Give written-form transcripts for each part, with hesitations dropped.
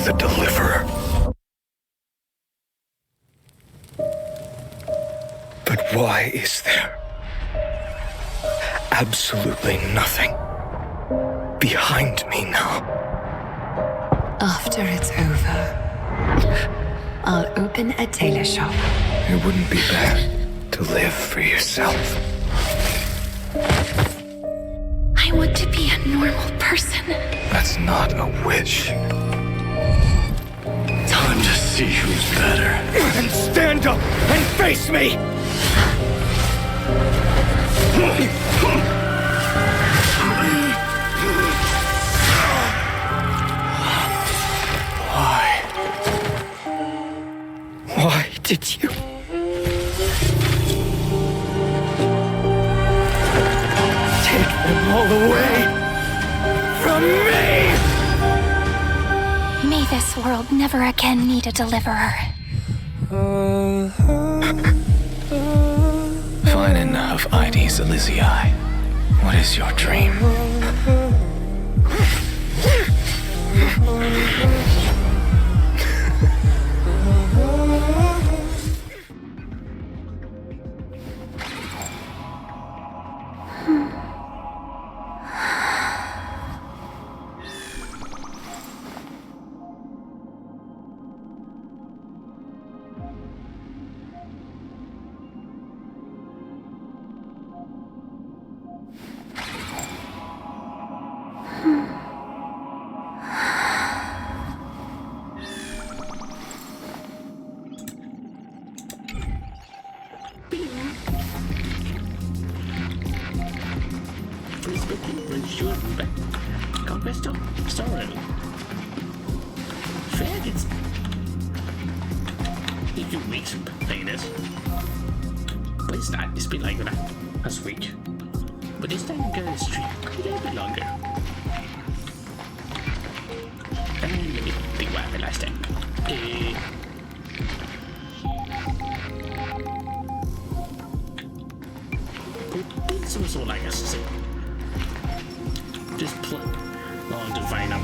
the Deliverer. But why is there absolutely nothing behind me now? After it's over, I'll open a tailor shop. It wouldn't be bad to live for yourself. I want to be a normal person. That's not a wish. Time to see who's better. And stand up and face me! Why? Why did you? Take them all away from me! May this world never again need a deliverer. Fine enough, Ides Elysiae. What is your dream? You can make some playing this. But it's not, it's been like that last week. But this time I'm gonna stream a little bit longer. Let me think what happened last time. It's also like I said. Just play on the final.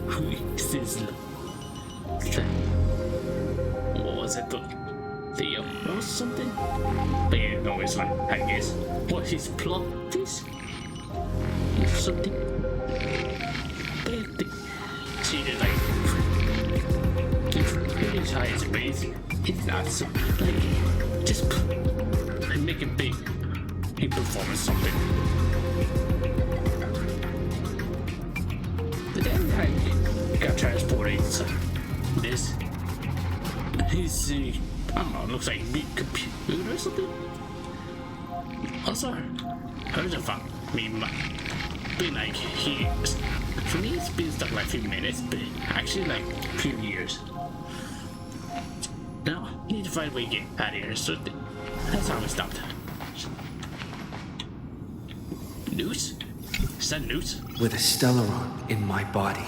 Who is this? What was it? Theo or something? But yeah, no, it's like, I guess. What his plot is? Or something? But see, it's like, it's high space. It's not so, like, just make it big. He performs something. But then I got transported to this. He's, I don't know, looks like a big computer or something. Also, heard about me, been like, for me it's been stuck like a few minutes, but actually like a few years. Now, need to find a way to get out of here, so that's how we stopped. News? Is that news? With a Stellaron in my body,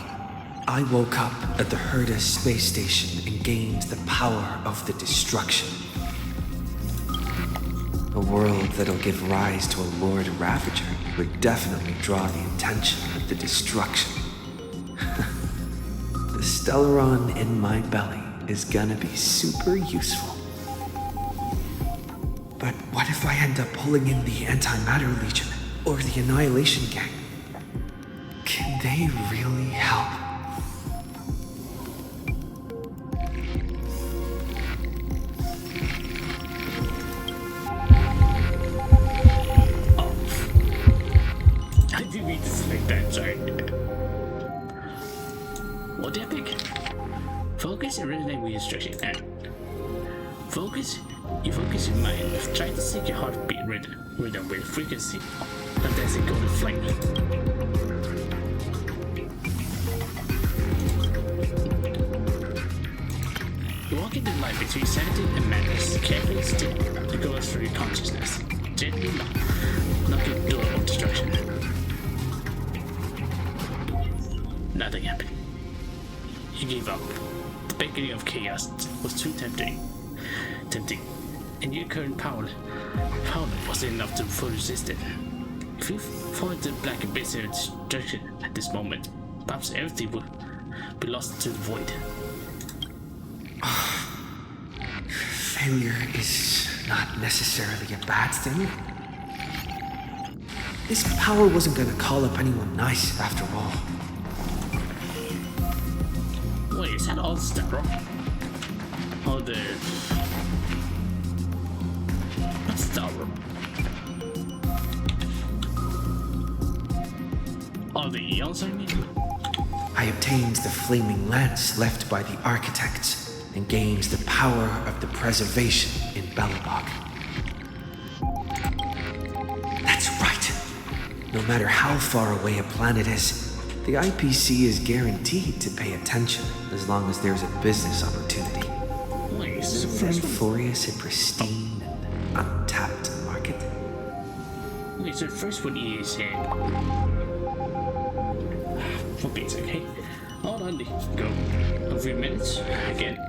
I woke up at the Herda space station and gained the power of the destruction. A world that'll give rise to a Lord Ravager would definitely draw the attention of the destruction. The Stellaron in my belly is gonna be super useful. But what if I end up pulling in the Antimatter Legion or the Annihilation Gang? Can they really help? I didn't mean to select that, sorry. What did I pick? Focus and resonate with instruction. And focus, you focus your mind. Try to sync your heartbeat rhythm with frequency. And that's it, go to flame. Walk in the light between sanity and madness. Carefully still to go through your consciousness. Gently knock the door of destruction. Nothing happened. You gave up. The beginning of chaos was too tempting, and your current power wasn't enough to fully resist it. If you fall into the black abyss of destruction at this moment, perhaps everything be lost to the void. Failure is not necessarily a bad thing. This power wasn't gonna call up anyone nice after all. Wait, is that all Stepbro? Oh, what's the tower? Oh, the eons, I mean? I obtained the flaming lance left by the architects and gained the power of the preservation in Belobog. That's right. No matter how far away a planet is, the IPC is guaranteed to pay attention as long as there's a business opportunity. Wait, is this the Isn't first one? Furious a pristine and untapped market? Okay, so the first one is for basic, hey? Hold on, go. A few minutes again.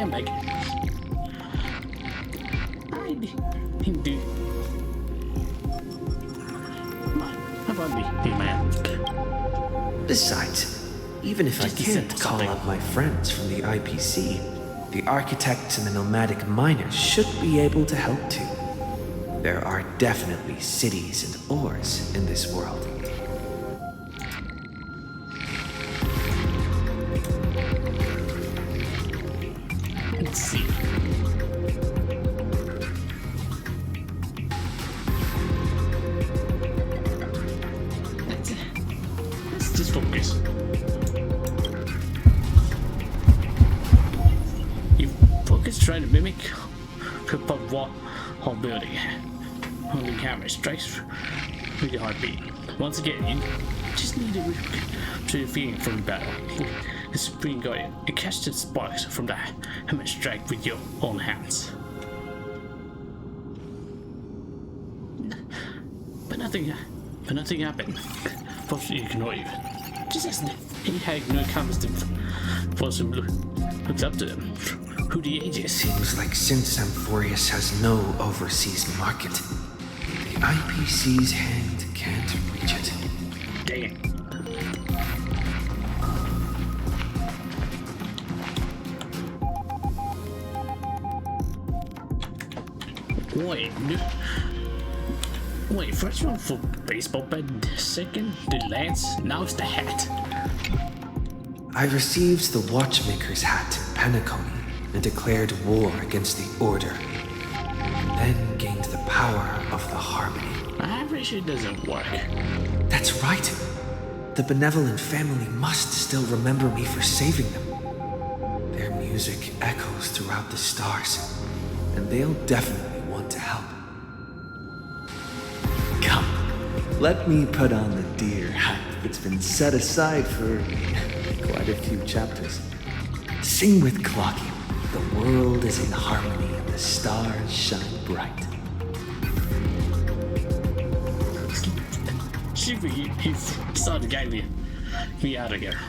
damn, like I need to. How about me, man? Besides, even if Just I can't accept call something. up my friends from the IPC, the architects and the nomadic miners should be able to help too. There are definitely cities and ores in this world. Let's see. Let's just focus. You focus trying to mimic pop whole building. Holding camera strikes with your heartbeat. Once again, you just need to retrieve the feeling from the battle. The Supreme Guardian, and catch the sparks from that hammer strike with your own hands. But nothing happened. Fortunately, ignore you. Just as he had no comments to force him looked up to them. Who the ages? Seems like since Amphorius has no overseas market, the IPC's hand can't reach it. Dang. Wait, first one for baseball bat, second the lance, now it's the hat. I received the Watchmaker's hat in Penacony and declared war against the Order. Then gained the power of the Harmony. I wish it doesn't work. That's right. The benevolent family must still remember me for saving them. Their music echoes throughout the stars, and they'll definitely want to help. Come, let me put on the deer hat that's been set aside for quite a few chapters. Sing with Clocky. The world is in harmony and the stars shine bright. Shoot me, he started to get me out of here.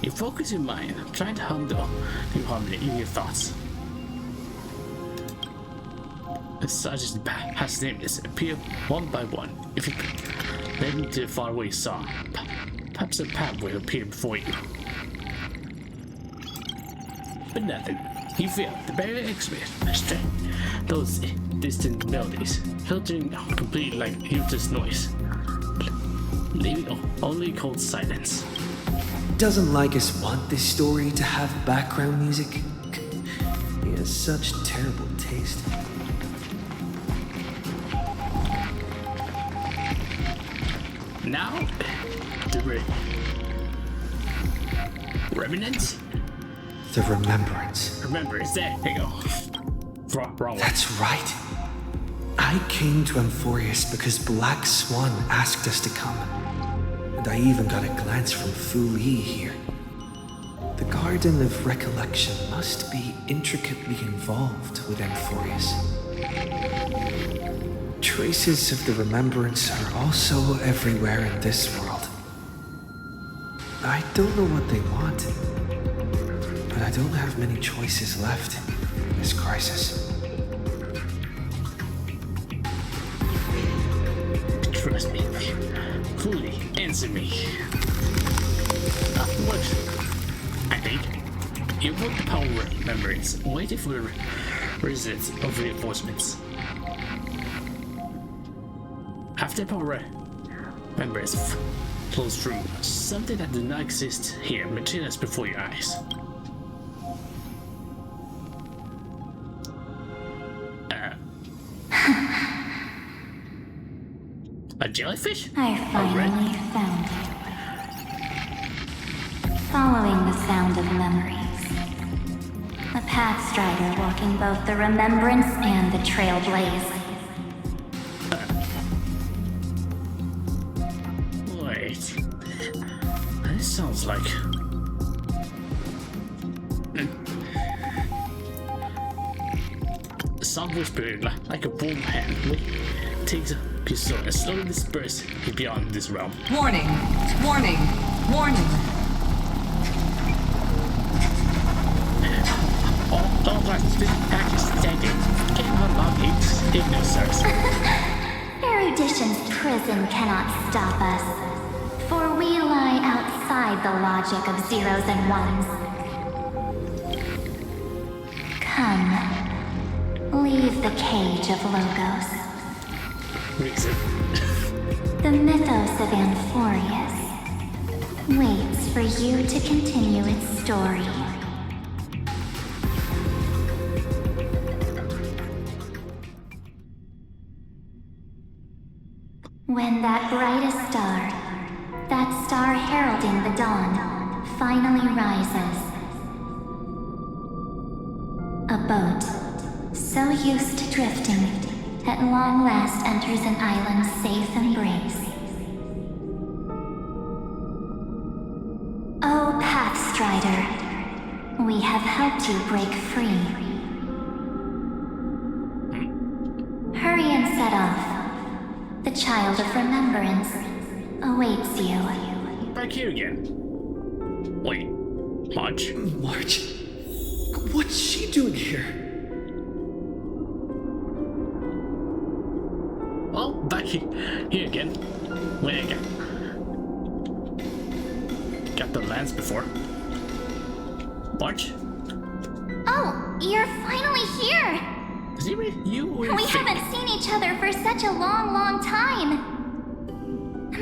You focus your mind, trying to hum the new harmony in your thoughts. The Sergeant's past names appear one by one. If you led into the faraway song, perhaps a path will appear before you. But nothing. You feel the barely experience those distant melodies, filtering out completely like useless noise, leaving only cold silence. Doesn't Lycus want this story to have background music? He has such terrible taste. Now, the remnants? The Remembrance. Remember, it's there. Here you go. Wrong one. That's right. I came to Amphorius because Black Swan asked us to come. And I even got a glance from Fu Li here. The Garden of Recollection must be intricately involved with Amphorius. Traces of the Remembrance are also everywhere in this world. I don't know what they want, but I don't have many choices left in this crisis. Trust me. Fully answer me. What? I think you broke the power remembrance, waiting for the results of reinforcements. After power remembrance flows through, something that did not exist here materializes before your eyes. A jellyfish? I finally found you. Following the sound of memories. A path strider walking both the remembrance and the trailblaze. Wait. This sounds like... Some whisper like a warm hand takes a pistol and slowly disperses beyond this realm. Warning! Warning! Warning. All Pakistani cannot log ignosers. Erudition's prison cannot stop us, for we lie outside the logic of zeros and ones. Come, leave the cage of logos. Reason. The mythos of Amphorius waits for you to continue its story. When that brightest star, that star heralding the dawn, finally rises, a boat, so used to drifting, at long last enters an island's safe embrace. Oh, Pathstrider, we have helped you break free. Hurry and set off. The child of remembrance awaits you. Back here again. Wait, March? March? What's she doing here? Well, back here again. Wait again. Got the lance before. March? Oh, you're finally here! Zero, you were We haven't seen each other for such a long, long time.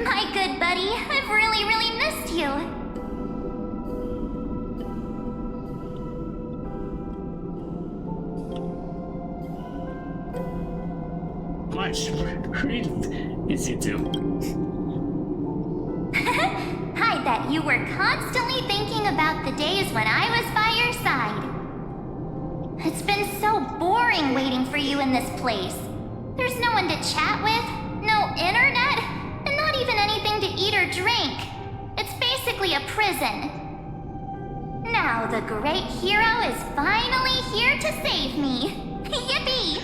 My good buddy, I've really, really missed you. March, really is you too. I bet you were constantly thinking about the days when I was by your side. It's been so boring waiting for you in this place. There's no one to chat with, no internet, and not even anything to eat or drink. It's basically a prison. Now the great hero is finally here to save me. Yippee!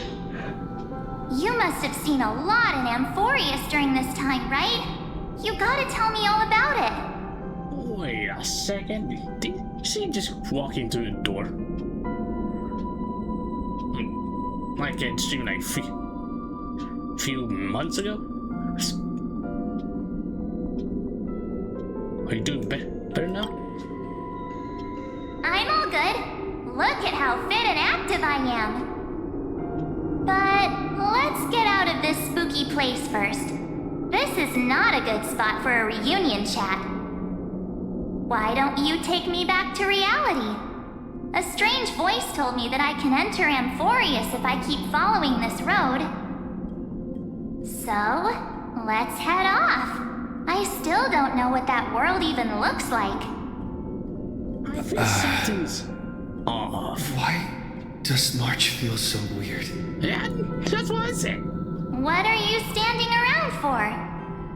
You must have seen a lot in Amphorius during this time, right? You gotta tell me all about it. Wait a second. Did she just walk into the door? Like it seemed like few months ago? Are you doing better now? I'm all good. Look at how fit and active I am. But let's get out of this spooky place first. This is not a good spot for a reunion chat. Why don't you take me back to reality? A strange voice told me that I can enter Amphorius if I keep following this road. So, let's head off. I still don't know what that world even looks like. I feel something's off. Why does March feel so weird? Yeah, that's what I said. What are you standing around for?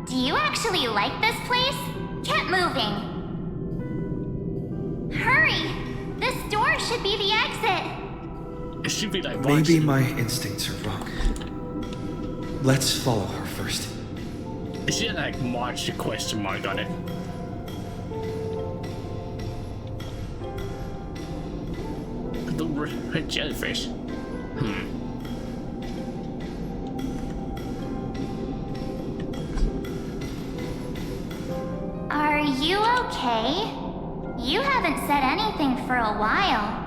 Do you actually like this place? Get moving. Hurry! This door should be the exit. It should be like Maybe my instincts are wrong. Let's follow her first. It should like March a question mark on it. The red jellyfish. Are you okay? You haven't said anything for a while.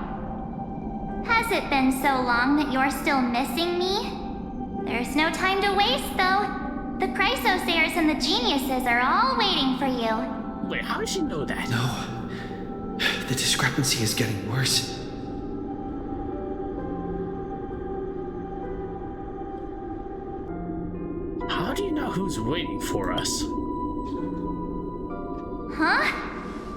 Has it been so long that you're still missing me? There's no time to waste, though. The Chrysosayers and the Geniuses are all waiting for you. Wait, how does she know that? No. The discrepancy is getting worse. How do you know who's waiting for us? Huh?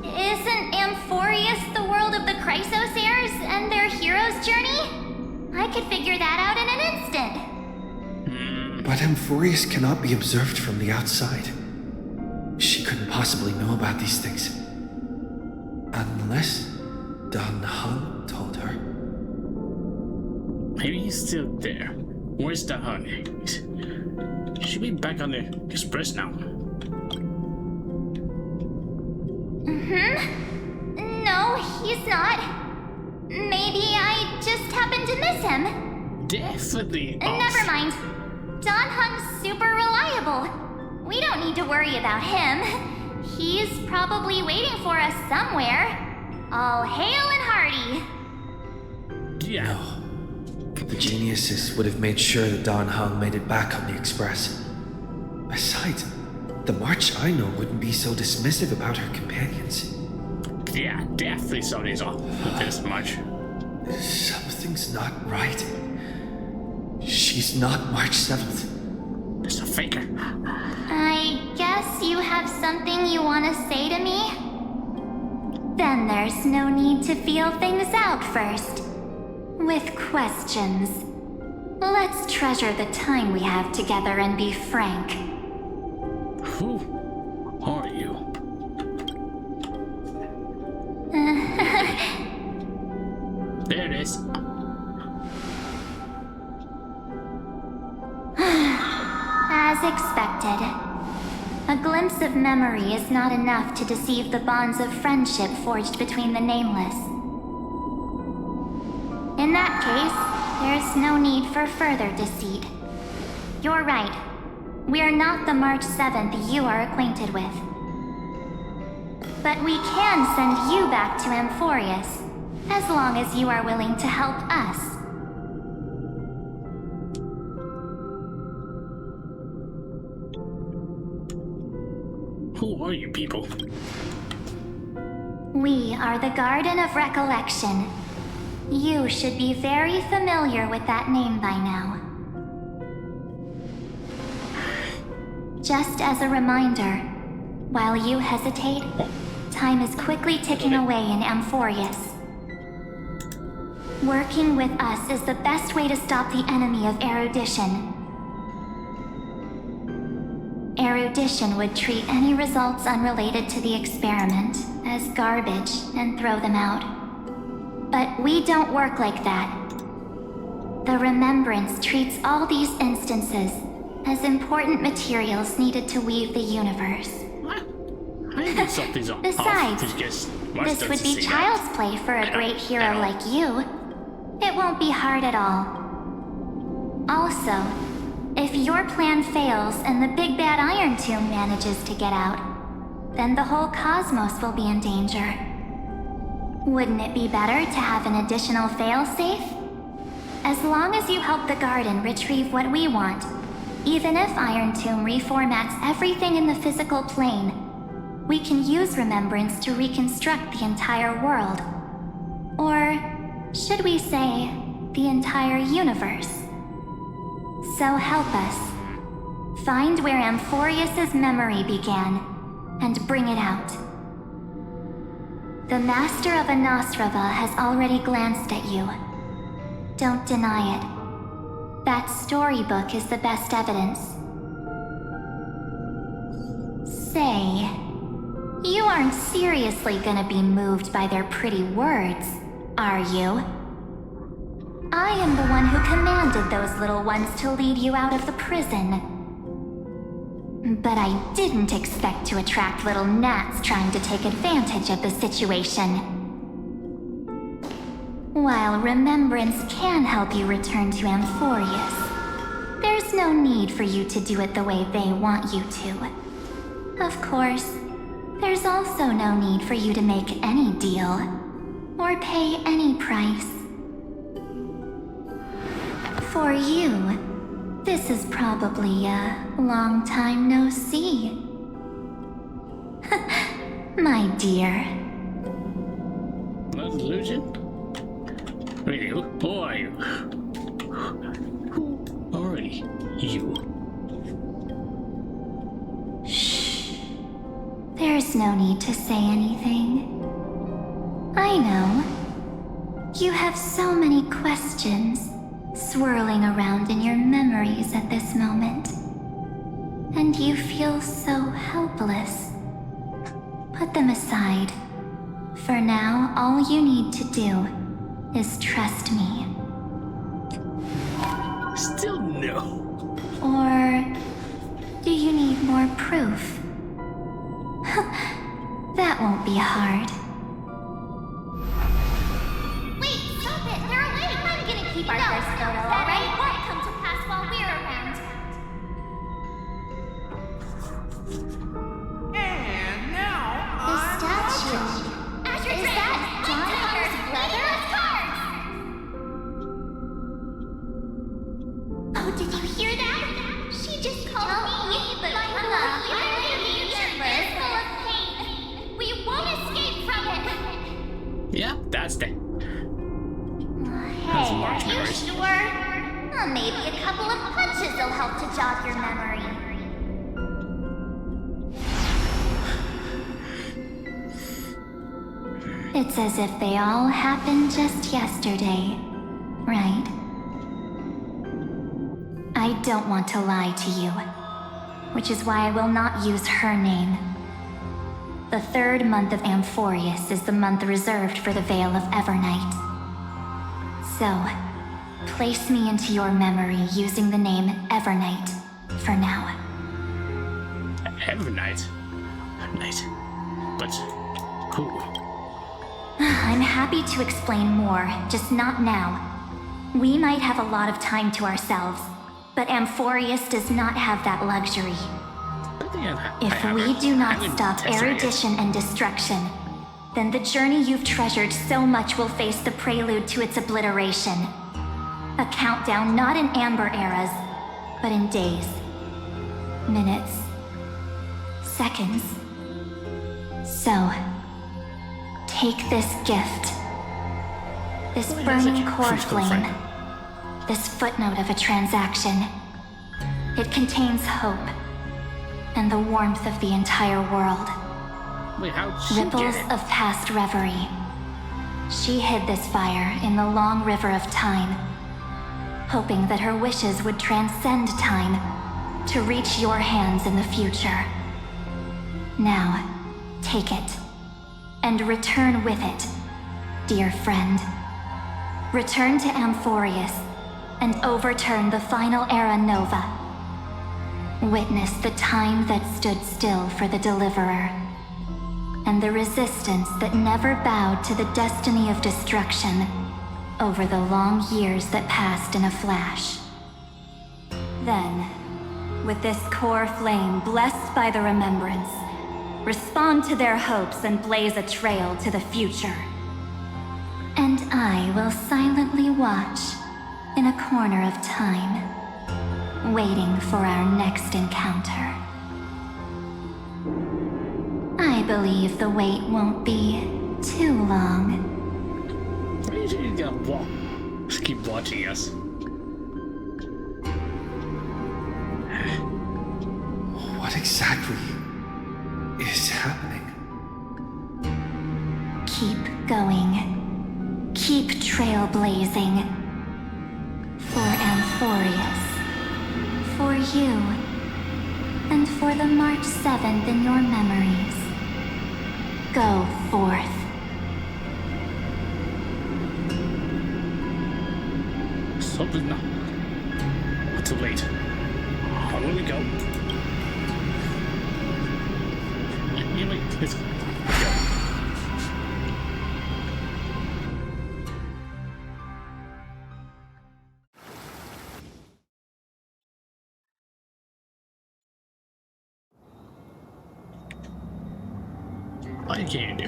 Isn't Amphorius the world of the Chrysosayers and their hero's journey? I could figure that out in an instant. But Amphorius cannot be observed from the outside. She couldn't possibly know about these things. Unless Don Hun told her. Maybe he's still there. Where's the Hun? Should be back on the express now. No, he's not. Maybe I just happened to miss him. Definitely. Never mind. Don Hung's super reliable. We don't need to worry about him. He's probably waiting for us somewhere. All hail and hearty. Yeah. The geniuses would have made sure that Don Hung made it back on the express. Besides, the March I know wouldn't be so dismissive about her companions. Yeah, definitely somebody's off with this much. Something's not right. She's not March 7th. It's a faker. I guess you have something you want to say to me? Then there's no need to feel things out first. With questions. Let's treasure the time we have together and be frank. Who are you? There it is. As expected. A glimpse of memory is not enough to deceive the bonds of friendship forged between the nameless. In that case, there's no need for further deceit. You're right. We're not the March 7th you are acquainted with. But we can send you back to Amphorius, as long as you are willing to help us. Who are you people? We are the Garden of Recollection. You should be very familiar with that name by now. Just as a reminder, while you hesitate, time is quickly ticking away in Amphorius. Working with us is the best way to stop the enemy of erudition. Erudition would treat any results unrelated to the experiment as garbage and throw them out. But we don't work like that. The Remembrance treats all these instances as important materials needed to weave the universe. What? I think something's off. Besides, This this would be child's play for a great hero like you. It won't be hard at all. Also, if your plan fails and the big bad Iron Tomb manages to get out, then the whole cosmos will be in danger. Wouldn't it be better to have an additional failsafe? As long as you help the Garden retrieve what we want, even if Iron Tomb reformats everything in the physical plane, we can use Remembrance to reconstruct the entire world. Or should we say, the entire universe? So help us. Find where Amphorius' memory began, and bring it out. The Master of Anosrava has already glanced at you. Don't deny it. That storybook is the best evidence. Say, you aren't seriously gonna be moved by their pretty words, are you? I am the one who commanded those little ones to lead you out of the prison. But I didn't expect to attract little gnats trying to take advantage of the situation. While Remembrance can help you return to Amphorius, there's no need for you to do it the way they want you to. Of course, there's also no need for you to make any deal, or pay any price. For you, this is probably a long time no see. My dear. Not illusion? Really, who are you? Who are you? Shh. There's no need to say anything. I know. You have so many questions swirling around in your memories at this moment. And you feel so helpless. Put them aside. For now, all you need to do is trust me. Still no. Or do you need more proof? That won't be be hard. Wait, stop it! They're awake! I'm gonna keep our first photo, alright? Won't come to pass while we're around. And now The statue. Is that Donovan's brother? Oh, did you hear that? She just called me, but my future is full of pain. We won't escape from it. Yeah, that's the. Hey, are you sure? Well, maybe a couple of punches will help to jog your memory. It's as if they all happened just yesterday, right? I don't want to lie to you, which is why I will not use her name. The third month of Amphorius is the month reserved for the Veil of Evernight. So, place me into your memory using the name Evernight for now. Every night. Night. But who? I'm happy to explain more, just not now. We might have a lot of time to ourselves, but Amphorius does not have that luxury. I think If we do not stop erudition and destruction, then the journey you've treasured so much will face the prelude to its obliteration. A countdown not in amber eras, but in days, minutes, seconds. So, take this gift. This burning core flame. This footnote of a transaction. It contains hope and the warmth of the entire world. Wait, how'd she Ripples get it? of past reverie. She hid this fire in the long river of time, hoping that her wishes would transcend time to reach your hands in the future. Now, take it, and return with it, dear friend. Return to Amphorius, and overturn the final era Nova. Witness the time that stood still for the Deliverer, and the resistance that never bowed to the destiny of destruction over the long years that passed in a flash. Then, with this core flame blessed by the remembrance, respond to their hopes and blaze a trail to the future. And I will silently watch in a corner of time, waiting for our next encounter. I believe the wait won't be too long. Why did you just keep watching us? What exactly is happening? Keep going. Keep trailblazing. For Amphorius. For you. And for the March 7th in your memories. Go forth. Stop it now. It's too late. How will we go? Anyway, let's go. I can't do.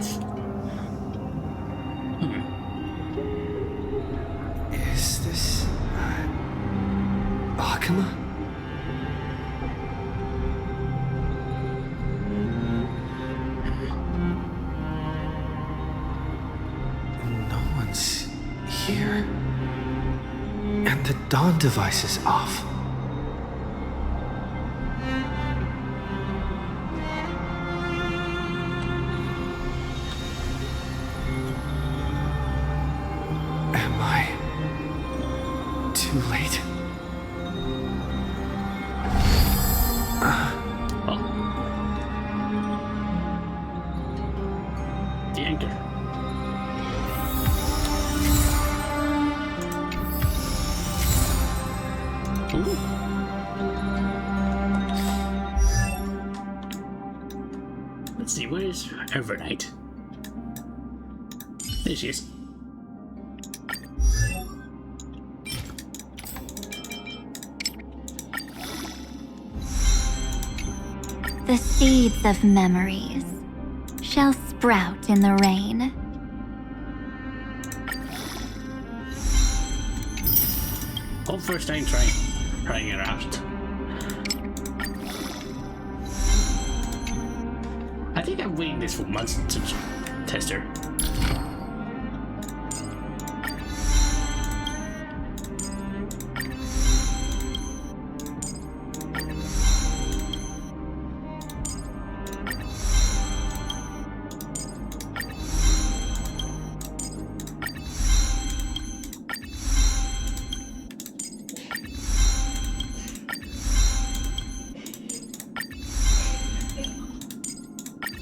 Is this Akuma? No one's here. And the dawn device is off. Am I too late? The anchor. Ooh. Let's see, where is Evernight? There she is. The seeds of memories shall sprout in the rain. Oh, first time trying it out. I think I'm waiting this for months to test her.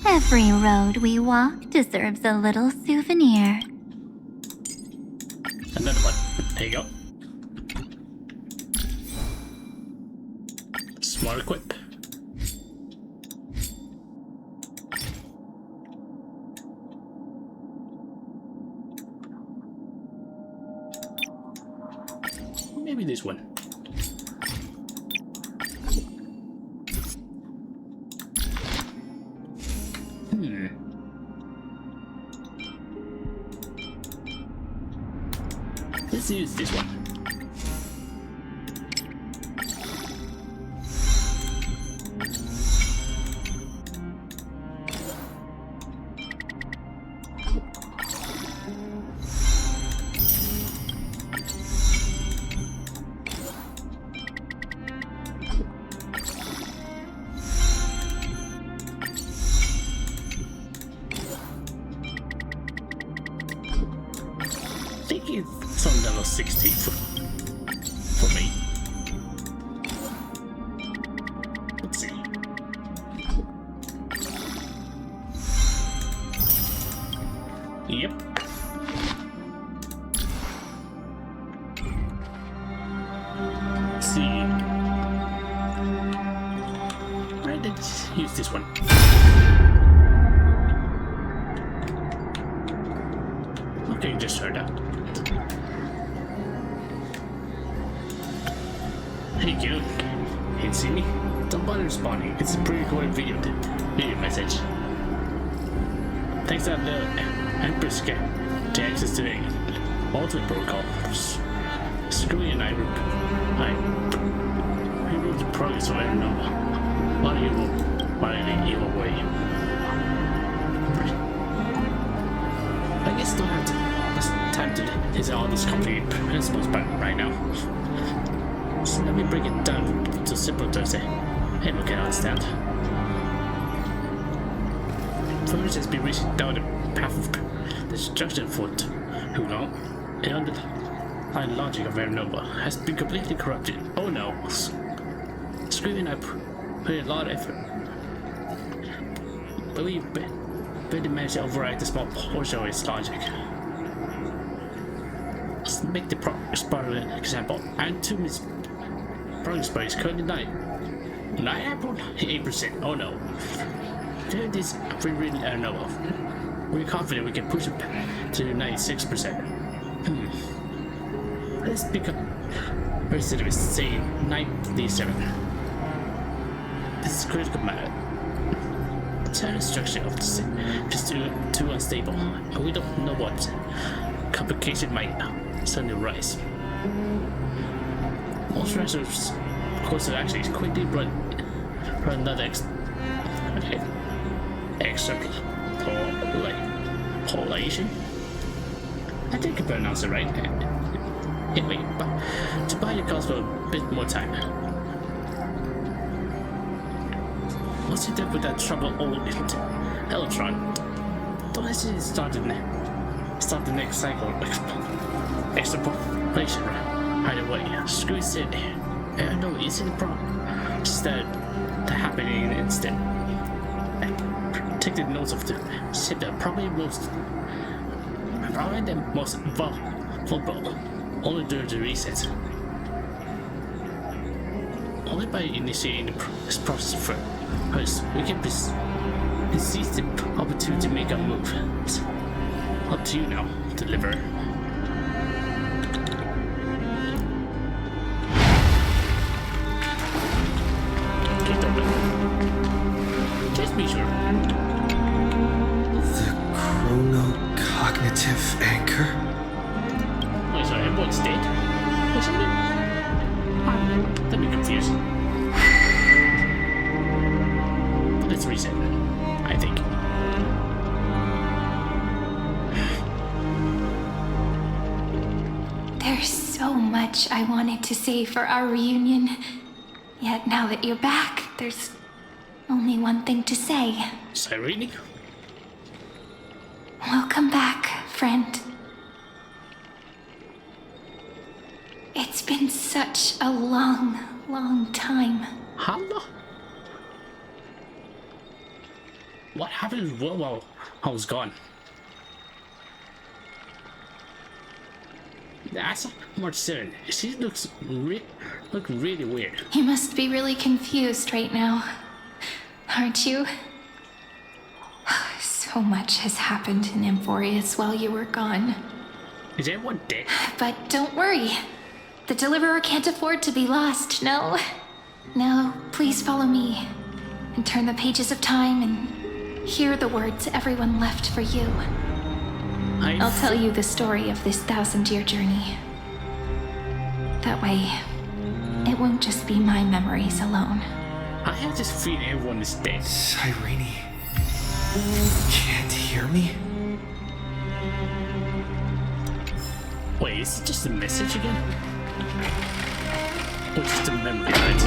Every road we walk deserves a little souvenir. Another one. There you go. Smart equip. Maybe this one. Let's use this one. I think it's on level 60 for me. Let's see. Yep. Let's see. Alright, let's use this one. Okay, just heard that. Hey kid, hey see me? Don't bother responding. It's a pre-recorded video message. Thanks to the Empress get access to the ultimate protocol. Screwy and I rewrote the progress of every number. One evil way. I guess don't have time to hit all these complicated principles right now. So let me break it down to simple terms that anyone can understand. First has been reaching down the path of destruction foot, who know, the underlying logic of every number has been completely corrupted. Oh no! Screaming, I put in a lot of effort, but we barely managed to override the small portion of its logic. Let's make the progress part of an example. And 2 minutes progress bar is currently 9.8%. Oh no. During this rewritten NOV, we're confident we can push it to 96%. Let's pick up percentage with say 97. This is critical matter. The turn structure of the system is too unstable, and we don't know what complication might suddenly rise. Most racers course actually quickly run another extrapolation. I think I pronounced it right. Anyway, but to buy your cost for a bit more time. Once you're done with that trouble old Electron, don't hesitate to start the next cycle of extrapolation right away. Screw it. I know it's in the problem. Just that happening in an instant. Take the notes of the ship that probably the most vulnerable. Only during the reset. Only by initiating this process first, we can seize the opportunity to make a move. It's up to you now. deliver. Can't open. Just be sure. The chronocognitive anchor? Wait, sorry, everyone's dead? Or something? That'd be confusing. Let's reset it, I think. There's so much I wanted to say for our reunion. Yet now that you're back, there's only one thing to say. Cyrene? Welcome back, friend. It's been such a long, long time. Hello? What happened while I was gone? That's March 7. She looks really weird. You must be really confused right now, aren't you? So much has happened in Amphorius while you were gone. Is everyone dead? But don't worry. The Deliverer can't afford to be lost, no? Now, please follow me and turn the pages of time and hear the words everyone left for you. I'll tell you the story of this 1,000-year journey. That way, it won't just be my memories alone. I have this feeling everyone is dead. Cyrene, can't hear me? Wait, is it just a message again? Or just a memory, right?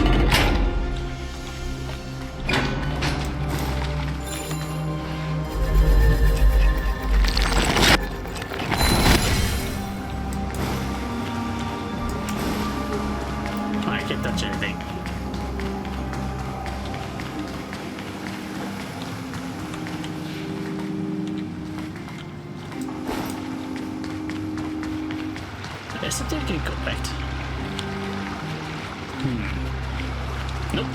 I can't touch anything. There's something I can collect. Nope.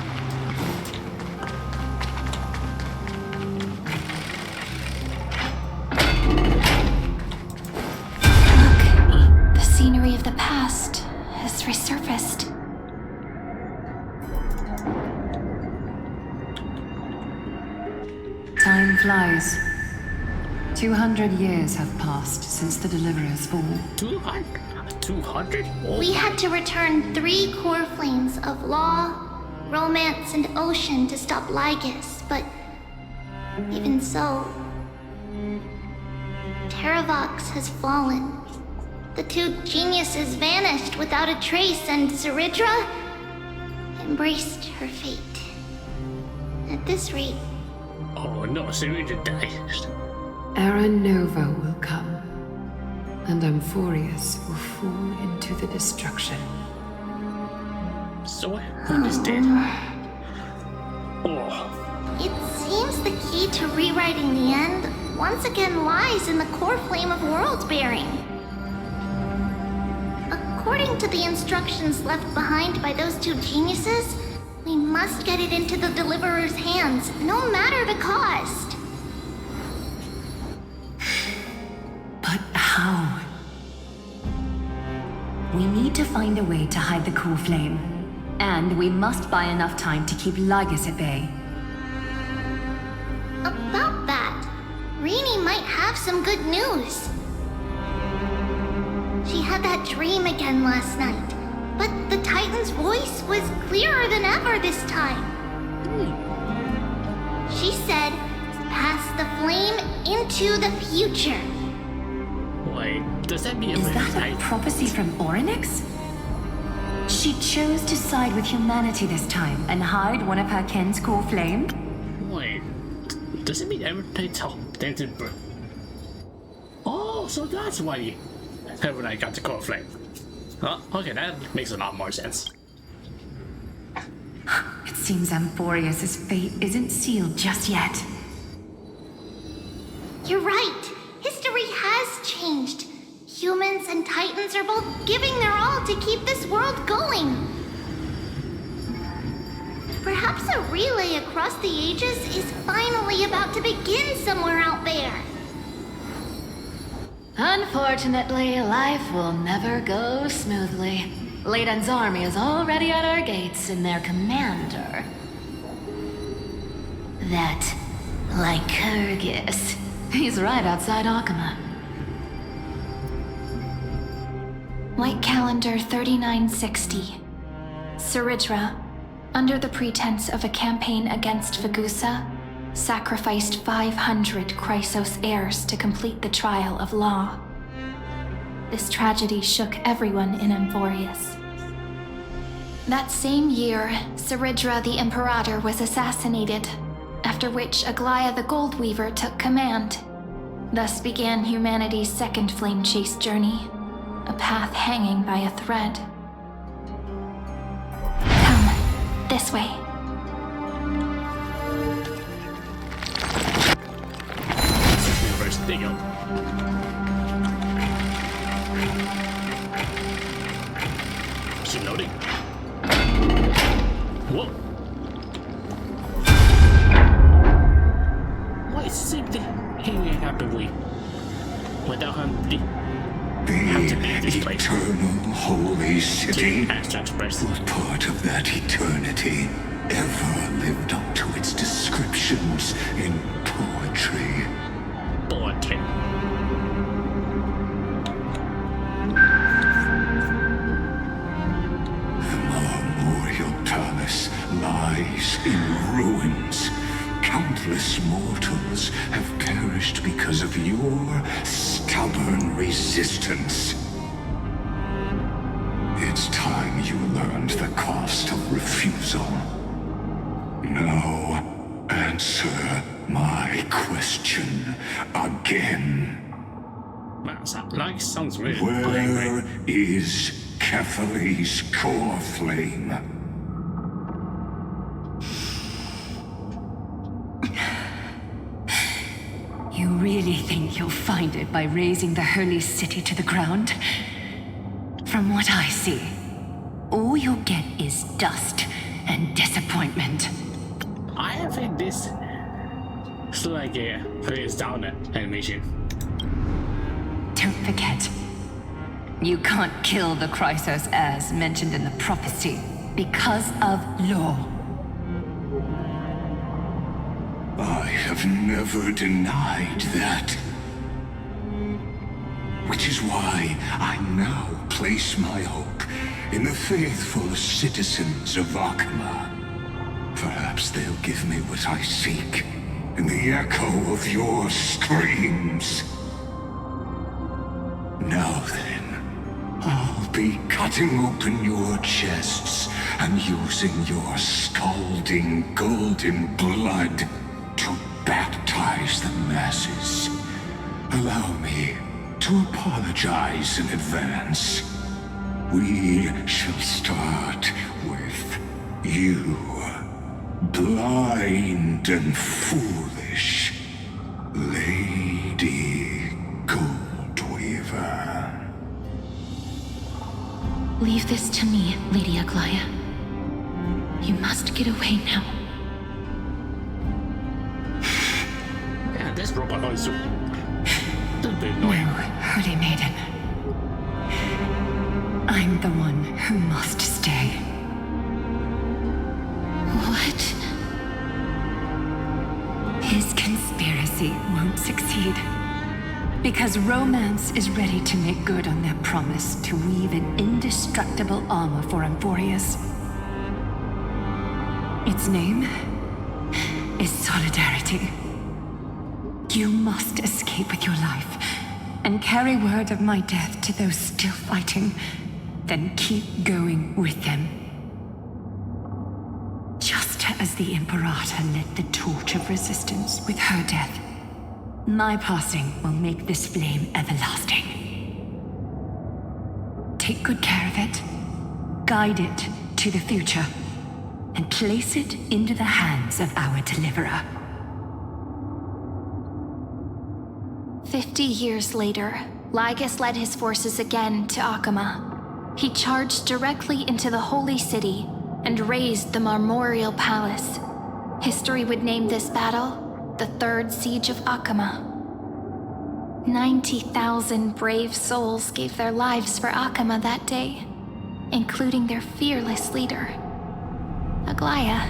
The scenery of the past has resurfaced. Time flies. 200 years have passed since the Deliverer's fall. 200? 200? Oh, We had to return 3 core flames of law, romance, and ocean to stop Lygus, but even so, Terravox has fallen. The 2 geniuses vanished without a trace, and Zeridra embraced her fate. At this rate, oh no, Serena died. Era Nova will come, and Amphorius will fall into the destruction. So who is dead? Oh, it seems the key to rewriting the end once again lies in the core flame of world-bearing. According to the instructions left behind by those 2 geniuses, we must get it into the Deliverer's hands, no matter the cost. But how? We need to find a way to hide the core flame. And we must buy enough time to keep Lygus at bay. About that, Rini might have some good news. She had that dream again last night, but the Titan's voice was clearer than ever this time. She said, pass the flame into the future. wait, does that mean Is that a prophecy from Orynyx? She chose to side with humanity this time and hide one of her kin's core flame? Wait, does it mean everything dented? Oh, so that's why when I got the core flame. Huh? Okay, that makes a lot more sense. It seems Amphorius' fate isn't sealed just yet. You're right. History has changed. Humans and Titans are both giving their all to keep this world going. Perhaps a relay across the ages is finally about to begin somewhere out there. Unfortunately, life will never go smoothly. Leiden's army is already at our gates, and their commander... that Lycurgus. He's right outside Akama. White Calendar 3960. Saridra, under the pretense of a campaign against Vagusa, sacrificed 500 Chrysos heirs to complete the trial of law. This tragedy shook everyone in Amphorius. That same year, Saridra the Imperator was assassinated, after which Aglaya the Gold Weaver took command. Thus began humanity's second flame chase journey, a path hanging by a thread. Come, this way. Universe, there you go. Is it loading? Whoa. Why is the same thing happily without him? Have to leave this The place. eternal holy city Hashtag press. was part of that eternity, ever lived up to its descriptions in poetry. Poetry. The memorial palace lies in ruins. Countless mortals have perished because of your stubborn resistance. It's time you learned the cost of refusal. Now, answer my question again. Man, sounds really boring, Where right? is Kethely's core flame? You really think you'll find it by razing the holy city to the ground? From what I see, all you'll get is dust and disappointment. I think this is like a face down animation. Don't forget, you can't kill the Chrysos as mentioned in the prophecy because of law. I have never denied that. Which is why I now place my hope in the faithful citizens of Akama. Perhaps they'll give me what I seek in the echo of your screams. Now then, I'll be cutting open your chests and using your scalding golden blood to baptize the masses. Allow me to apologize in advance. We shall start with you, blind and foolish Lady Goldweaver. Leave this to me, Lady Aglaya. You must get away now. Yeah, this robot noise is a little bit No, annoying. Holy Maiden. I'm the one who must stay. What? His conspiracy won't succeed. Because romance is ready to make good on their promise to weave an indestructible armor for Amphorius. Its name is Solidarity. You must escape with your life and carry word of my death to those still fighting, then keep going with them. Just as the Imperator lit the torch of resistance with her death, my passing will make this flame everlasting. Take good care of it, guide it to the future, and place it into the hands of our deliverer. 50 years later, Lygus led his forces again to Akama. He charged directly into the Holy City and razed the Marmorial Palace. History would name this battle the Third Siege of Akama. 90,000 brave souls gave their lives for Akama that day, including their fearless leader, Aglaya.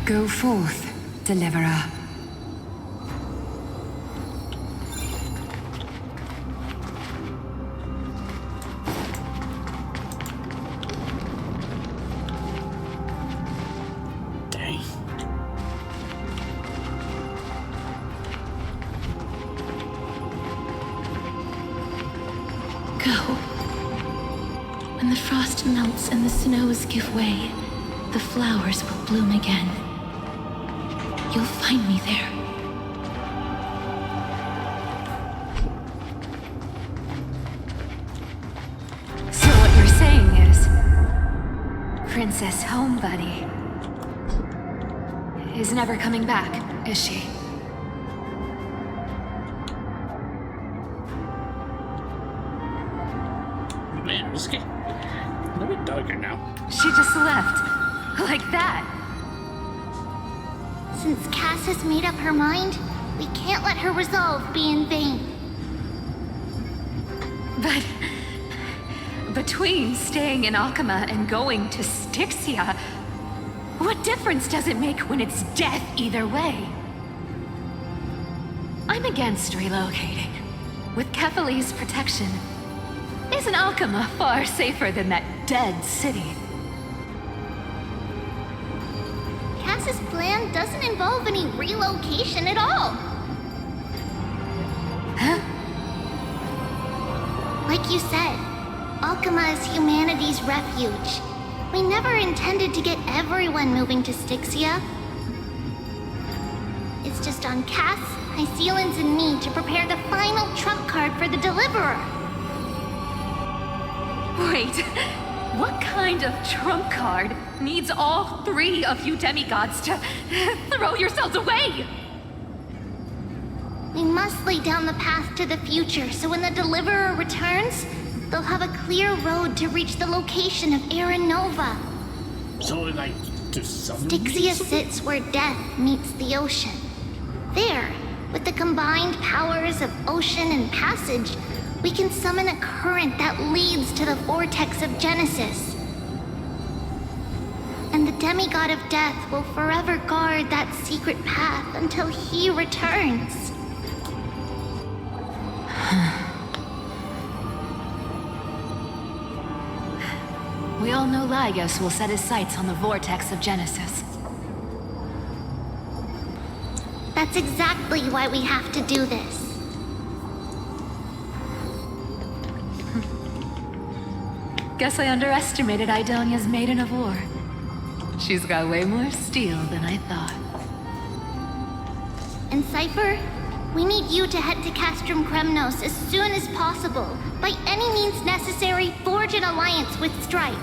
Go forth, Deliverer. Dang. Go. When the frost melts and the snows give way, the flowers will bloom again. You'll find me there. So what you're saying is, Princess Homebuddy is never coming back, is she? Man, this game a little bit darker now. She just left. Like that. Since Cass has made up her mind, we can't let her resolve be in vain. But between staying in Akama and going to Styxia, what difference does it make when it's death either way? I'm against relocating. With Kefali's protection, isn't Akama far safer than that dead city? Cass's plan doesn't involve any relocation at all. Huh? Like you said, Alchema is humanity's refuge. We never intended to get everyone moving to Styxia. It's just on Cass, Hycealans, and me to prepare the final trump card for the Deliverer. Wait, what kind of trump card needs all three of you demigods to throw yourselves away? We must lay down the path to the future so when the Deliverer returns, they'll have a clear road to reach the location of Aaron Nova. So, like, to summon Styxia sits where death meets the ocean. There, with the combined powers of ocean and passage, we can summon a current that leads to the vortex of Genesis. And the demigod of death will forever guard that secret path until he returns. We all know Lygos will set his sights on the vortex of Genesis. That's exactly why we have to do this. Guess I underestimated Idonia's Maiden of War. She's got way more steel than I thought. And Cypher, we need you to head to Castrum Kremnos as soon as possible. By any means necessary, forge an alliance with Strife.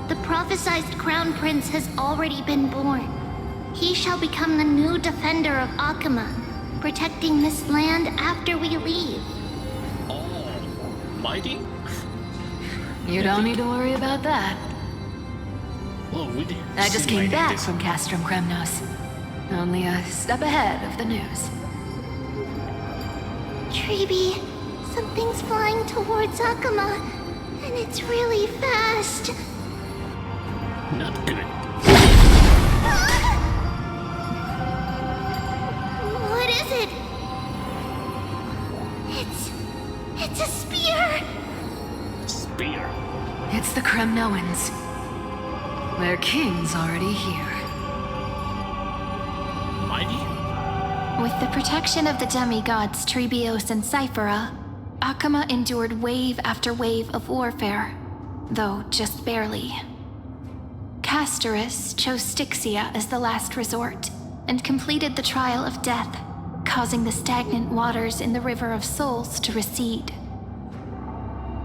The prophesized Crown Prince has already been born. He shall become the new defender of Akama, protecting this land after we leave. Mighty? You don't need to worry about that. Well, we did. I just came back from Castrum Kremnos. Only a step ahead of the news. Treeby, something's flying towards Akama, and it's really fast. Not good. What is it? It's a spear! Spear. It's the Kremnoans. Their king's already here. Mighty? With the protection of the demigods Trebios and Cyphera, Akama endured wave after wave of warfare, though just barely. Castorus chose Styxia as the last resort, and completed the trial of death, causing the stagnant waters in the River of Souls to recede.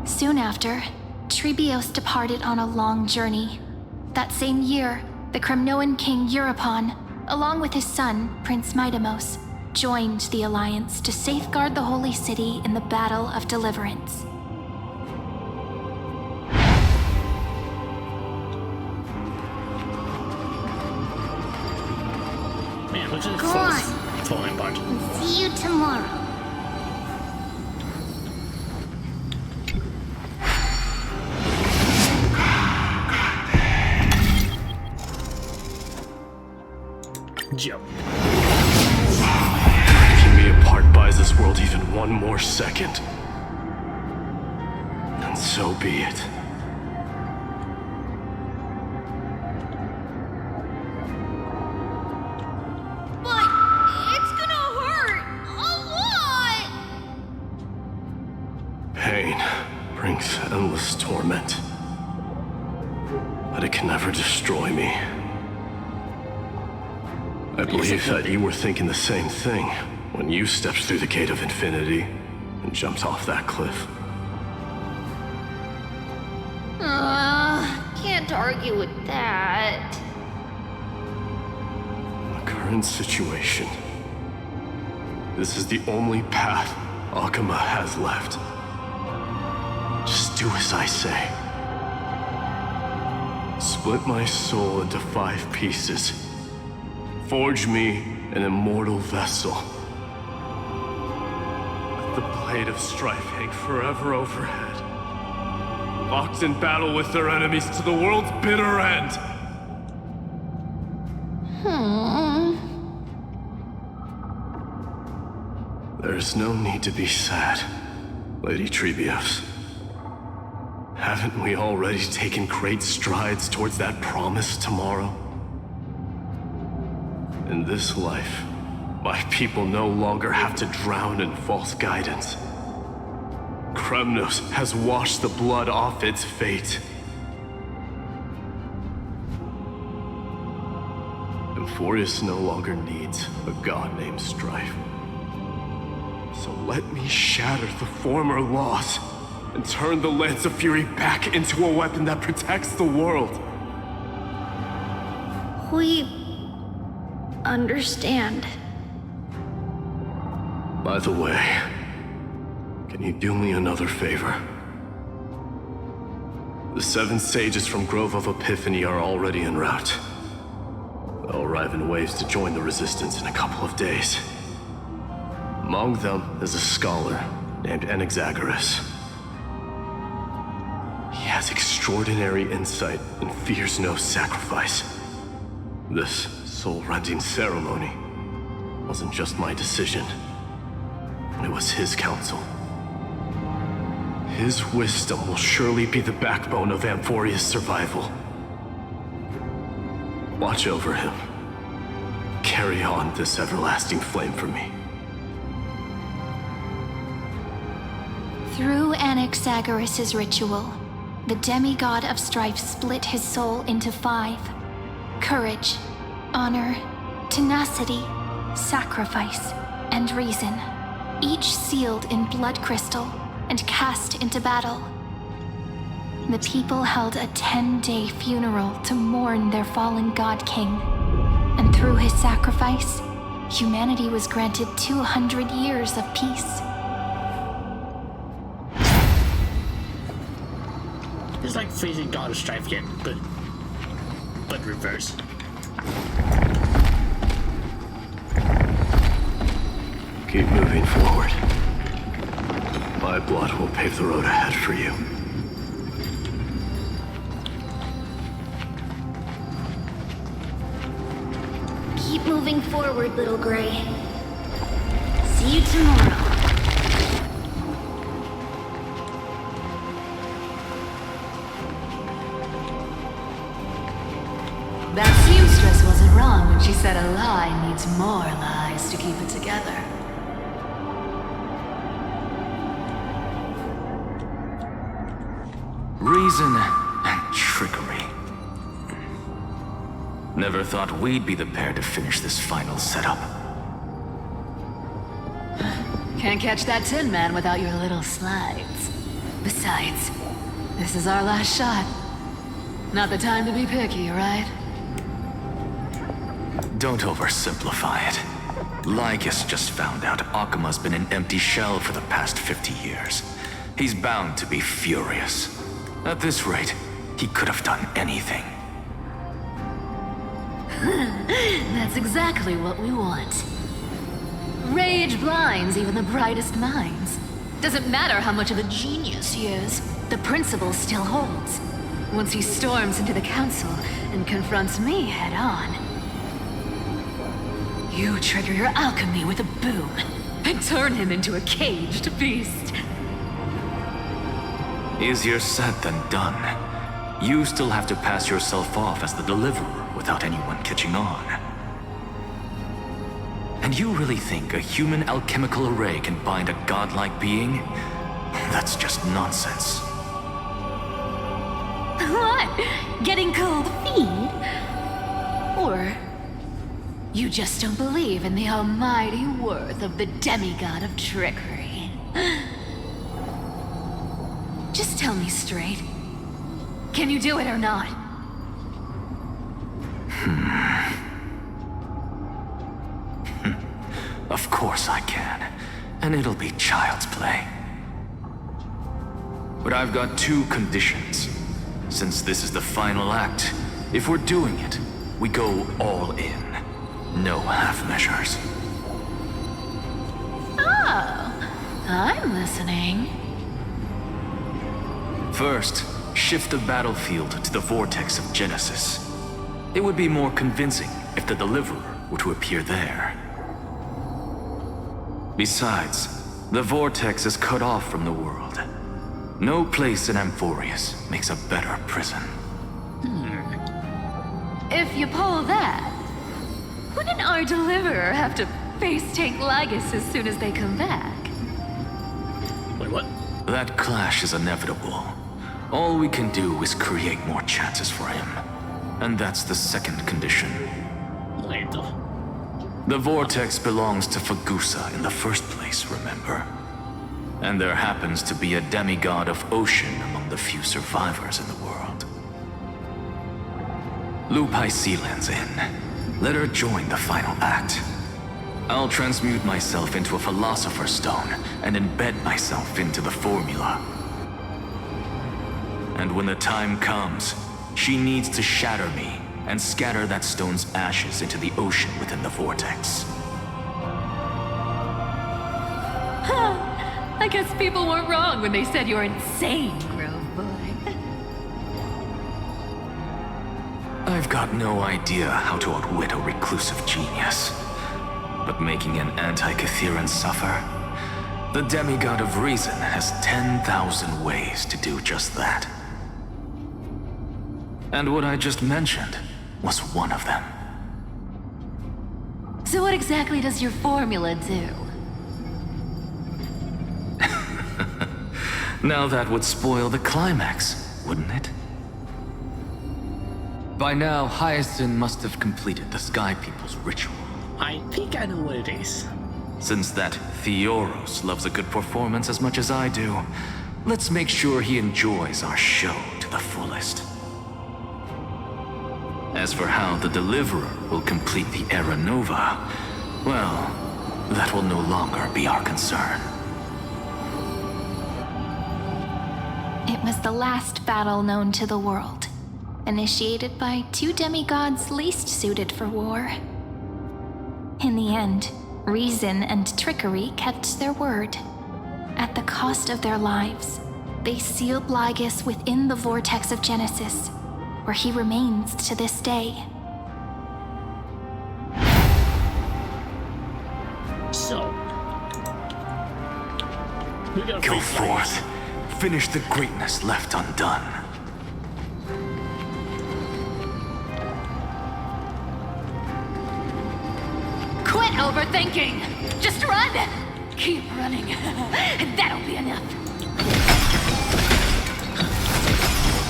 Soon after, Trebios departed on a long journey. That same year, the Kremnoan king Euripon, along with his son, Prince Midamos, joined the alliance to safeguard the holy city in the Battle of Deliverance. Man, Which is Go on. falling apart. See you tomorrow. Jump. Keeping me apart buys this world even one more second. And so be it. But it's gonna hurt a lot. Pain brings endless torment. But it can never destroy me. I believe that you were thinking the same thing when you stepped through the gate of infinity and jumped off that cliff. Can't argue with that. In the current situation, this is the only path Akuma has left. Just do as I say. Split my soul into 5 pieces. Forge me an immortal vessel. Let the blade of strife hang forever overhead. Locked in battle with their enemies to the world's bitter end. There's no need to be sad, Lady Trebios. Haven't we already taken great strides towards that promised tomorrow? In this life, my people no longer have to drown in false guidance. Kremnos has washed the blood off its fate. Emphorius no longer needs a god named Strife. So let me shatter the former laws and turn the Lance of Fury back into a weapon that protects the world. We understand. By the way, can you do me another favor? The 7 sages from Grove of Epiphany are already en route. They'll arrive in waves to join the Resistance in a couple of days. Among them is a scholar named Anaxagoras. He has extraordinary insight and fears no sacrifice. This soul-rending ceremony wasn't just my decision. It was his counsel. His wisdom will surely be the backbone of Amphoria's survival. Watch over him. Carry on this everlasting flame for me. Through Anaxagoras' ritual, the demigod of strife split his soul into 5. Courage, honor, tenacity, sacrifice, and reason, each sealed in blood crystal and cast into battle. The people held a 10-day funeral to mourn their fallen god king, and through his sacrifice, humanity was granted 200 years of peace. It's like facing God of Strife again, but reverse. Keep moving forward. My blood will pave the road ahead for you. Keep moving forward, little Gray. See you tomorrow. That seamstress wasn't wrong when she said a lie needs more lies to keep it together. Reason and trickery. Never thought we'd be the pair to finish this final setup. Can't catch that Tin Man without your little slides. Besides, this is our last shot. Not the time to be picky, right? Don't oversimplify it. Lycus just found out Akuma's been an empty shell for the past 50 years. He's bound to be furious. At this rate, he could have done anything. That's exactly what we want. Rage blinds even the brightest minds. Doesn't matter how much of a genius he is, the principle still holds. Once he storms into the council and confronts me head on. You trigger your alchemy with a boom and turn him into a caged beast. Easier said than done. You still have to pass yourself off as the deliverer without anyone catching on. And you really think a human alchemical array can bind a godlike being? That's just nonsense. What? Getting cold feet? Or you just don't believe in the almighty worth of the demigod of trickery? Just tell me straight. Can you do it or not? Of course I can. And it'll be child's play. But I've got two conditions. Since this is the final act, if we're doing it, we go all in. No half measures. Oh, I'm listening. First, shift the battlefield to the vortex of Genesis. It would be more convincing if the deliverer were to appear there. Besides, the vortex is cut off from the world. No place in Amphorius makes a better prison. If you pull that, wouldn't our deliverer have to face tank Lygus as soon as they come back? Wait, what? That clash is inevitable. All we can do is create more chances for him. And that's the second condition. Wait, though. The vortex belongs to Fagusa in the first place, remember? And there happens to be a demigod of ocean among the few survivors in the world. Lupai Sealand's in. Let her join the final act. I'll transmute myself into a philosopher's stone and embed myself into the formula. And when the time comes, she needs to shatter me and scatter that stone's ashes into the ocean within the vortex. I guess people weren't wrong when they said you're insane, Grove Boy. I've got no idea how to outwit a reclusive genius. But making an anti-Cathiran suffer? The demigod of reason has 10,000 ways to do just that. And what I just mentioned was one of them. So what exactly does your formula do? Now that would spoil the climax, wouldn't it? By now, Hyacinth must have completed the Sky People's ritual. I think I know what it is. Since that Theoros loves a good performance as much as I do, let's make sure he enjoys our show to the fullest. As for how the Deliverer will complete the Era Nova, well, that will no longer be our concern. It was the last battle known to the world, initiated by two demigods least suited for war. In the end, reason and trickery kept their word. At the cost of their lives, they sealed Lygus within the vortex of Genesis, where he remains to this day. So, we gotta Go face Lygus. forth. Finish the greatness left undone. Quit overthinking! Just run! Keep running, and that'll be enough.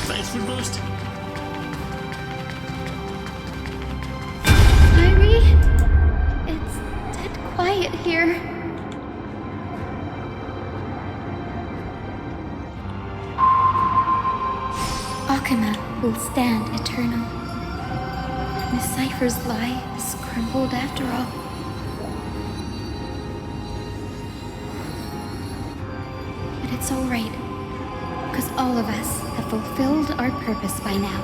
Thanks for boost. Kyrie? It's dead quiet here. Akana will stand eternal. Miss Cypher's lie is crumbled after all. But it's alright, because all of us have fulfilled our purpose by now.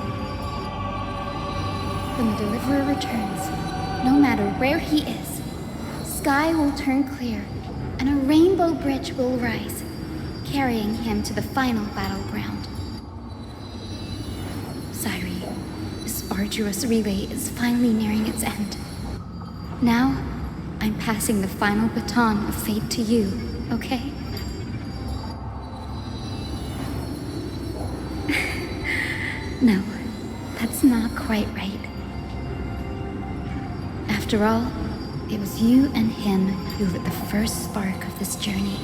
The when the Deliverer returns, no matter where he is, sky will turn clear and a rainbow bridge will rise, carrying him to the final battleground. Sairi, this arduous relay is finally nearing its end. Now, I'm passing the final baton of fate to you, okay? No, that's not quite right. After all, it was you and him who lit the first spark of this journey,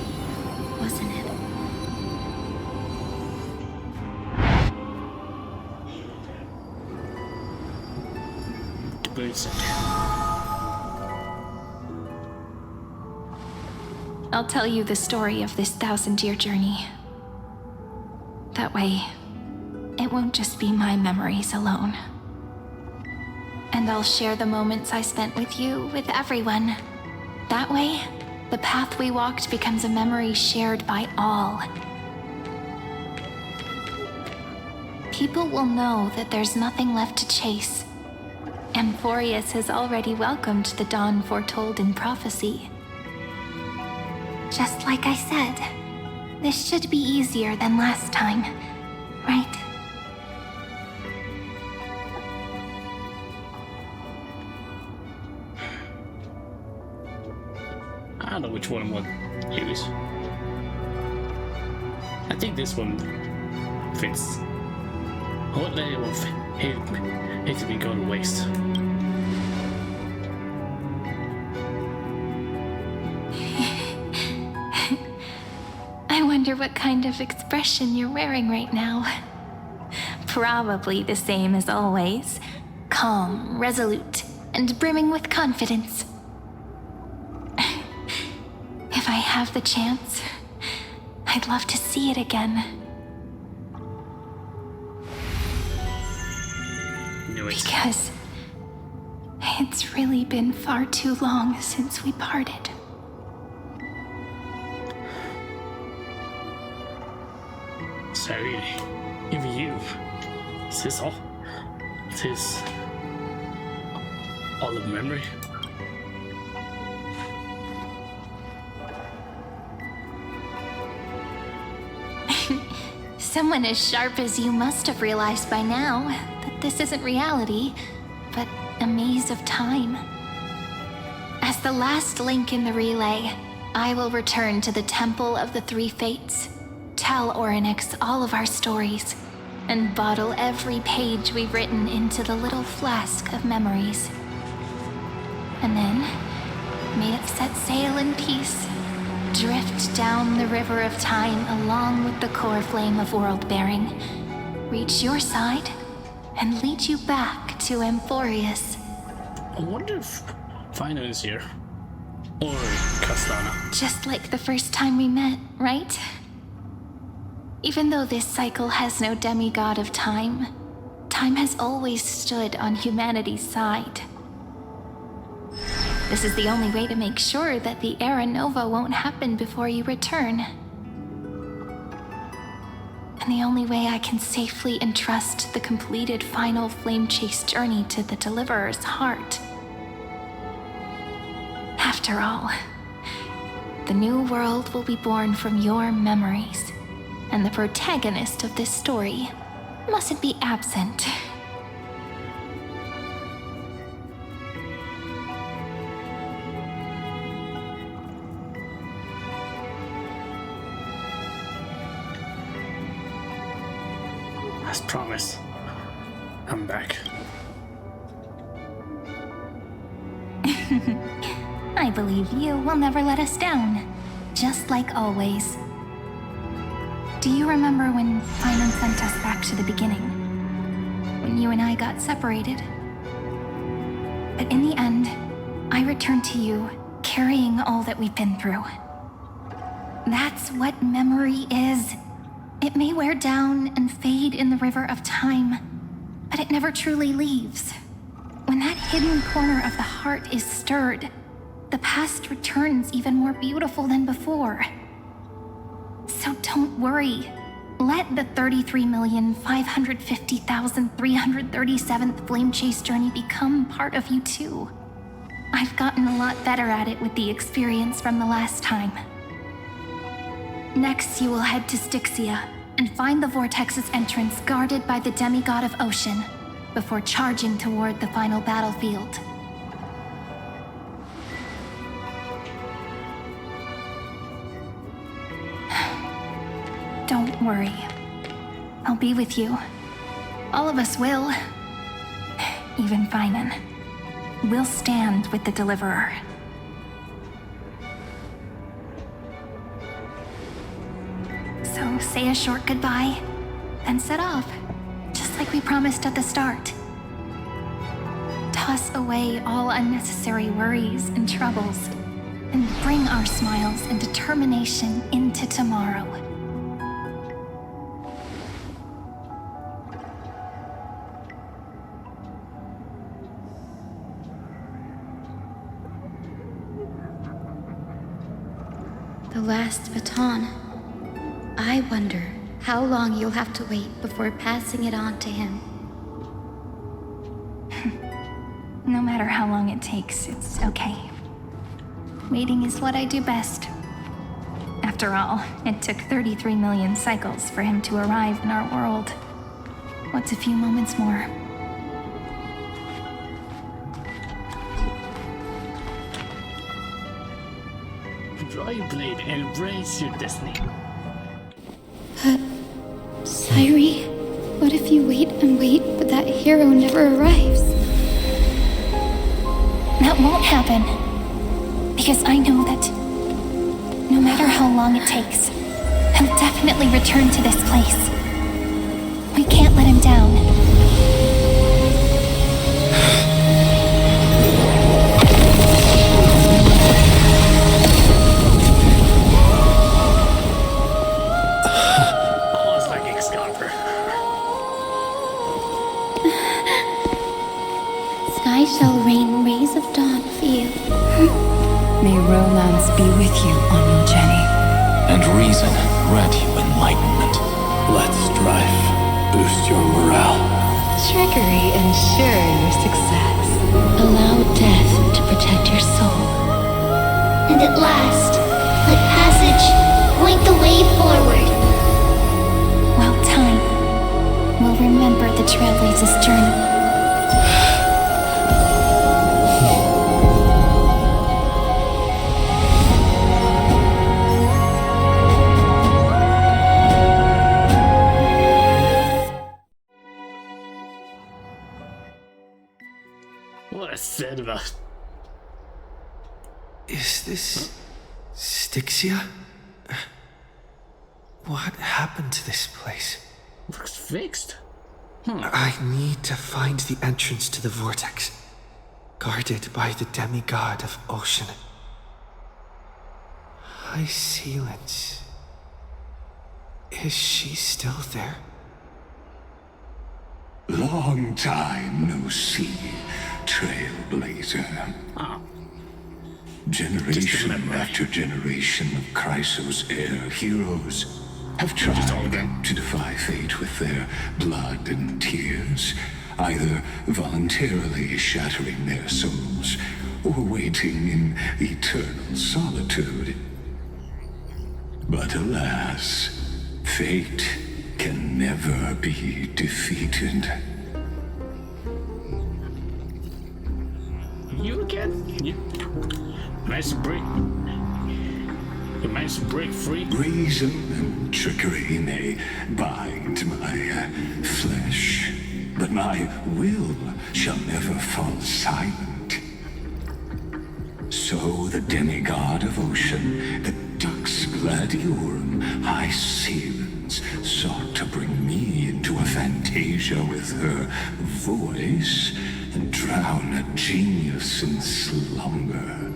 wasn't it? The bird said. I'll tell you the story of this 1,000-year journey. That way, it won't just be my memories alone. And I'll share the moments I spent with you with everyone. That way, the path we walked becomes a memory shared by all. People will know that there's nothing left to chase. Amphorius has already welcomed the dawn foretold in prophecy. Just like I said, this should be easier than last time, right? I don't know which one I want to use. I think this one fits. What layer will hate to be gone to waste? I wonder what kind of expression you're wearing right now. Probably the same as always. Calm, resolute, and brimming with confidence. If I have the chance, I'd love to see it again. Knew it. Because it's really been far too long since we parted. Sorry, even you. Is this all? Is this all of memory? Someone as sharp as you must have realized by now that this isn't reality, but a maze of time. As the last link in the relay, I will return to the Temple of the Three Fates, tell Orynyx all of our stories, and bottle every page we've written into the little flask of memories. And then, may it set sail in peace, drift down the river of time along with the core flame of world-bearing, reach your side, and lead you back to Amphorius. I wonder if Fina is here. Or Castana. Just like the first time we met, right? Even though this cycle has no demigod of time, time has always stood on humanity's side. This is the only way to make sure that the Era Nova won't happen before you return. And the only way I can safely entrust the completed final flame chase journey to the Deliverer's heart. After all, the new world will be born from your memories, and the protagonist of this story mustn't be absent. As promised, I'm back. I believe you will never let us down, just like always. Do you remember when Finan sent us back to the beginning? When you and I got separated? But in the end, I returned to you, carrying all that we've been through. That's what memory is. It may wear down and fade in the river of time, but it never truly leaves. When that hidden corner of the heart is stirred, the past returns even more beautiful than before. So don't worry. Let the 33,550,337th Flame Chase journey become part of you too. I've gotten a lot better at it with the experience from the last time. Next, you will head to Styxia and find the Vortex's entrance guarded by the demigod of ocean before charging toward the final battlefield. Don't worry. I'll be with you. All of us will. Even Finan. We'll stand with the Deliverer. So say a short goodbye, then set off, just like we promised at the start. Toss away all unnecessary worries and troubles, and bring our smiles and determination into tomorrow. The last baton. I wonder how long you'll have to wait before passing it on to him. No matter how long it takes, it's okay. Waiting is what I do best. After all, it took 33 million cycles for him to arrive in our world. What's a few moments more? Draw your blade and embrace your destiny. Sairi, what if you wait and wait, but that hero never arrives? That won't happen. Because I know that no matter how long it takes, he'll definitely return to this place. We can't let him down. Sky shall rain rays of dawn for you. May romance be with you on your journey. And reason grant you enlightenment. Let strife boost your morale. Trickery ensure your success. Allow death to protect your soul. And at last, let passage point the way forward. Well, time will remember the Trailblazer's journey. What I said about... Is this Styxia? What happened to this place? Looks fixed. I need to find the entrance to the vortex, guarded by the demigod of ocean. High Sealance. Is she still there? Long time no see, Trailblazer. Oh. Generation after generation of Chrysos heir heroes have tried to defy fate with their blood and tears, either voluntarily shattering their souls or waiting in eternal solitude. But alas, fate can never be defeated. You again? You managed to break. You managed to break free. Reason and trickery may bind my flesh, but my will shall never fall silent. So the demigod of ocean, the Dux Gladiorum, High Sealance, sought to bring me into a fantasia with her voice and drown a genius in slumber.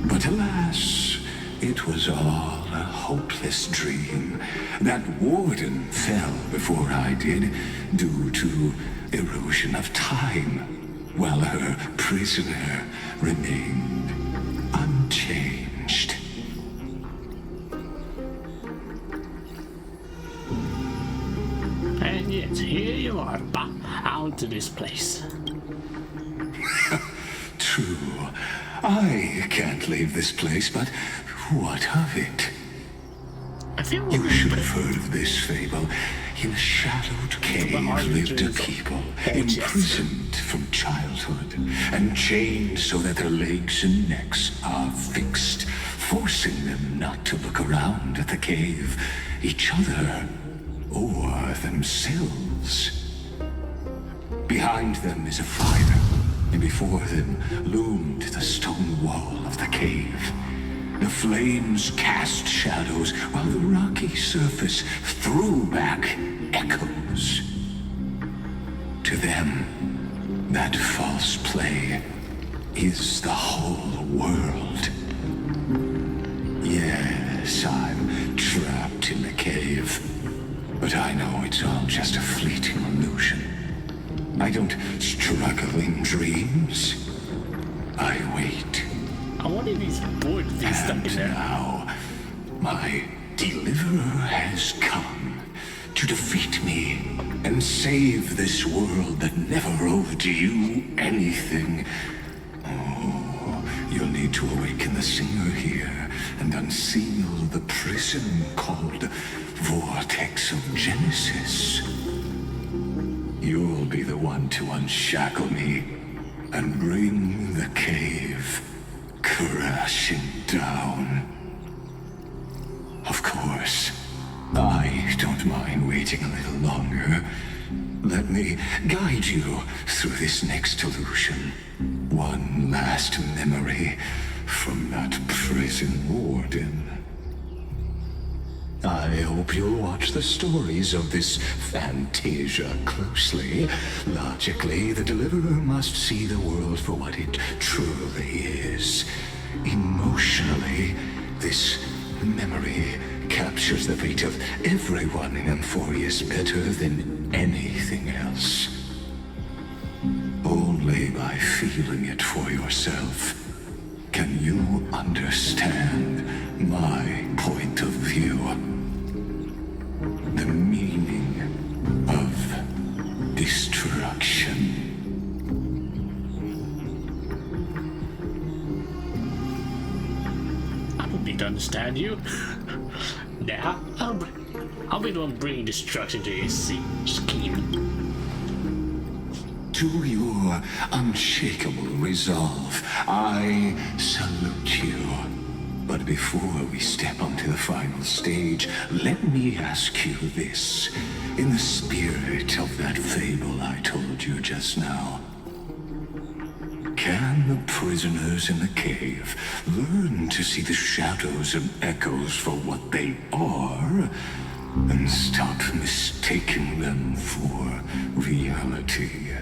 But alas, it was all a hopeless dream. That warden fell before I did, due to erosion of time, while her prisoner remained unchanged. Alright, here you are, bound to this place. True. I can't leave this place, but what of it? I feel You should have heard of this fable. In a shadowed cave lived a people, imprisoned from childhood, and chained so that their legs and necks are fixed, forcing them not to look around at the cave, each other, or themselves. Behind them is a fire, and before them loomed the stone wall of the cave. The flames cast shadows, while the rocky surface threw back echoes. To them, that false play is the whole world. Yes, I'm trapped in the cave, but I know it's all just a fleeting illusion. I don't struggle in dreams. I wait. I wonder if he's bored with these stuff in And there. now, my deliverer has come to defeat me and save this world that never owed you anything. Oh, you'll need to awaken the singer here and unseal the prison called Vortex of Genesis. You'll be the one to unshackle me and bring the cave crashing down. Of course, I don't mind waiting a little longer. Let me guide you through this next illusion. One last memory from that prison warden. I hope you'll watch the stories of this Fantasia closely. Logically, the Deliverer must see the world for what it truly is. Emotionally, this memory captures the fate of everyone in Emphorius better than anything else. Only by feeling it for yourself can you understand my point of view. The meaning of destruction. I don't need to understand you. Now, I'll be the one bringing destruction to your scheme. To your unshakable resolve, I salute you. But before we step onto the final stage, let me ask you this. In the spirit of that fable I told you just now, can the prisoners in the cave learn to see the shadows and echoes for what they are, and stop mistaking them for reality?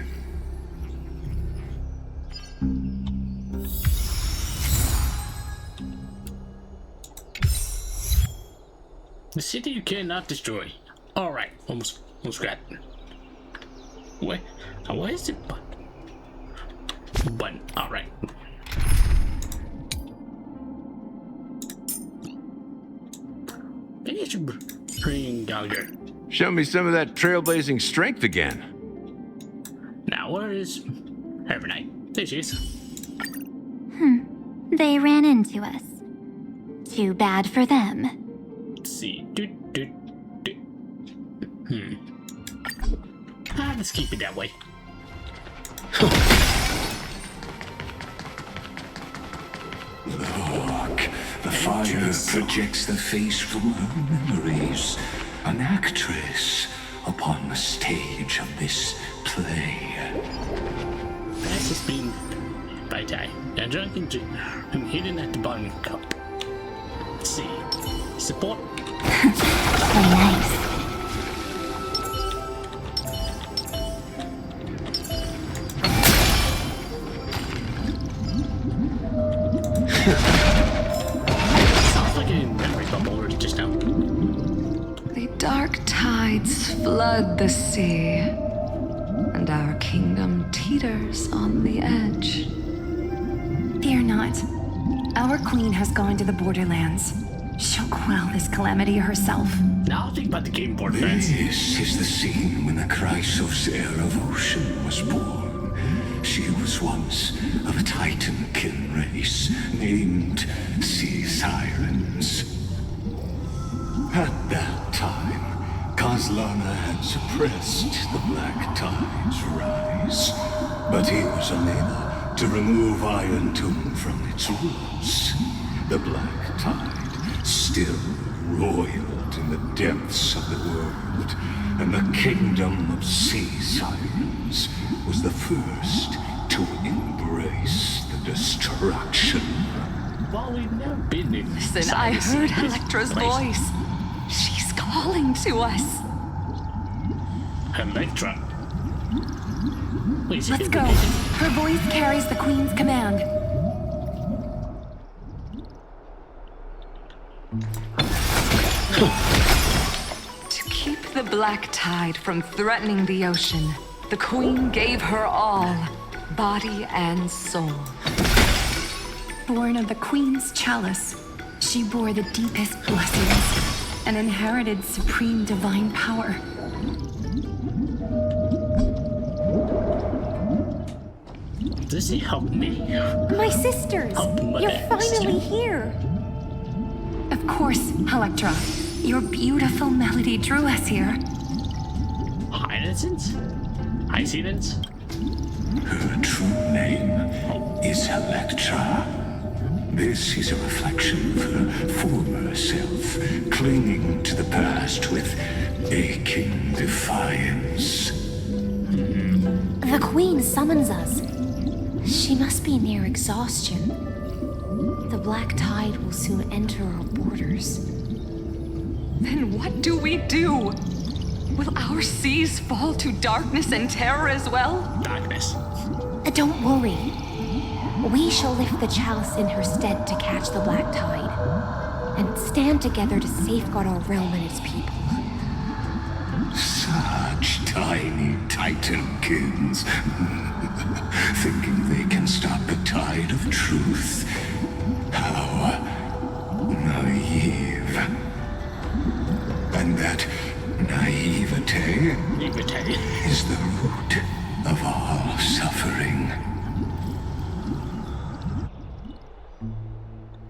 The city you cannot destroy. Alright, almost got it. Where is it? Button. Alright. Maybe I should bring Gallagher. Show me some of that trailblazing strength again. Now, where is Evernight? There she is. They ran into us. Too bad for them. Let's see. Let's keep it that way. Look, the fire projects the face from her memories. An actress upon the stage of this play. That's just been by time. Now drunken I'm hidden at the bottom of the cup. Let's see. Support. So nice. Sounds like a memory bubble already just now. The dark tides flood the sea, and our kingdom teeters on the edge. Fear not. Our queen has gone to the borderlands. She'll quell this calamity herself. Now think about the game board fans. This is the scene when the Chrysos heir of Ocean was born. She was once of a Titan-kin race named Sea Sirens. At that time, Kozlana had suppressed the Black Tide's rise, but he was unable to remove Iron Tomb from its roots. The Black Tide still roiled in the depths of the world, and the kingdom of Sea Sirens was the first to embrace the destruction. Well, we've never been in. Listen, I heard Electra's voice. She's calling to us. Electra. Wait, Let's go. Her voice carries the Queen's command. To keep the Black Tide from threatening the ocean, the Queen gave her all, body and soul. Born of the Queen's chalice, she bore the deepest blessings and inherited supreme divine power. Does he help me? My sisters! Help my You're finally sister. here! Of course, Electra. Your beautiful melody drew us here. Hyacinth? Hyacinth? Her true name is Electra. This is a reflection of her former self, clinging to the past with aching defiance. The Queen summons us. She must be near exhaustion. The Black Tide will soon enter our borders. Then what do we do? Will our seas fall to darkness and terror as well? Darkness. Don't worry. We shall lift the chalice in her stead to catch the Black Tide, and stand together to safeguard our realm and its people. Such tiny Titankins, thinking they can stop the tide of truth. How naive. And that naivete is the root of all suffering.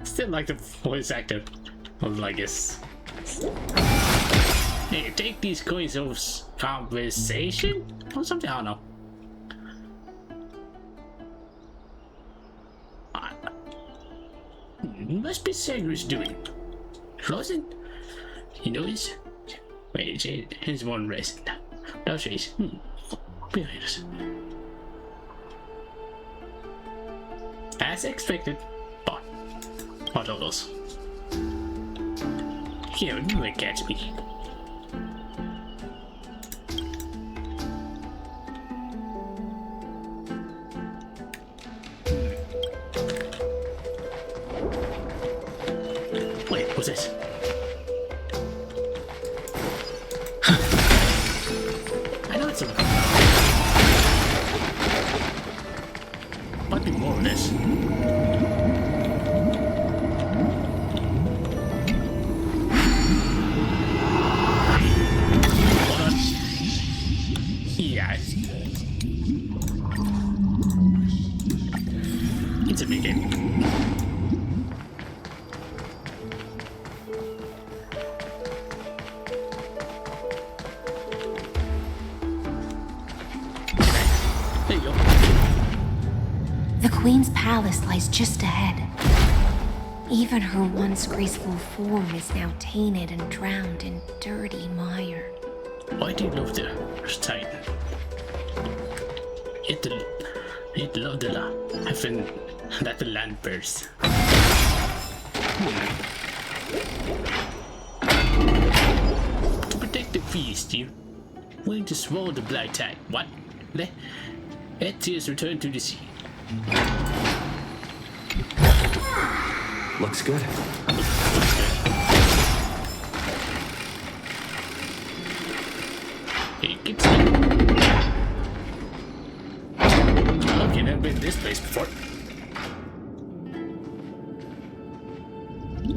Still like the voice actor of Legus. Hey, take these coins of conversation or something. I don't know. Must be Segrus doing. Closing? You know this? Wait, here's one racing. No trees. Behind us. As expected. But what are those? Here, you will catch me. Wait, what's this? I know it's a... Might be more of this. Hold on. Yeah. It's a big game. There you go. The Queen's palace lies just ahead. Even her once graceful form is now tainted and drowned in dirty mire. Why do you love the Titan? It loved the heaven that the land bears. To protect the feast, you willing to swallow the black tide. What? Let tears return to the sea. Looks good. It keeps okay, never been to this place before.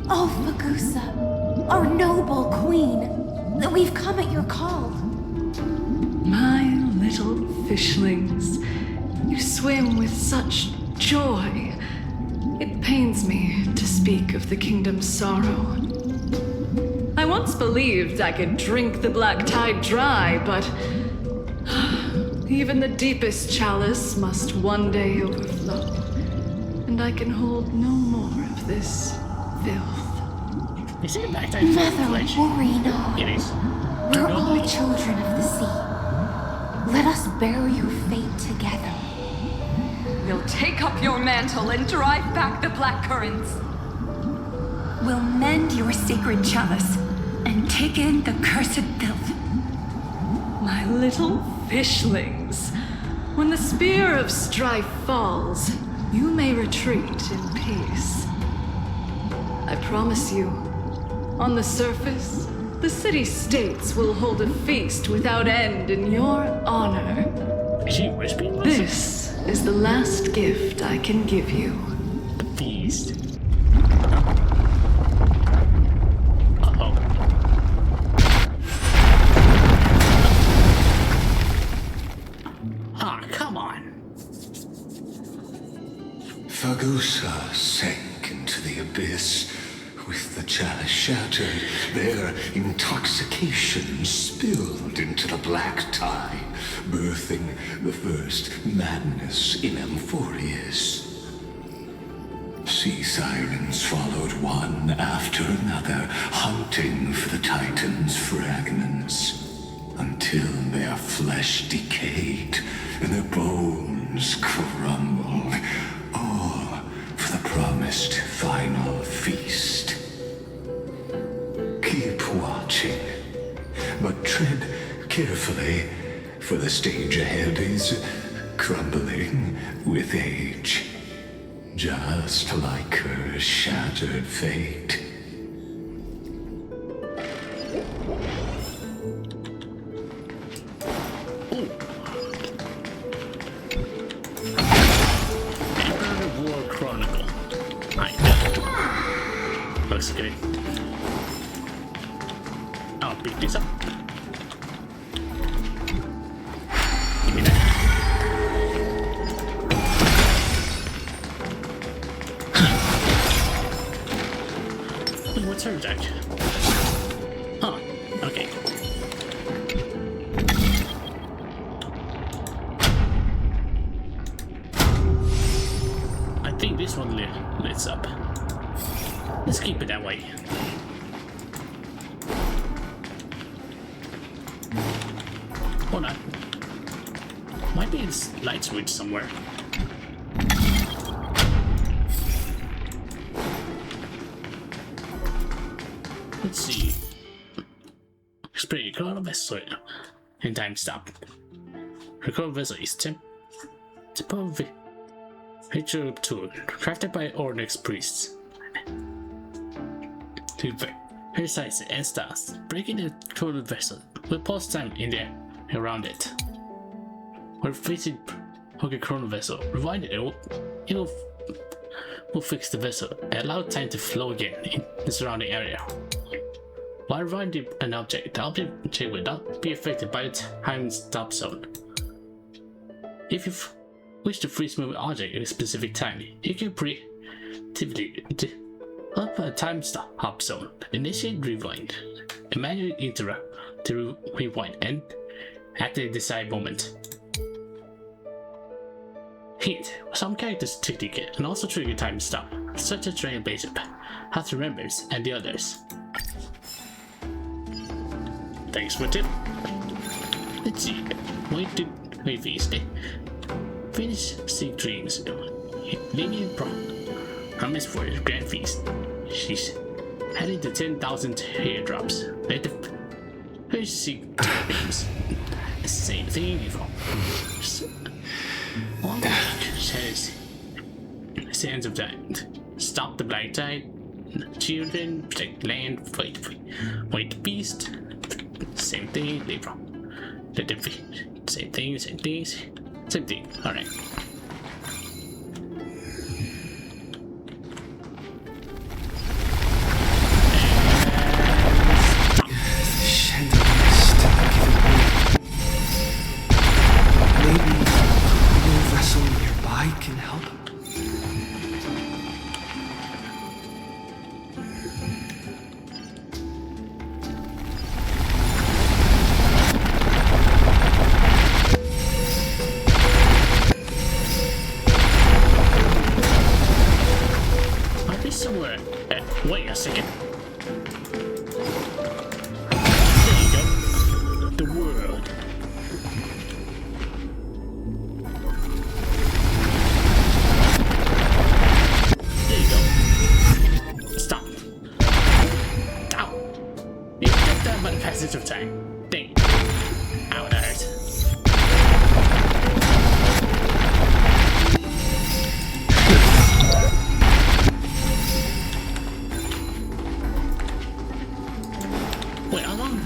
Oh, Fagusa, our noble queen, we've come at your call. My little fishlings, you swim with such joy. It pains me to speak of the kingdom's sorrow. I once believed I could drink the black tide dry, but even the deepest chalice must one day overflow, and I can hold no more of this filth. Is it back time? Mother, worry not. It is. We're all children of the sea. Let us bear your fate together. We'll take up your mantle and drive back the black currents. We'll mend your sacred chalice and take in the cursed filth. My little fishlings, when the spear of strife falls, you may retreat in peace. I promise you, on the surface, the city-states will hold a feast without end in your honor. Is she whispering? This is the last gift I can give you. Feast. Ah, come on. Fagusa sank into the abyss. With the chalice shattered, their intoxication spilled into the black tide, birthing the first madness in Amphorius. Sea sirens followed one after another, hunting for the Titan's fragments, until their flesh decayed and their bones crumbled, all for the promised final feast. Keep watching, but tread carefully, for the stage ahead is crumbling with age, just like her shattered fate. Emperor War Chronicle. Looks good. I'll pick this up. Give me that. What's her deck? Huh, okay. I think this one lights up. Let's keep it that way. Hold on. Might be a light switch somewhere. Let's see. Spray record vessel and time stop. Record vessel is temple ritual tool crafted by Ornex priests. To precise and stars, breaking the recorded vessel will pause time in there around it. When facing Honkai Chrono vessel, rewind it will fix the vessel and allow time to flow again in the surrounding area. While rewinding an object, the object will not be affected by the time stop zone. If you wish to freeze move an object at a specific time, you can preemptively up a time stop zone, initiate rewind, and manually interrupt to rewind and at the desired moment. Hint: some characters technique can also trigger time stop, such as Trailblazer, Heart Remembers, and the others. Thanks for tip. Let's see. Wait to wait feast. Finish Sea Dreams. Lady promise for his grand feast. She's heading to 10,000 hairdrops. Let the first Sea Dreams. Same thing before. One says sands of time. Stop the black tide. Children, protect land, wait the beast. Same thing, Libra. Let them be. Same thing, same things. Same thing. Alright. I can help. Are they somewhere? Wait a second. There you go. The world. There you go. Stop. Ow. You get that by the passage of time. Dang. Ow, that hurts. Wait, how long?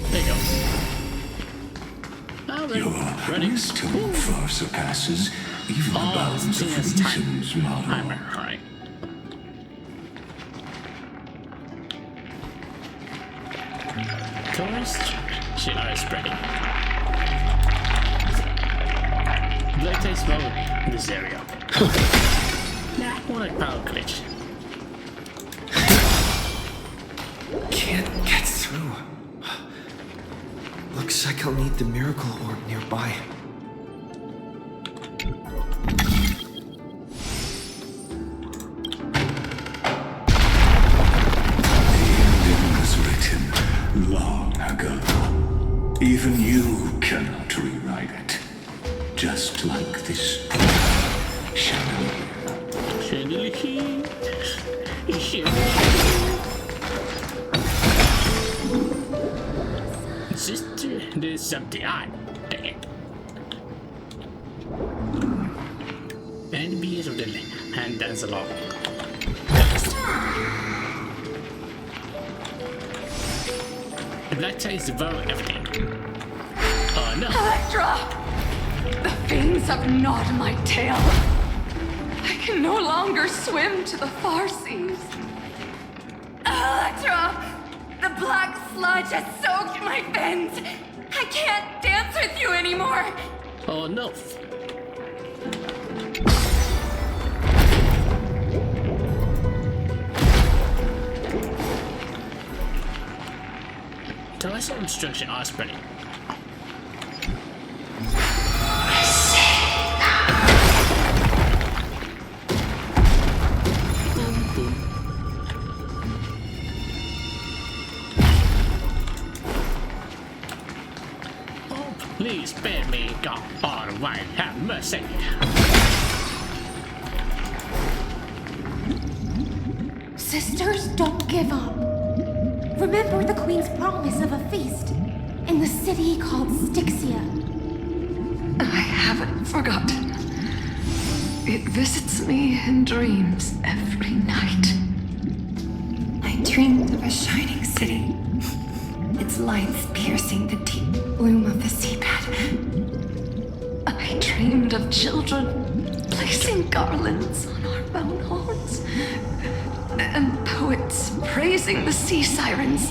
There you go. Oh, ready. Wisdom far surpasses even the bounds of it's time. reason's model. Alright. Tourist? Shit, I was spreading. Black taste well in this area. Nah, more like power glitch. Can't get through. Looks like I'll need the miracle orb nearby. Long ago. Even you cannot rewrite it. Just like this chandelier. Chandelier. Sister, there's something on. Dang it. And the beers of the hand dance along. The black tie is devouring everything. Oh no. Electra! The fins have gnawed my tail. I can no longer swim to the far seas. Electra! The black sludge has soaked my fins. I can't dance with you anymore. Oh no. Tell us some instruction are spreading. Boom, boom. Oh, please spare me, God. All right, have mercy. Sisters, don't give up. Remember the Queen's promise of a feast in the city called Styxia. I haven't forgotten. It visits me in dreams every night. I dreamed of a shining city, its lights piercing the deep gloom of the seabed. I dreamed of children placing garlands on our bone horns, and poets praising the sea sirens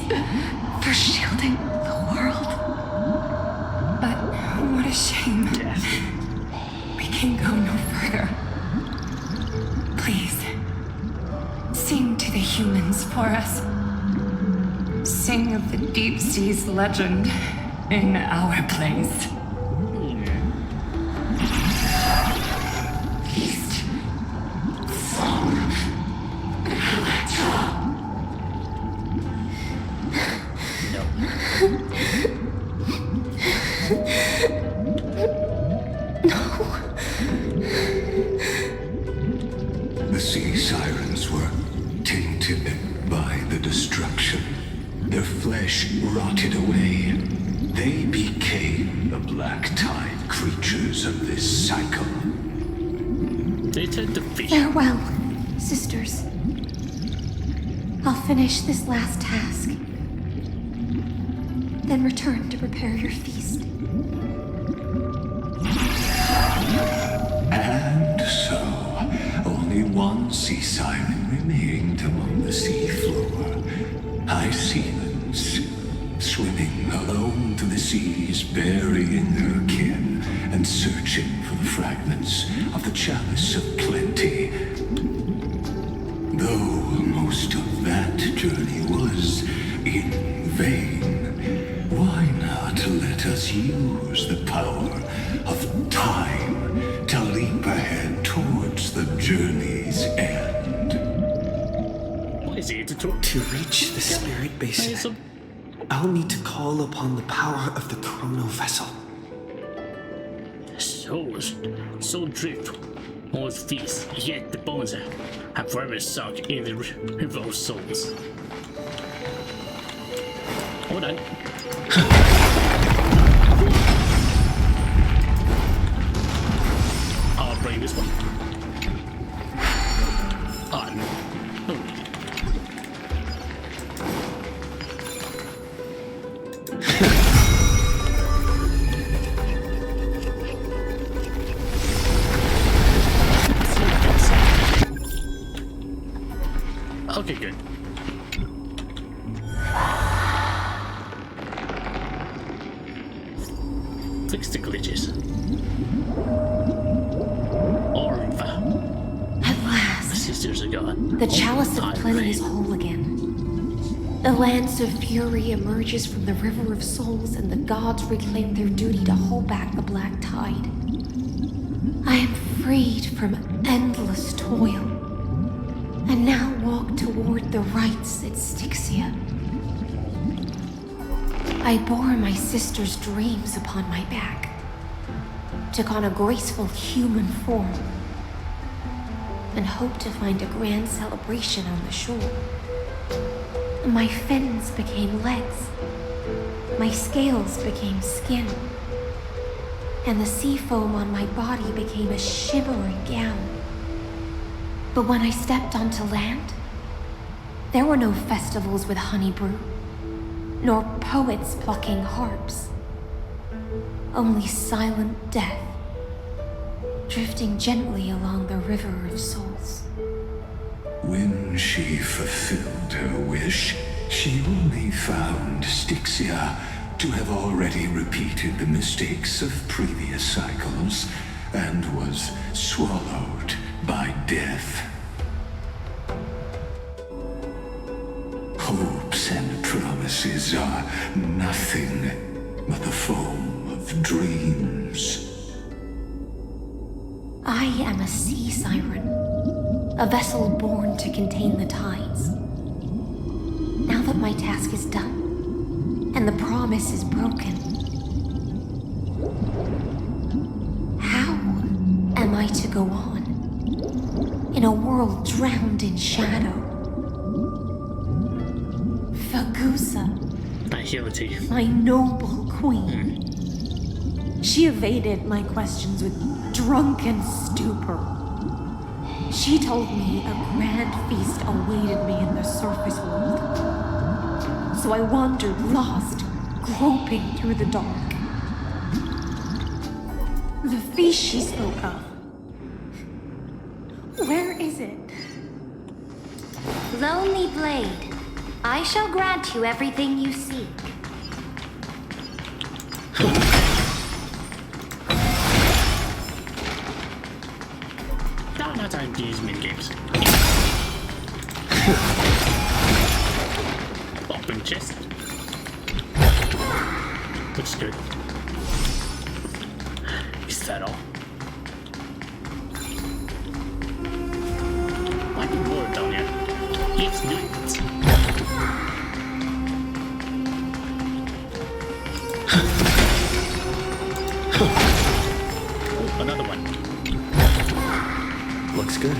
for shielding the world. But what a shame. We can go no further. Please, sing to the humans for us. Sing of the deep sea's legend in our place. The sea sirens were tainted by the destruction. Their flesh rotted away. They became the black tide creatures of this cycle. They tend to fish. Farewell, sisters. I'll finish this last task. Then return to prepare your feast. And so, only one sea siren remained among the seafloor. High sealands, swimming alone to the seas, burying their kin, and searching for the fragments of the chalice of plenty. Though most of that journey was in vain, why not let us use the power of time to leap ahead towards the journey's end? What is it? To reach the spirit basin, I'll need to call upon the power of the chrono vessel. Soul drift. All feast, yet the bones have forever sunk in the river of souls. Hold on. I'll bring this one. Oh, no. No. Okay, good. Fix the glitches. Orva. At last, My sisters are gone. the chalice of I plenty pray. is whole again. The lance of fury emerges from the river of souls, and the gods reclaim their duty to hold back the black tide. I am freed from endless toil, and now walk toward the rites at Styxia. I bore my sister's dreams upon my back, took on a graceful human form, and hoped to find a grand celebration on the shore. My fins became legs, my scales became skin, and the sea foam on my body became a shimmering gown. But when I stepped onto land, there were no festivals with honey brew, nor poets plucking harps. Only silent death, drifting gently along the river of souls. When she fulfilled her wish, she only found Styxia to have already repeated the mistakes of previous cycles and was swallowed by death. Hopes and promises are nothing but the foam of dreams. I am a sea siren, a vessel born to contain the tides. Now that my task is done, and the promise is broken, how am I to go on in a world drowned in shadow? Fagusa, Agility. my noble queen. She evaded my questions with drunken stupor. She told me a grand feast awaited me in the surface world. So I wandered lost, groping through the dark. The feast she spoke of. Where is it? Lonely Blade, I shall grant you everything you seek. Now time to use minigames. Open chest. Looks good. Is that all? Might be more down here. Let's do it. Oh, another one. Looks good.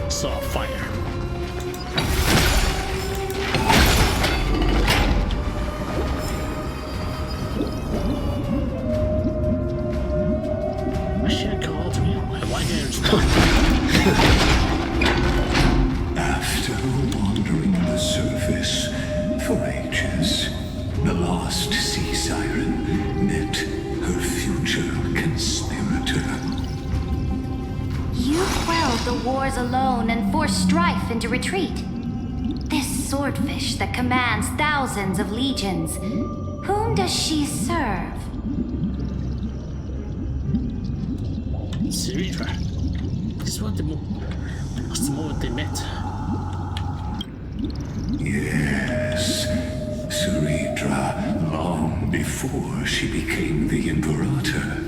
Soft fire. I should have called me. Why didn't I respond? After wandering rise alone and force strife into retreat. This swordfish that commands thousands of legions, whom does she serve? Siritra. This was the moment they met. Yes, Saridra, long before she became the Imperator,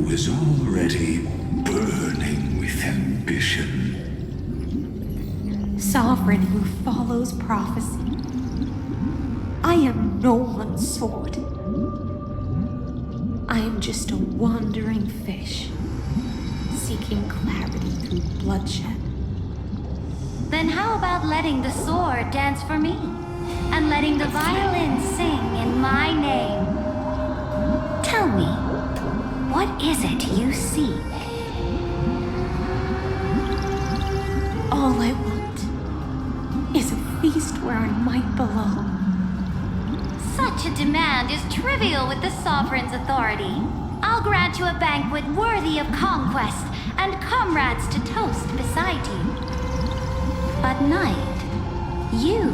was already burning with ambition. Sovereign who follows prophecy. I am no one's sword. I am just a wandering fish, seeking clarity through bloodshed. Then how about letting the sword dance for me? And letting the violin sing in my name? Tell me, what is it you seek? All I want is a feast where I might belong. Such a demand is trivial with the Sovereign's authority. I'll grant you a banquet worthy of conquest and comrades to toast beside you. But night, you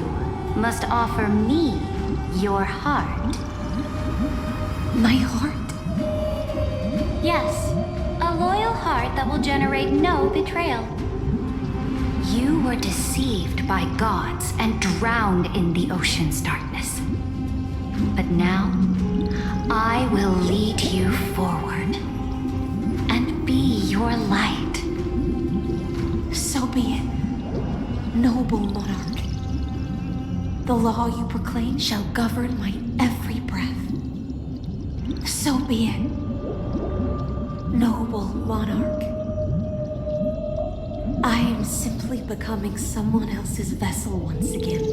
must offer me your heart. My heart? Yes, a loyal heart that will generate no betrayal. You were deceived by gods and drowned in the ocean's darkness. But now, I will lead you forward and be your light. So be it, noble monarch. The law you proclaim shall govern my every breath. So be it, noble monarch. I am simply becoming someone else's vessel once again,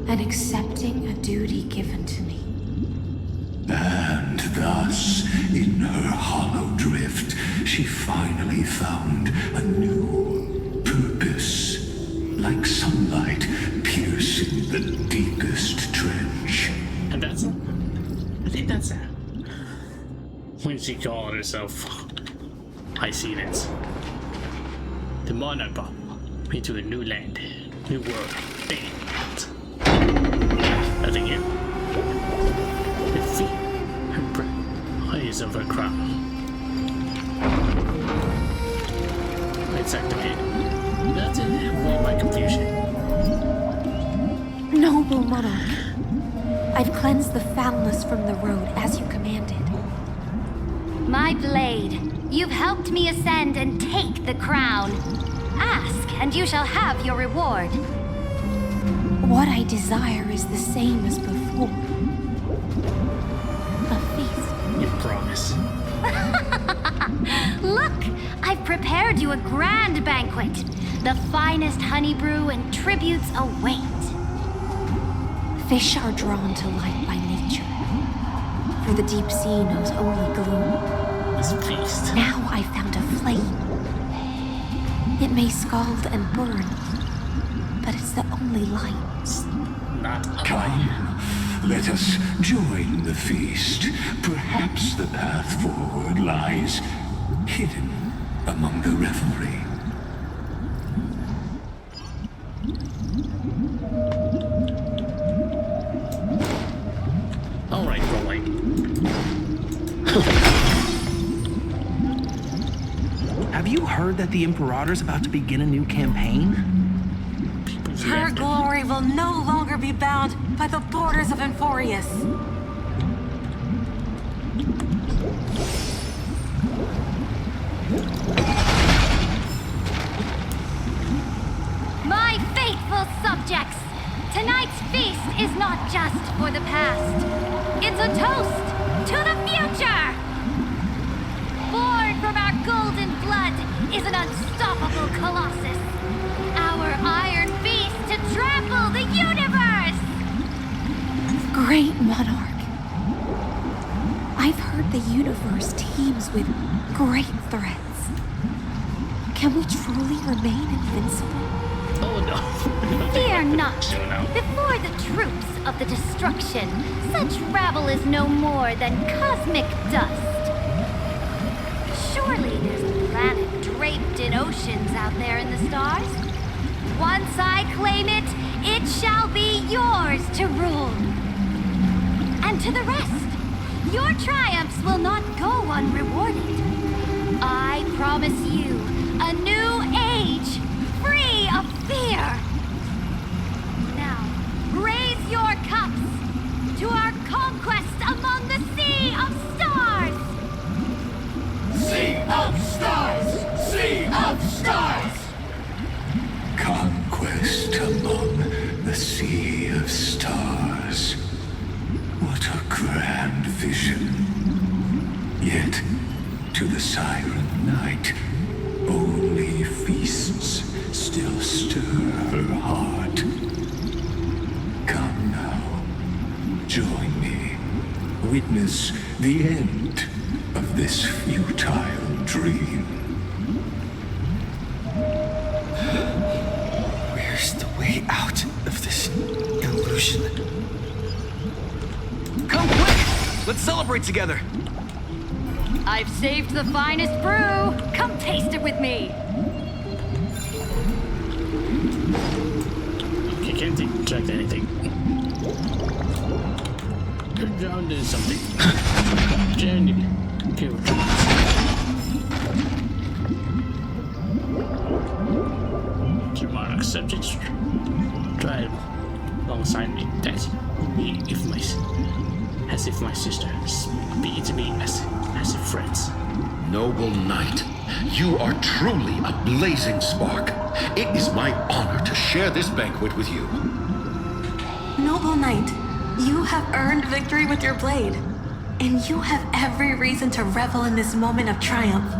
and accepting a duty given to me. And thus, in her hollow drift, she finally found a new purpose, like sunlight piercing the deepest trench. And that's it. I think that's it. When she called herself, I see this. The monarch brought me to a new land, new world, fading out. Nothing here. The feet, her breath, eyes of her crown. It's activated. That's it. Avoid my confusion. Noble monarch, I've cleansed the foulness from the road as you commanded. My blade, you've helped me ascend and take the crown. Ask, and you shall have your reward. What I desire is the same as before. A feast. You promise. Look, I've prepared you a grand banquet. The finest honey brew and tributes await. Fish are drawn to light by nature, for the deep sea knows only gloom. This feast. Now I found a flame. It may scald and burn, but it's the only light. Not a Come, let us join the feast. Perhaps the path forward lies hidden among the revelry. Alright, Rolling. Have you heard that the Imperator's about to begin a new campaign? Her glory will no longer be bound by the borders of Enforius. My faithful subjects, tonight's feast is not just for the past. It's a toast to the future! Born from our golden blood is an unstoppable colossus. Our iron beast to trample the universe! Great monarch. I've heard the universe teems with great threats. Can we truly remain invincible? Oh no. Fear not. Before the troops of the destruction, such rabble is no more than cosmic dust. Surely there's a planet draped in oceans out there in the stars. Once I claim it, it shall be yours to rule. And to the rest, your triumphs will not go unrewarded. I promise you a new age, free of fear. Now, raise your cups to our conquest among the Sea of Stars! Sea of Stars! Sea of Stars! Conquest among the Sea of Stars. What a grand vision. Yet, to the Siren Night, only feasts still stir her heart. Come now, join me. Witness the end of this futile dream. Where's the way out of this illusion? Come quick! Let's celebrate together! I've saved the finest brew. Come taste it with me. Okay, can't extract anything. Could drown do something. Journey. Okay, we'll try. Demonic subjects. Try it alongside me. That's me as if my sister be to me as if friends. Noble knight, you are truly a blazing spark. It is my honor to share this banquet with you. Noble knight, you have earned victory with your blade. And you have every reason to revel in this moment of triumph.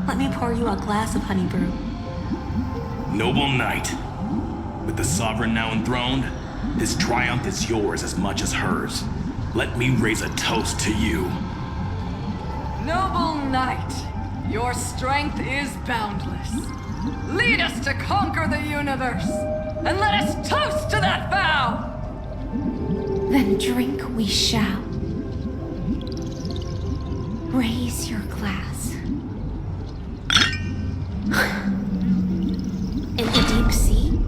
Let me pour you a glass of honey brew. Noble knight, with the sovereign now enthroned, this triumph is yours as much as hers. Let me raise a toast to you. Noble knight, your strength is boundless. Lead us to conquer the universe, and let us toast to that vow! Then drink we shall. Raise your glass. In the deep sea,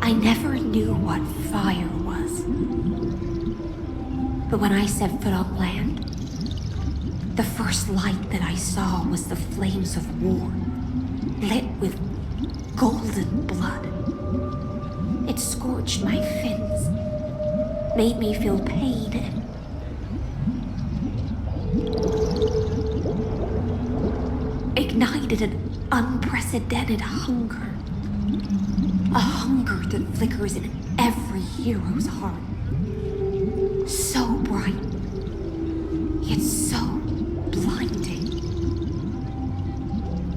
I never knew what fire was. But when I set foot on land, the first light that I saw was the flames of war, lit with golden blood. It scorched my fins, made me feel pain and ignited an unprecedented hunger. A hunger that flickers in every hero's heart. So bright, yet so blinding.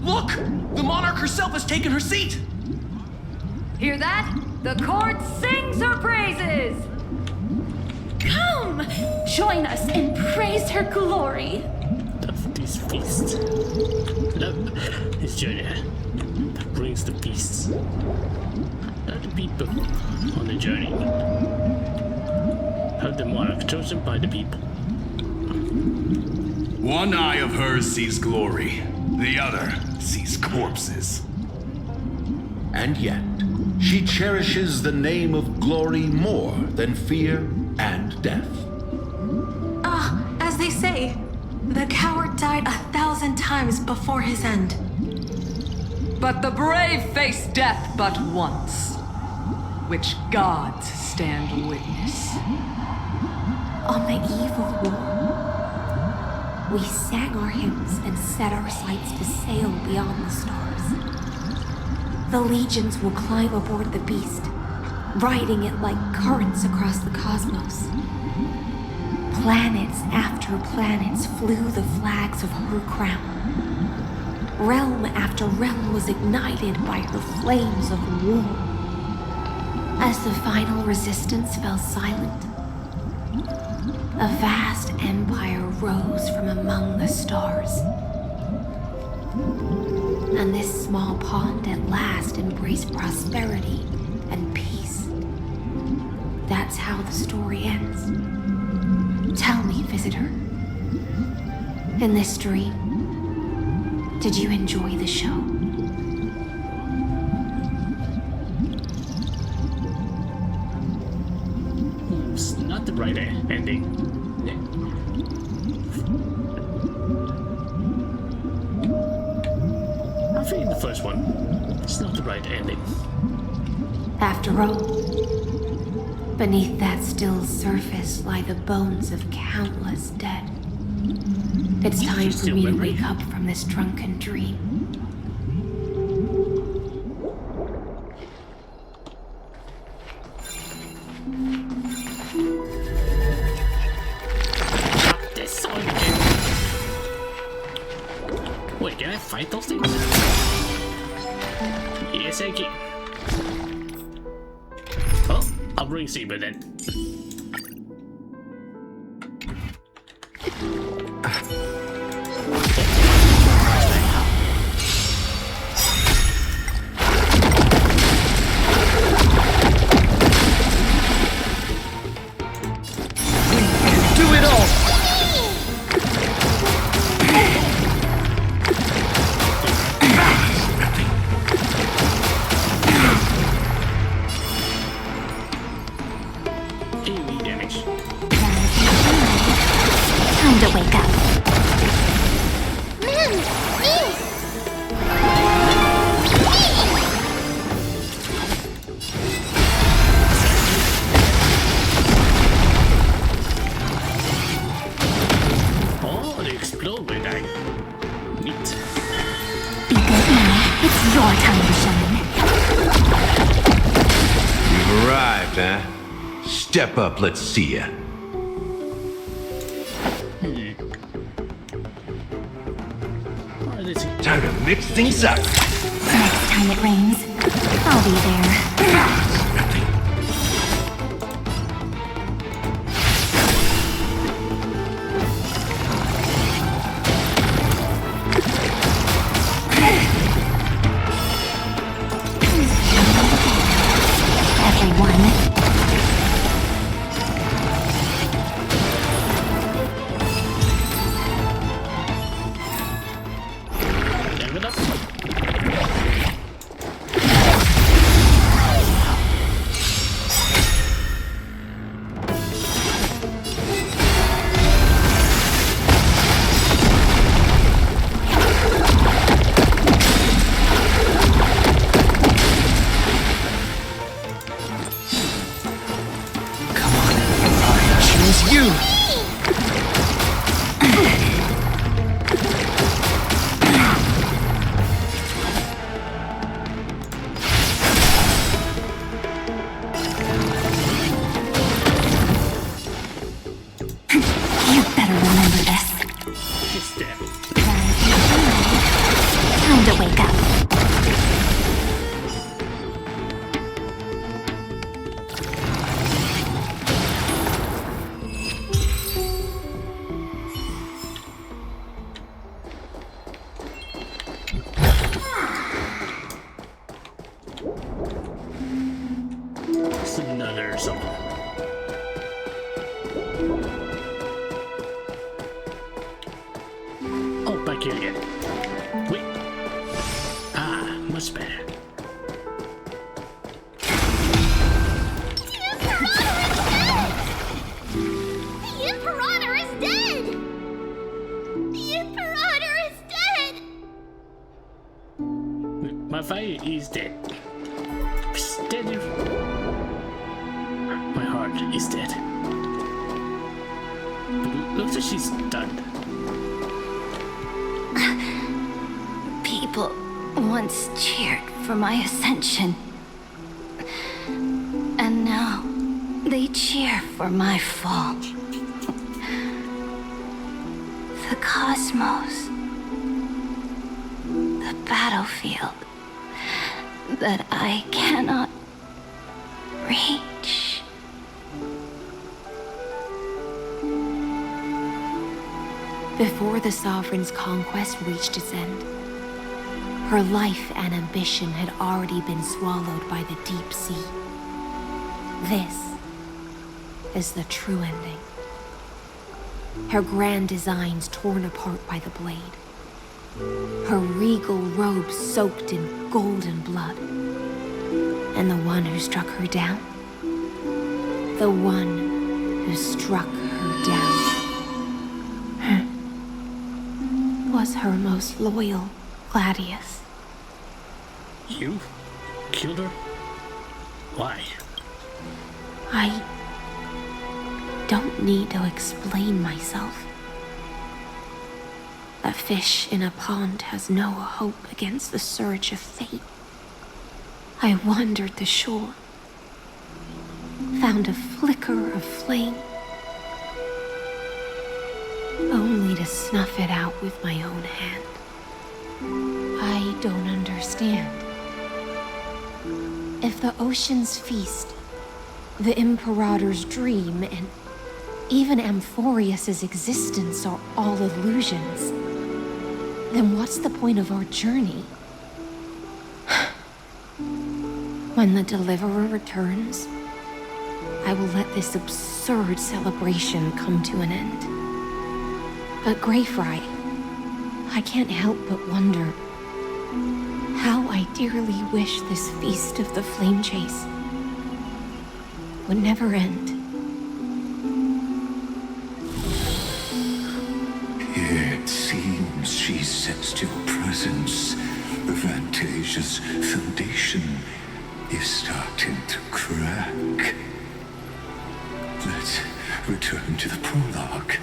Look! The monarch herself has taken her seat! Hear that? The court sings her praises! Come! Join us and praise her glory! Of these feasts. Love this journey that brings the feasts. Not the people on the journey. Have the monarch chosen by the people. One eye of hers sees glory, the other sees corpses. And yet, she cherishes the name of glory more than fear and death. As they say, the coward died 1,000 times before his end. But the brave face death but once, which gods stand witness. On the eve of war, we sang our hymns and set our sights to sail beyond the stars. The legions will climb aboard the beast, riding it like currents across the cosmos. Planets after planets flew the flags of her crown. Realm after realm was ignited by her flames of war. As the final resistance fell silent, a vast empire rose from among the stars. And this small pond at last embraced prosperity and peace. That's how the story ends. Tell me, visitor, in this dream, Did you enjoy the show? It's not the right ending. I think the first one. It's not the right ending. After all, beneath that still surface lie the bones of countless dead. It's time for me to wake up from this drunken dream. This one. Wait, can I fight those things? Yes, I can. Oh, I'll bring Saber then. Time to wake up. Man, Oh, they explode when I meet. be good now. It's your time to shine. You've arrived, huh? Step up, let's see ya. Time to mix things up. Next time it rains, I'll be there. Everyone. Time to wake up. It's another something. Oh, back here again. Wait. Ah, much better. The Imperator is dead! The Imperator is dead! My fire is dead. Steady. My heart is dead. Looks like she's stunned. People once cheered for my ascension. And now they cheer for my fall. The cosmos. The battlefield that I cannot reach. Before the Sovereign's conquest reached its end, her life and ambition had already been swallowed by the deep sea. This is the true ending. Her grand designs torn apart by the blade. her regal robe soaked in golden blood. And the one who struck her down? The one who struck her down was her most loyal Gladius. You killed her? Why? I don't need to explain myself. A fish in a pond has no hope against the surge of fate. I wandered the shore, found a flicker of flame, only to snuff it out with my own hand. I don't understand. If the ocean's feast, the Imperator's dream, and even Amphorius's existence are all illusions, then what's the point of our journey? When the Deliverer returns, I will let this absurd celebration come to an end. But Greyfry, I can't help but wonder how I dearly wish this feast of the Flame Chase would never end. It seems she sensed your presence. The Fantasia's foundation is starting to crack. Let's return to the prologue.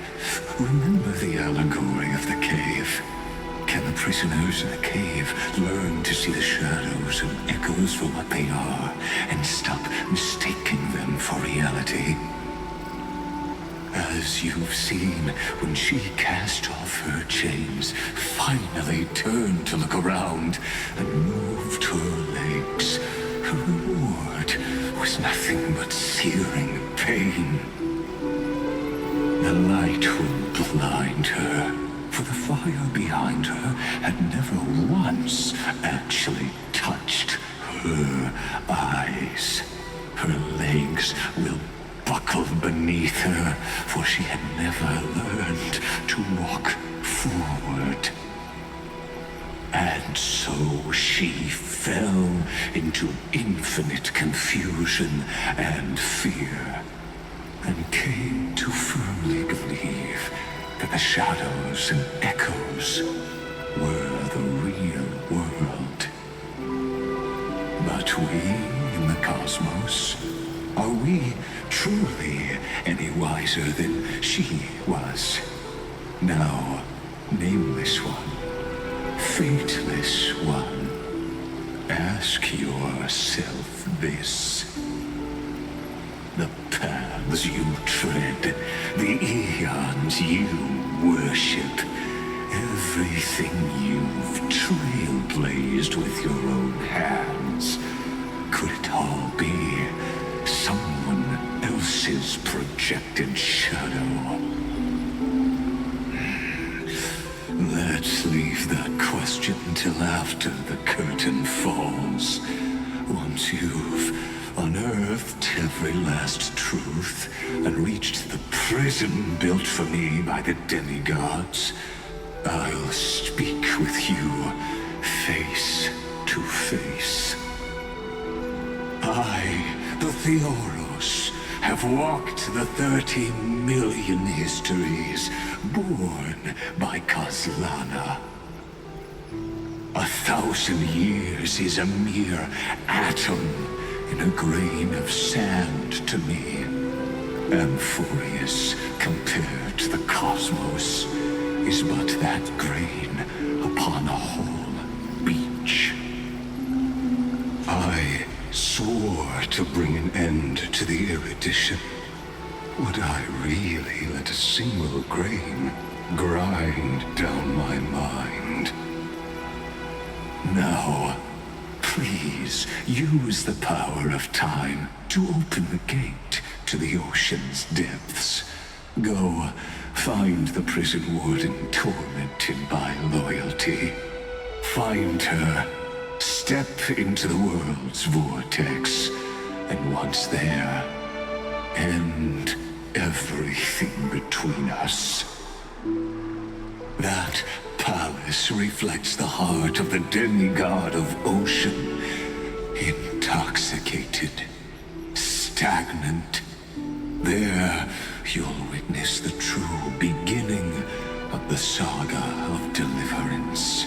Remember the allegory of the cave. Can the prisoners in the cave learn to see the shadows and echoes for what they are and stop mistaking them for reality? As you've seen, when she cast off her chains, finally turned to look around, and moved her legs, her reward was nothing but searing pain. The light will blind her, for the fire behind her had never once actually touched her eyes. Her legs will buckle beneath her, for she had never learned to walk forward. And so she fell into infinite confusion and fear, and came to firmly believe that the shadows and echoes were the real world. But we in the cosmos, are we truly any wiser than she was? Now, nameless one, fateless one, ask yourself this. The paths you tread, the eons you worship, everything you've trailblazed with your own hands, could it all be someone else's projected shadow? Let's leave that question till after the curtain falls. Once you've unearthed every last truth and reached the prison built for me by the demigods, I'll speak with you face to face. I, the Theoros, have walked the 30 million histories born by Kozlana. 1,000 years is a mere atom in a grain of sand to me. Amphorius, compared to the cosmos, is but that grain upon a whole beach. I swore to bring an end to the erudition. Would I really let a single grain grind down my mind? Now, please use the power of time to open the gate to the ocean's depths. Go, find the prison warden tormented by loyalty. Find her, step into the world's vortex, and once there, end everything between us. That palace reflects the heart of the demigod of ocean. Intoxicated, stagnant. There, you'll witness the true beginning of the saga of deliverance.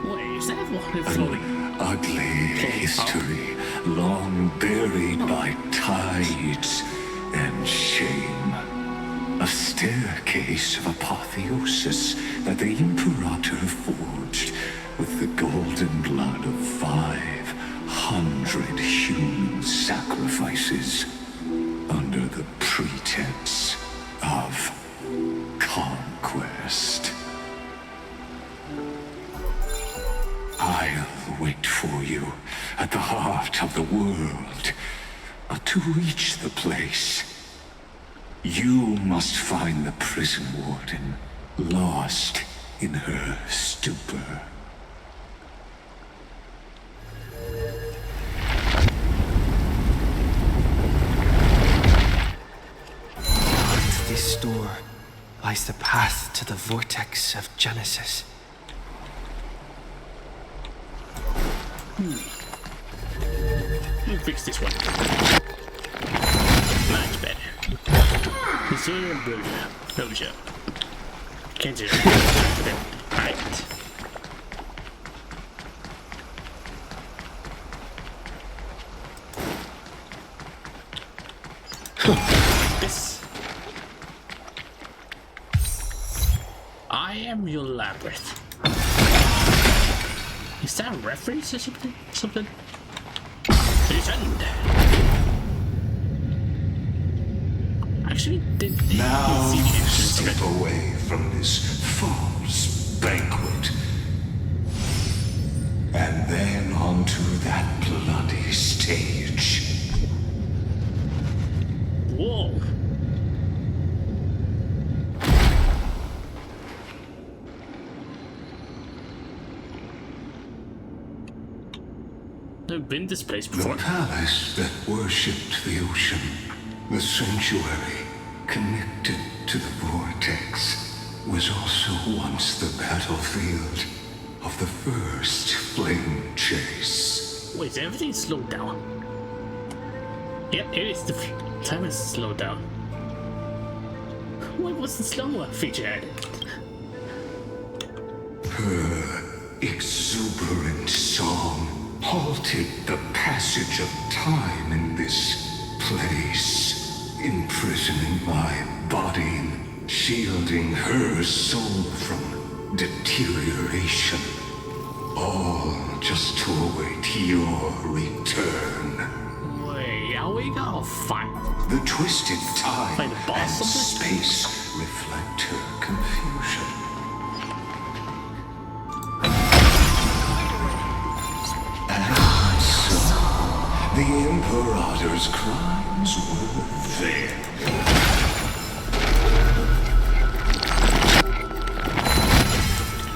Wait, is that water flowing? Ugly history, long buried by tides and shame. A staircase of apotheosis that the Imperator forged with the golden blood of 500 human sacrifices under the pretense of conquest. I'll wait for you at the heart of the world. But to reach the place, you must find the prison warden, lost in her stupor. Behind this door lies the path to the vortex of Genesis. We'll fix this one. Much better. Consider closure. Consider right. This. I am your labyrinth. Is that a reference or something? Descend. Actually, now step away from this false banquet, and then onto that bloody stage. Whoa. I've been this place before. The palace that worshipped the ocean, the sanctuary connected to the vortex, was also once the battlefield of the first flame chase. Wait, everything slowed down. Yep, it is. The time has slowed down. Why was the slower feature added? Her exuberant song halted the passage of time in this place, imprisoning my body and shielding her soul from deterioration. All just to await your return. Wait, are we gonna fight? The twisted time Find a boss and something? space reflect her confusion. And so, the Imperator's crimes were veiled.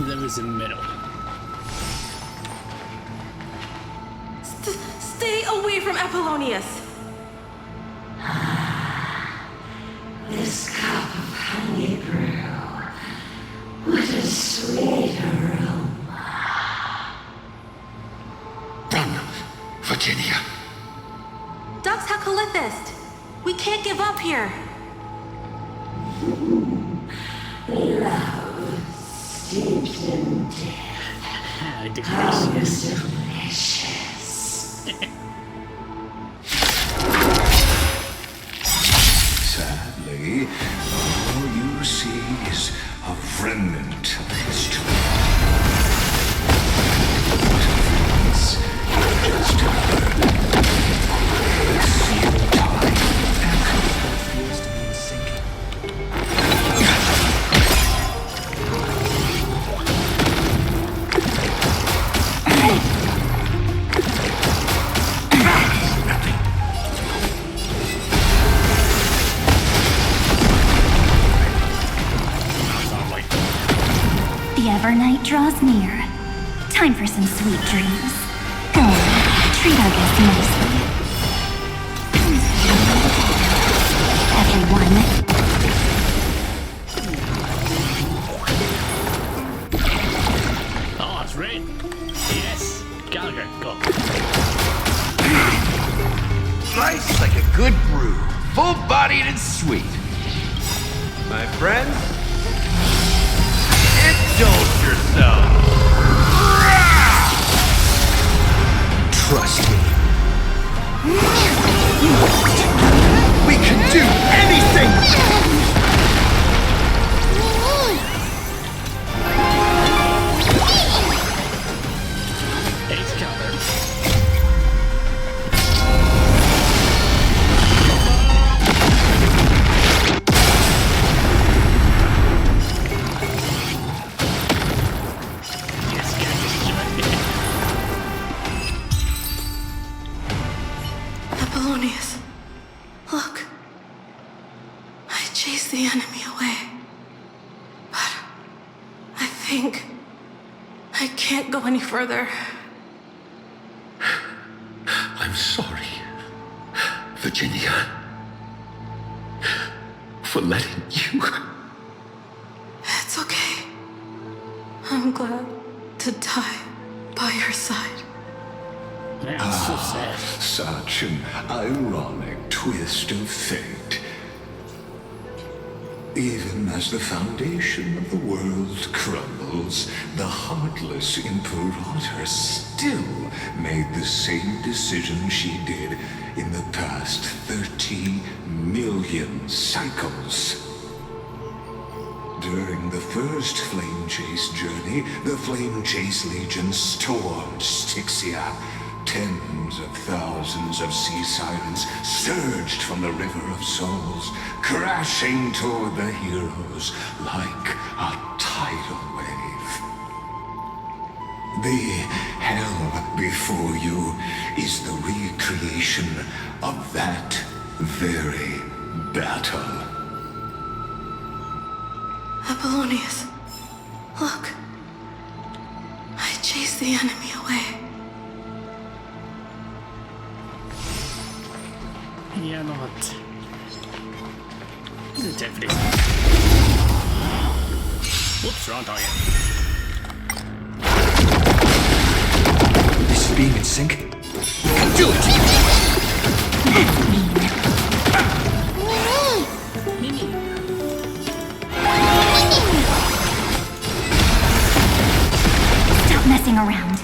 There is a middle. Stay away from Apollonius! This cup of honey brew. What a sweet aroma. Run, Virginia. Dux Hakalithist! We can't give up here! Love steeped in death. How delicious. Sadly, all you see is a remnant of history. Just The Evernight draws near. Time for some sweet dreams. Go on, treat our guests nicely. Everyone. and sweet. My friends, indulge yourselves. Trust me. We can do anything! Ace counter. Apollonius, look. I chased the enemy away. But I think I can't go any further. I'm sorry, Virginia, for letting you. It's okay. I'm glad to die by your side. Man, it's so sad. Such an ironic twist of fate. Even as the foundation of the world crumbles, the heartless Imperator still made the same decision she did in the past 30 million cycles. During the first Flame Chase journey, the Flame Chase Legion stormed Styxia. Tens of thousands of sea sirens surged from the River of Souls, crashing toward the heroes like a tidal wave. The hell before you is the recreation of that very battle. Apollonius, look. I chased the enemy away. Yeah, not. This is dead for this. Whoops, wrong target. This beam in sync? Do it! Stop messing around.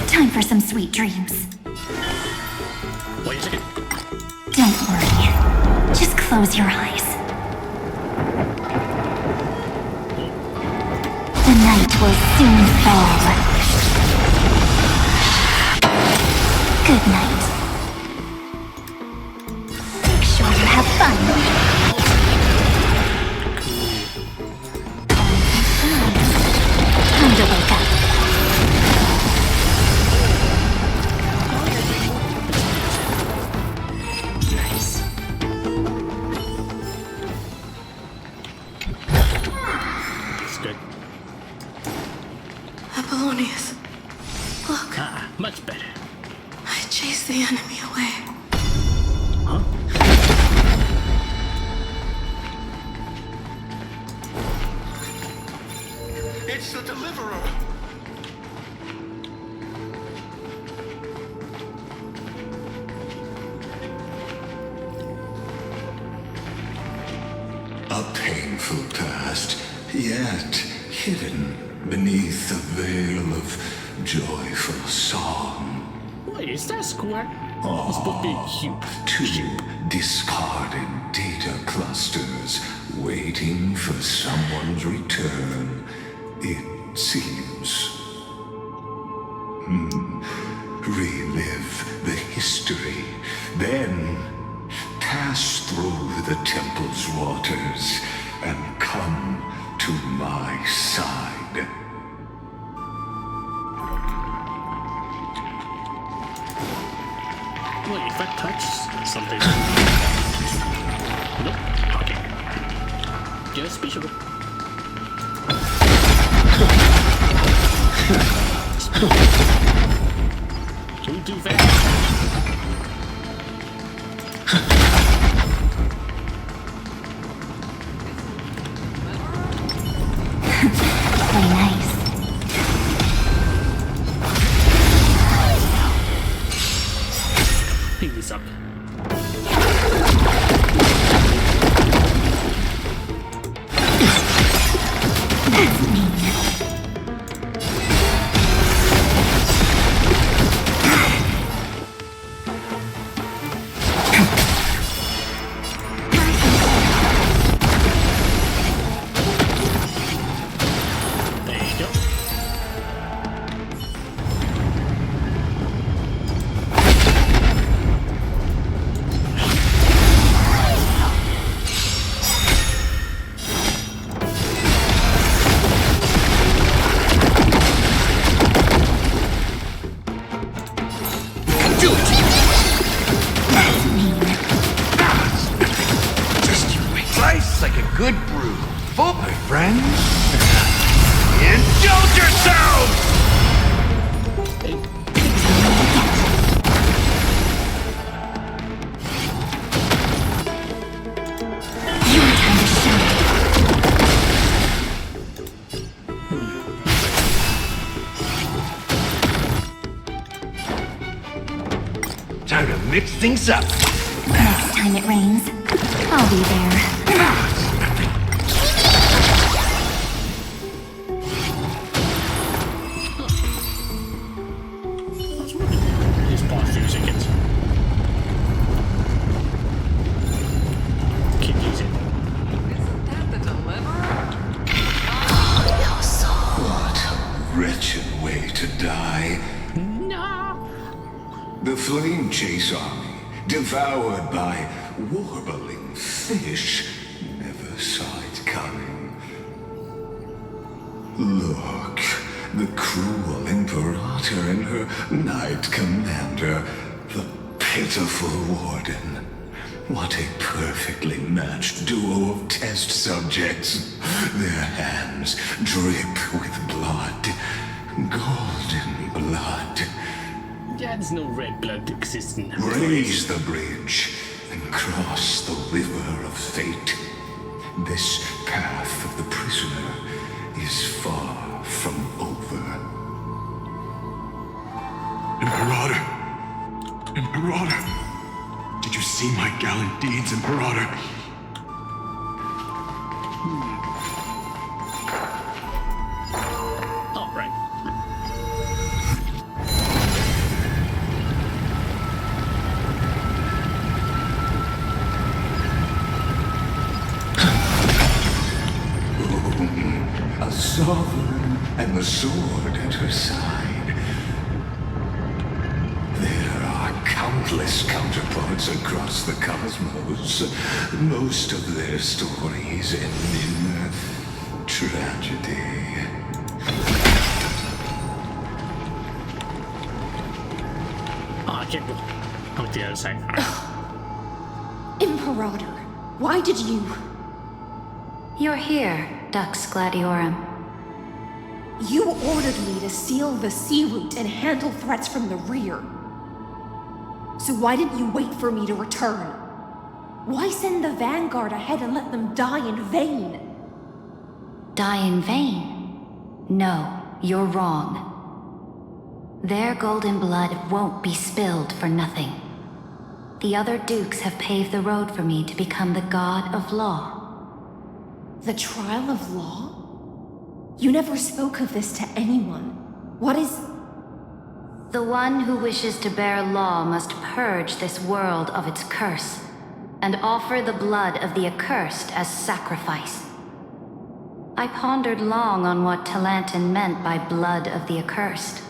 Time for some sweet dreams. Wait a second. Don't worry. Just close your eyes. The night will soon fall. Good night. Make sure you have fun. Time to wake up. Nice. It's good. Apollonius, look. Ah, much better. I chased the enemy away. Huh? It's the Deliverer! A painful past, yet hidden beneath a veil of joyful song. Wait, is that square? It's supposed to be cute. Two discarded data clusters waiting for someone's return, it seems. Relive the history, then pass through the temple's waters and come to my side. Wait, if I touch something. Nope. Okay. Just be sure. Too fast. Slice like a good brew. Full, my friends. Indulge yourselves! Time to mix things up. Next time it rains, I'll be there. Just pause 2 seconds. Keep using. What a wretched way to die. The flame chase army, devoured by warbling fish, never saw it coming. Look, the cruel Imperator and her Knight Commander, the pitiful Warden. What a perfectly matched duo of test subjects. Their hands drip with blood, golden blood. There's no red blood existing. Raise the bridge and cross the river of fate. This path of the prisoner is far from over. Imperator! Imperator! Did you see my gallant deeds, Imperator? All right. A sovereign and the sword at her side. There are countless counterparts across the cosmos. Most of their stories end in tragedy. Oh, I can't go. I'm at the other side. Imperator, why did you? You're here, Dux Gladiorum. You ordered me to seal the sea route and handle threats from the rear. So why didn't you wait for me to return? Why send the Vanguard ahead and let them die in vain? Die in vain? No, you're wrong. Their golden blood won't be spilled for nothing. The other dukes have paved the road for me to become the god of law. The trial of law? You never spoke of this to anyone. What is... The one who wishes to bear law must purge this world of its curse, and offer the blood of the accursed as sacrifice. I pondered long on what Talantin meant by blood of the accursed.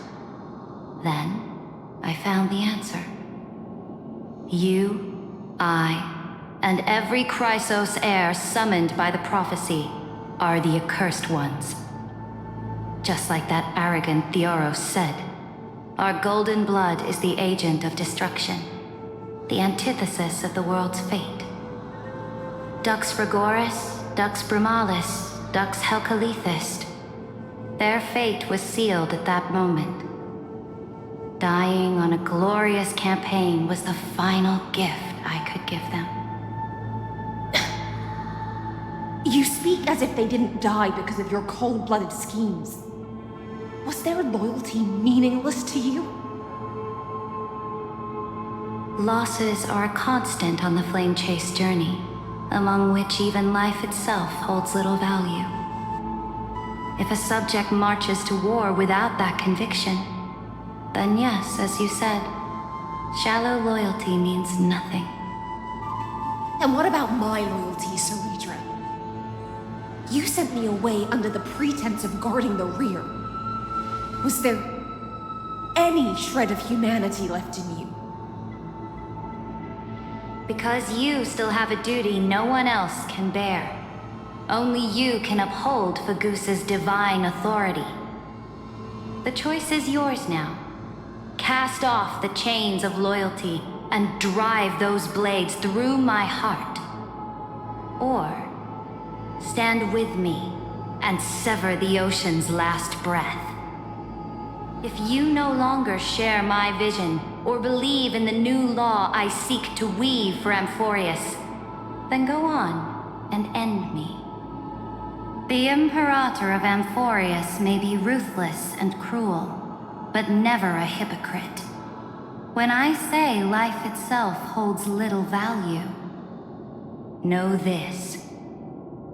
Then, I found the answer. You, I, and every Chrysos heir summoned by the prophecy are the accursed ones. Just like that arrogant Theoros said, our golden blood is the agent of destruction, the antithesis of the world's fate. Dux Frigoris, Dux Brumalis, Dux Helcalethist. Their fate was sealed at that moment. Dying on a glorious campaign was the final gift I could give them. You speak as if they didn't die because of your cold-blooded schemes. Was their loyalty meaningless to you? Losses are a constant on the Flame Chase journey, among which even life itself holds little value. If a subject marches to war without that conviction, then yes, as you said, shallow loyalty means nothing. And what about my loyalty, Ceridra? You sent me away under the pretense of guarding the rear. Was there any shred of humanity left in you? Because you still have a duty no one else can bear. Only you can uphold Fagusa's divine authority. The choice is yours now. Cast off the chains of loyalty and drive those blades through my heart. Or stand with me and sever the ocean's last breath. If you no longer share my vision or believe in the new law I seek to weave for Amphorius, then go on and end me. The Imperator of Amphorius may be ruthless and cruel, but never a hypocrite. When I say life itself holds little value, know this.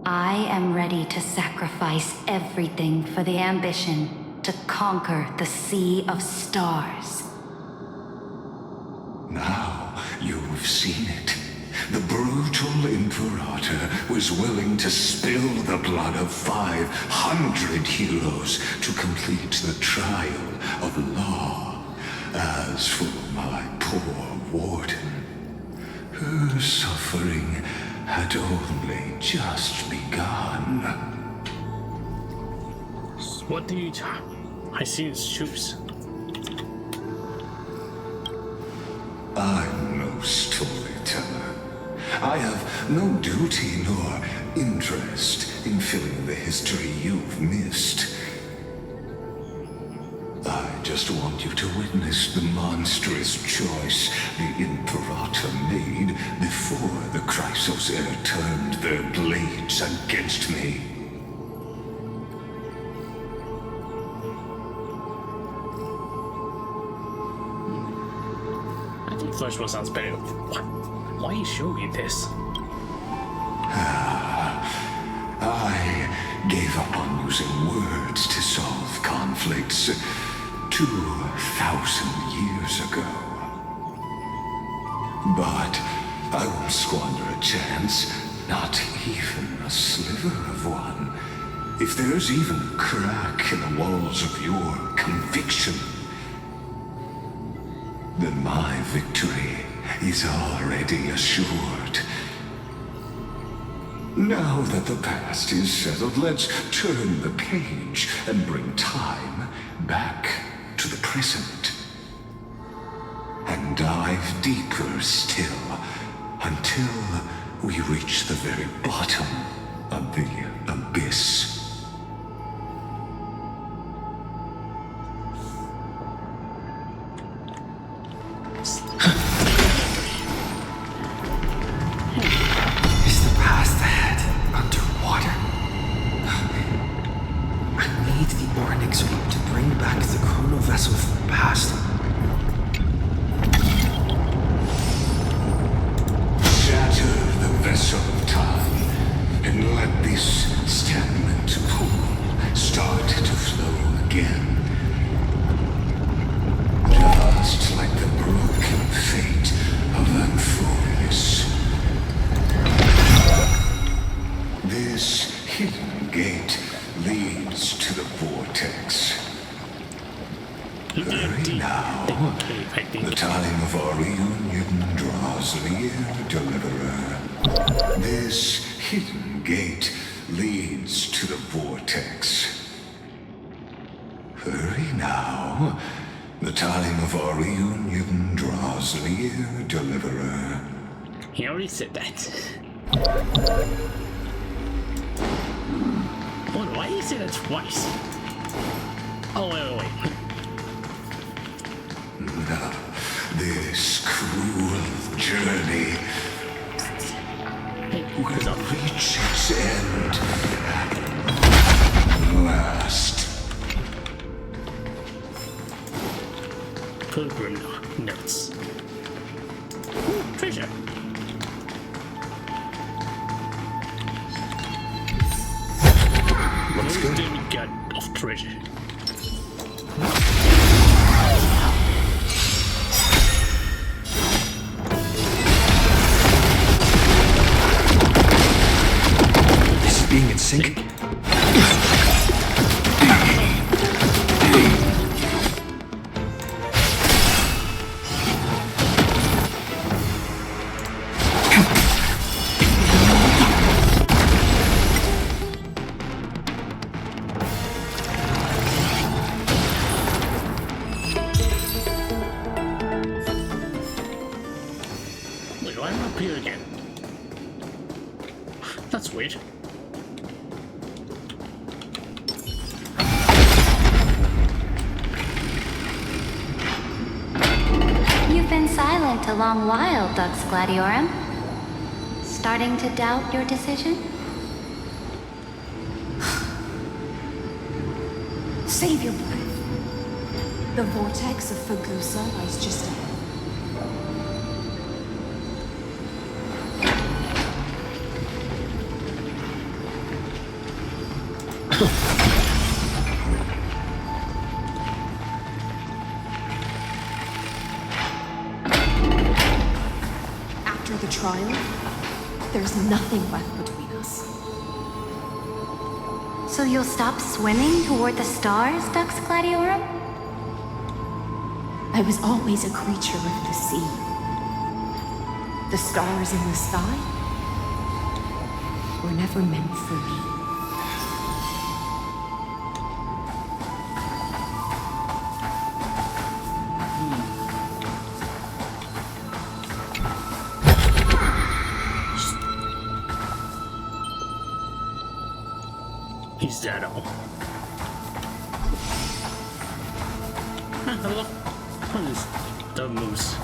I am ready to sacrifice everything for the ambition to conquer the Sea of Stars. Now you've seen it. The brutal Imperator was willing to spill the blood of 500 heroes to complete the trial of law. As for my poor warden, her suffering had only just begun. What do you... I see his shoes. I'm no storyteller. I have no duty nor interest in filling the history you've missed. I just want you to witness the monstrous choice the Imperator made before the Chrysos Heir turned their blades against me. I think first one sounds better. What? Why are you showing me this? I gave up on using words to solve conflicts 2,000 years ago. But I won't squander a chance, not even a sliver of one. If there's even a crack in the walls of your conviction, then my victory is already assured. Now that the past is settled, let's turn the page and bring time back to the present. And dive deeper still until we reach the very bottom of the abyss. Is the past ahead underwater? I need the Ornyx Orb to bring back the chrono vessel from the past. Shatter the vessel of time and let this stagnant pool start to flow again. Just like the broken fate of Amphorius. This hidden gate leads to the vortex. Hurry now. The time of our reunion draws near, Deliverer. This hidden gate leads to the vortex. Hurry now. The time of our reunion draws near, Deliverer. He already said that. Oh, why did he say that twice? Oh, wait. This cruel journey will reach its end at last. Pilgrim notes. Ooh, treasure. Let's go. Got Treasure. This is being in sync. Wait, why am I up here again? That's weird. You've been silent a long while, Dux Gladiorum. Starting to doubt your decision? Save your breath. The vortex of Fagusa lies just ahead. After the trial, there's nothing left between us. So you'll stop swimming toward the stars, Dux Gladiorum? I was always a creature of the sea. The stars in the sky were never meant for me. He's dead. Oh. Hello. That moves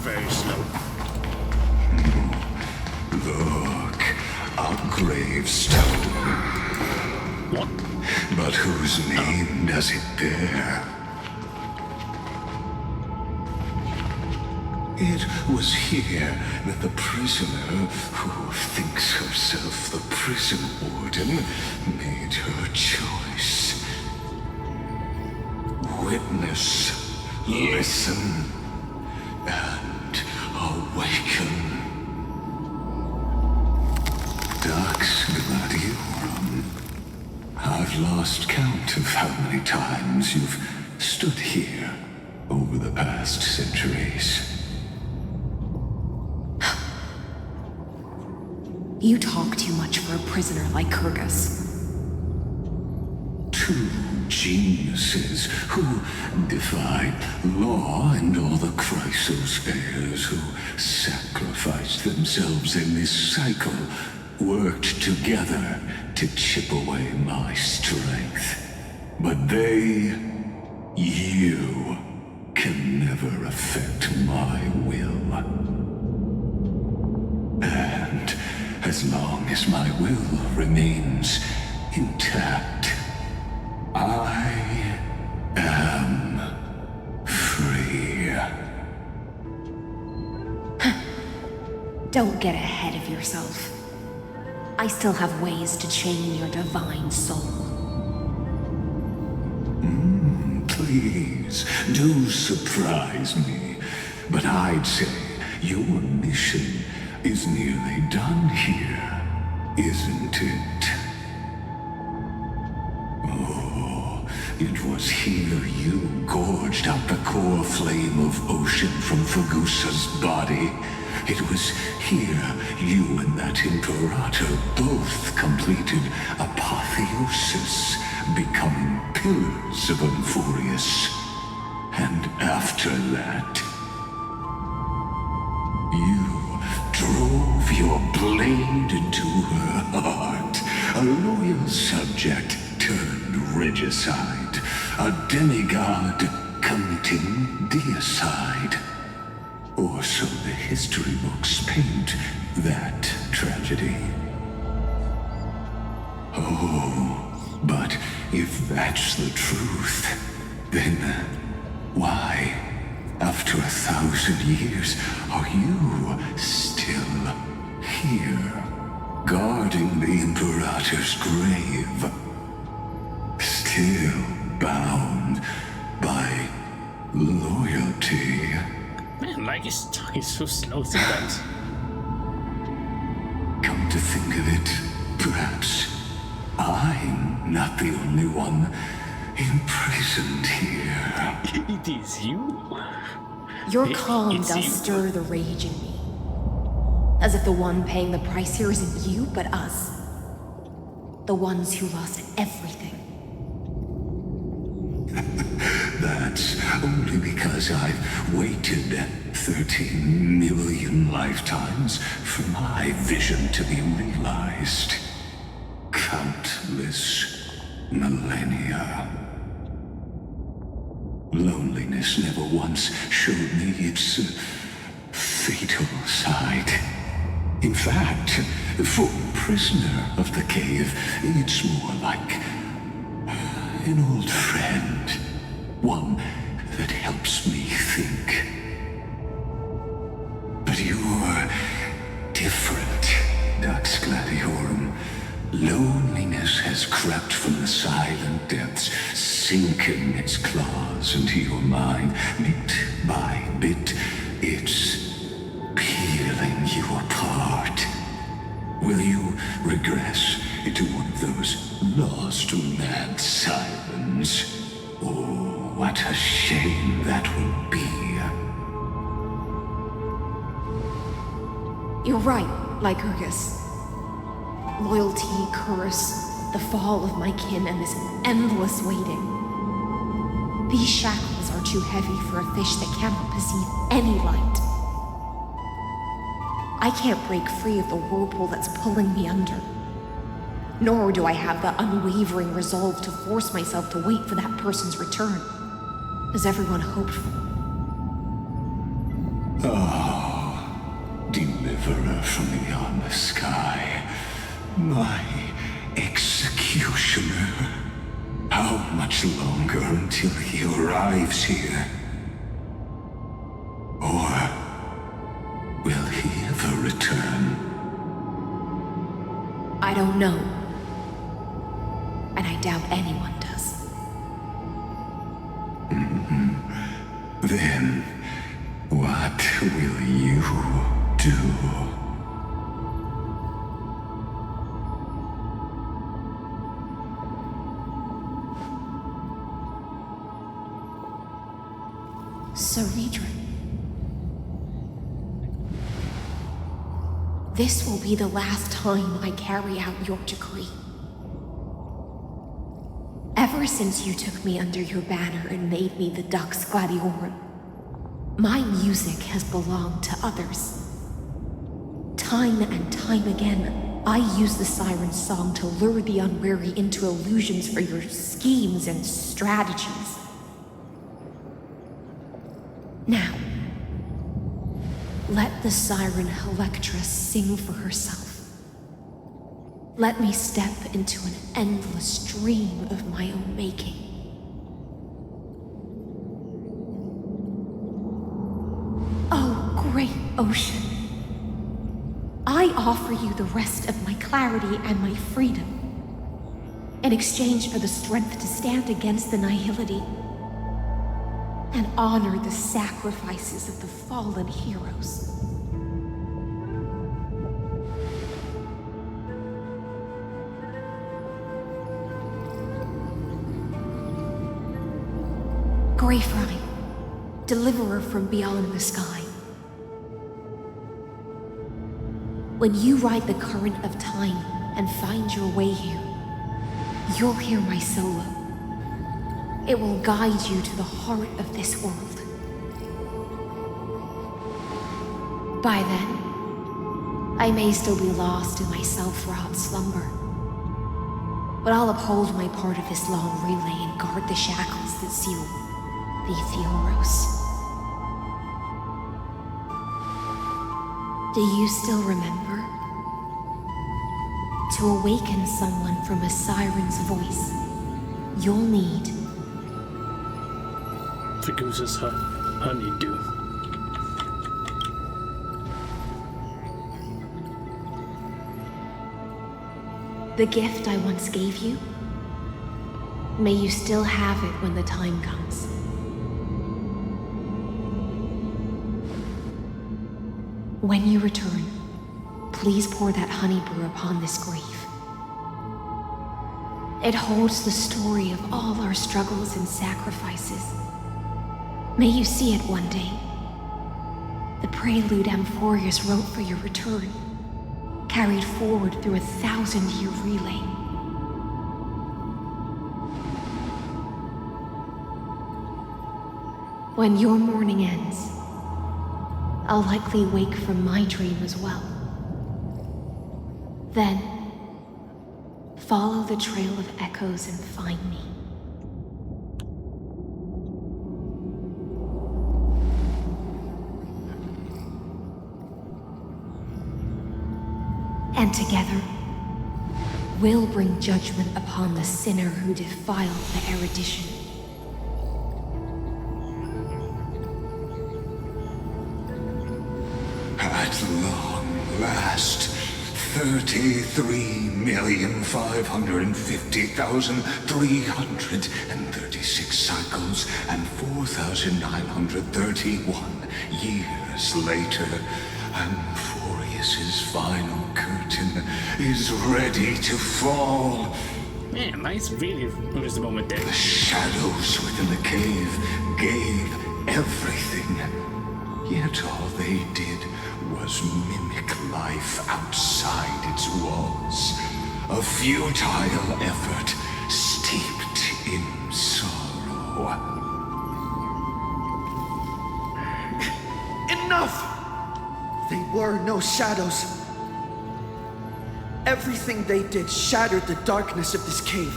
very slow. Look, a gravestone. What? But whose name does it bear? It was here that the prisoner, who thinks herself the prison warden, made her choice. Witness, listen, and awaken. Dux Gladiorum. I've lost count of how many times you've stood here over the past centuries. You talk too much for a prisoner like Kyrgyz. Two geniuses who defied law and all the chrysospheres, who sacrificed themselves in this cycle, worked together to chip away my strength. But they, you, can never affect my will. And as long as my will remains intact, I am free. Don't get ahead of yourself. I still have ways to chain your divine soul. Please, do surprise me. But I'd say your mission is nearly done here, isn't it? Oh, it was here you gorged out the core flame of ocean from Fagusa's body. It was here you and that Imperator both completed apotheosis, becoming pillars of Euphorius. And after that, you drove your blade into her heart, a loyal subject turned regicide, a demigod committing deicide. Or so the history books paint that tragedy. Oh, but if that's the truth, then why, after 1,000 years, are you still here, guarding the Imperator's grave? Still still bound by loyalty. Man, like he's talking so slow sometimes. Come to think of it, perhaps I'm not the only one imprisoned here. It is you. Your calm It's does you. stir the rage in me. As if the one paying the price here isn't you, but us. The ones who lost everything. That's only because I've waited 13 million lifetimes for my vision to be realized. Countless millennia. Loneliness never once showed me its fatal side. In fact, for a prisoner of the cave, it's more like an old friend. One that helps me think. But you're different, Dux Gladiorum. Loneliness has crept from the silent depths, sinking its claws into your mind. Bit by bit, it's peeling you apart. Will you regress into one of those lost mad sirens? Oh, what a shame that would be. You're right, Lycurgus. Loyalty, curse, the fall of my kin, and this endless waiting. These shackles are too heavy for a fish that cannot perceive any light. I can't break free of the whirlpool that's pulling me under. Nor do I have the unwavering resolve to force myself to wait for that person's return, as everyone hoped for. Oh, deliverer from beyond the sky, my executioner. How much longer until he arrives here? Or will he ever return? I don't know. And I doubt anyone does. Then, what will you do? Sir Vedran. This will be the last time I carry out your decree. Ever since you took me under your banner and made me the Dux Gladiorum, my music has belonged to others. Time and time again, I use the siren's song to lure the unwary into illusions for your schemes and strategies. Now, let the siren Electra sing for herself. Let me step into an endless dream of my own making. Oh, great ocean. I offer you the rest of my clarity and my freedom in exchange for the strength to stand against the nihility and honor the sacrifices of the fallen heroes. Greyfry, deliverer from beyond the sky. When you ride the current of time and find your way here, you'll hear my solo. It will guide you to the heart of this world. By then, I may still be lost in my self-wrought slumber, but I'll uphold my part of this long relay and guard the shackles that seal the Theoros. Do you still remember? To awaken someone from a siren's voice, you'll need the goose's honeydew. the gift I once gave you. May you still have it when the time comes. When you return, please pour that honey brew upon this grave. It holds the story of all our struggles and sacrifices. May you see it one day. The prelude Amphorius wrote for your return, carried forward through a 1,000-year relay. When your mourning ends, I'll likely wake from my dream as well. Then, follow the trail of echoes and find me. And together, we'll bring judgment upon the sinner who defiled the erudition. At long last, 33,550,336 cycles and 4,931 years later, Amphorius's final curtain is ready to fall. Man, nice really was the moment there. The shadows within the cave gave everything, yet all they did was mimic life outside its walls. A futile effort steeped in sorrow. Enough! They were no shadows. Everything they did shattered the darkness of this cave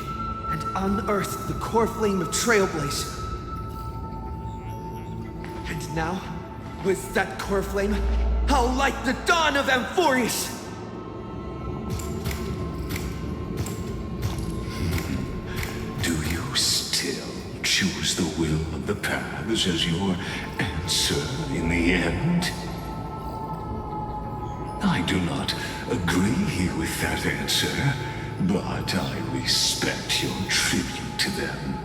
and unearthed the core flame of Trailblaze. And now, with that core flame, I'll light the dawn of Amphorius! Do you still choose the will of the paths as your answer in the end? I do not agree with that answer, but I respect your tribute to them.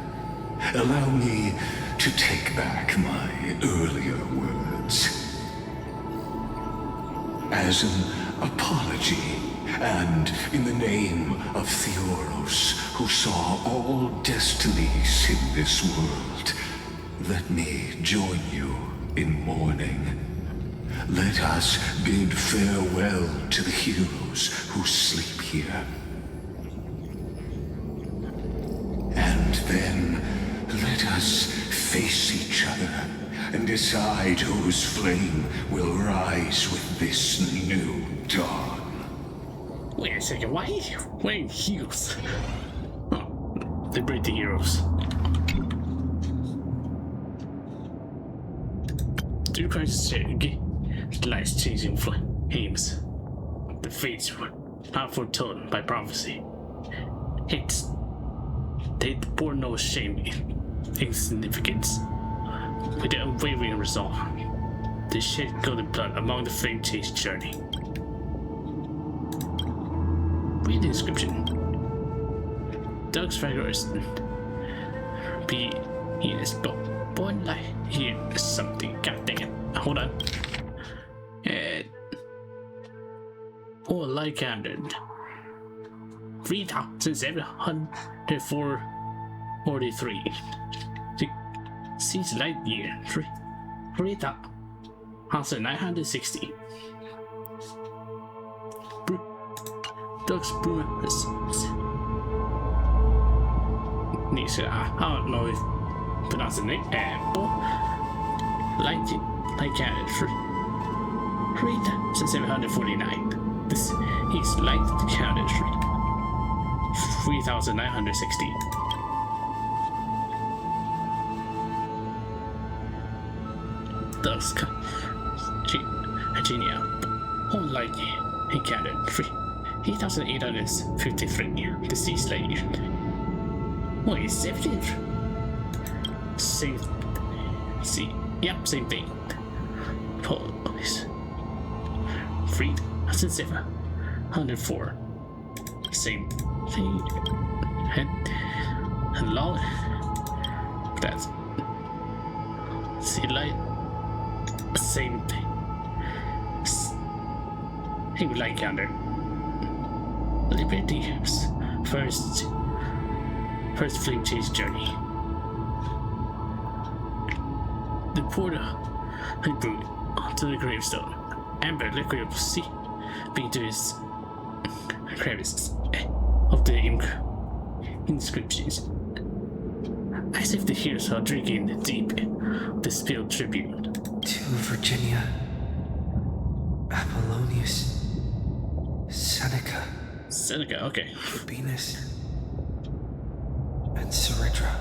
Allow me to take back my earlier words. As an apology, and in the name of Theoros, who saw all destinies in this world, let me join you in mourning. Let us bid farewell to the heroes who sleep here. And then let us face each other and decide whose flame will rise with this new dawn. Wait a second, why wearing heels? Oh, they break the heroes. Do Christ lies changing flames. The fates were not foretold by prophecy. They bore no shame in insignificance. With their unwavering resolve, they shed golden blood among the flame chased journey. Read the inscription. Doug's figures be in his book. Born like here is something. God dang it. Hold on. Or like counted 3,743. Sees light year 3,960. Doug's Brewers. I don't know if pronounce the name. Light counted 3,749. This is light counted 3,960. Thus, Virginia, all light he counted 8,853. Deceased lady. Wait, 17th? Same. See, yep, same thing. Police. 3,704. Same thing. And long. That's see like same thing. He would like counter. Liberty's first flame chase journey. The portal had brought to the gravestone. Amber liquid of sea being to his crevices of the inscriptions. As if the heroes are drinking deep the spilled tribute. To Virginia, Apollonius, Seneca. Seneca, okay. Venus, and Ceridra.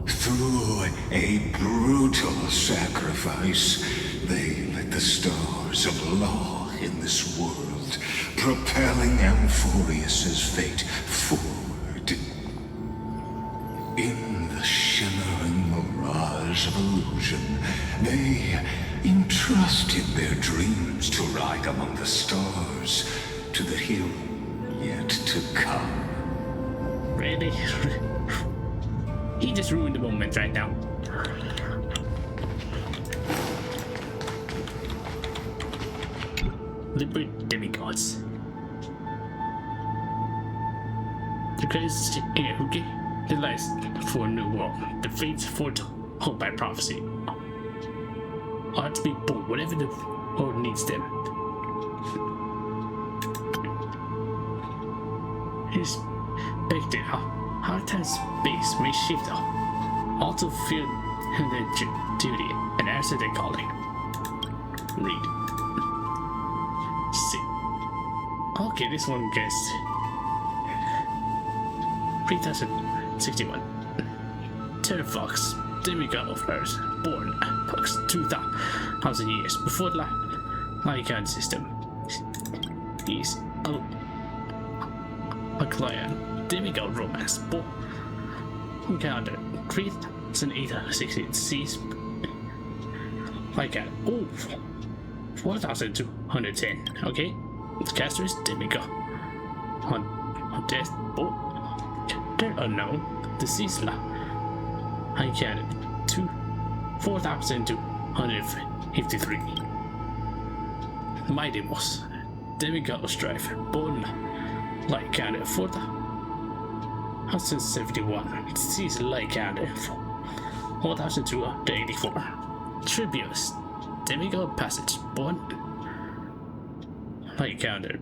Through a brutal sacrifice, they lit the stars of law in this world, propelling Amphorius's fate forward. In the shimmering mirage of illusion, they entrusted their dreams to ride among the stars to the hero yet to come. Really? He just ruined the moment right now. Liberate demigods. The greatest okay? The lies for a new world. The fates foretold by prophecy are to be born whatever the world needs them. His perspective, how time space may shift, all to feel their duty and answer their calling. Read. See. Okay, this one gets 3061. Terrafox, demigod of Earth, born approx 2,000 years before the Lycan system. He's a client, demigod romance, born on calendar 3,816 sees Lycan. Oh, 4,210. Okay, the caster is demigod. On death, born unknown, deceased I counted 4,253. Mighty Moss, demigod of strife, born like counted 4,071. Deceased like counted 4,284. Tribulus, demigod passage, born like counted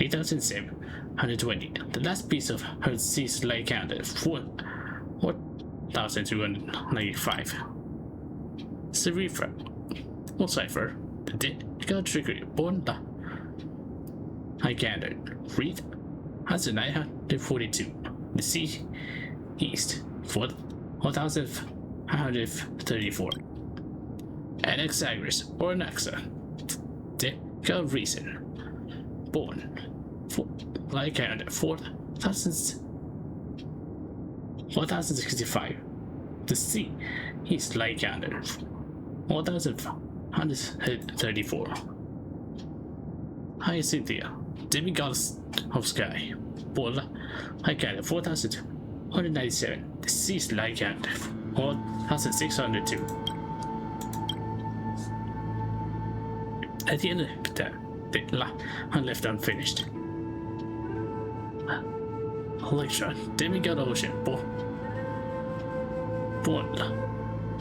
8,720. The last piece of her deceased like counted 4,295. Serifra, or Cypher, the dead got triggered, born the I counted 3,942. The sea east 4,534. Anaxagoras or Anaxa, the god reason, born like counted 4,065. The sea east like counted 4,134. Hyacinthia, demigoddess of sky, born like counted 4,197. The sea's like counted 4,602. At the end of that, the left unfinished. Electron, demigod ocean, born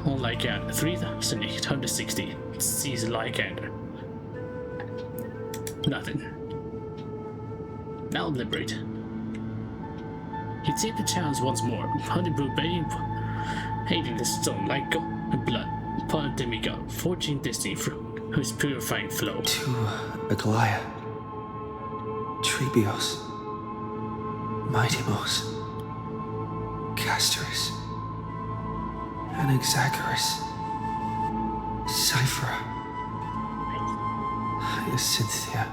on Lycan 3,860. Seas Lycander. Nothing. Now liberate. You take the chance once more. Honeybrew begging, hating the stone like gold and blood upon a demigod, forging destiny through whose purifying flow. To Aglaia, Trebios, Mightimos, Castorus, Anaxagoras, Cyphera, Hyacinthia.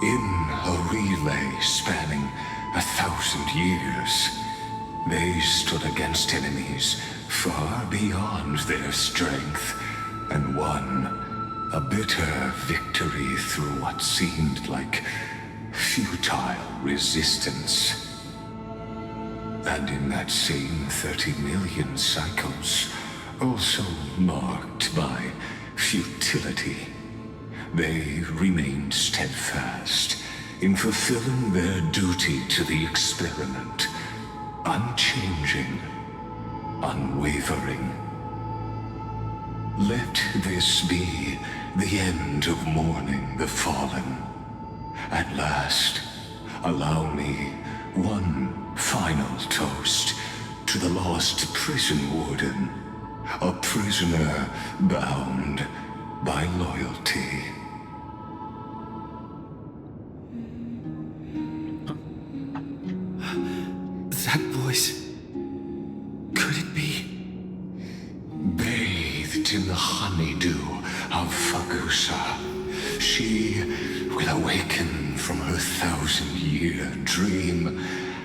In a relay spanning 1,000 years, they stood against enemies far beyond their strength and won a bitter victory through what seemed like futile resistance. And in that same 30 million cycles, also marked by futility, they remained steadfast in fulfilling their duty to the experiment, unchanging, unwavering. Let this be the end of mourning the fallen. At last, allow me one final toast to the lost prison warden, a prisoner bound by loyalty. That voice. Could it be? Bathed in the honeydew of Fagusa, she will awaken from her 1,000-year dream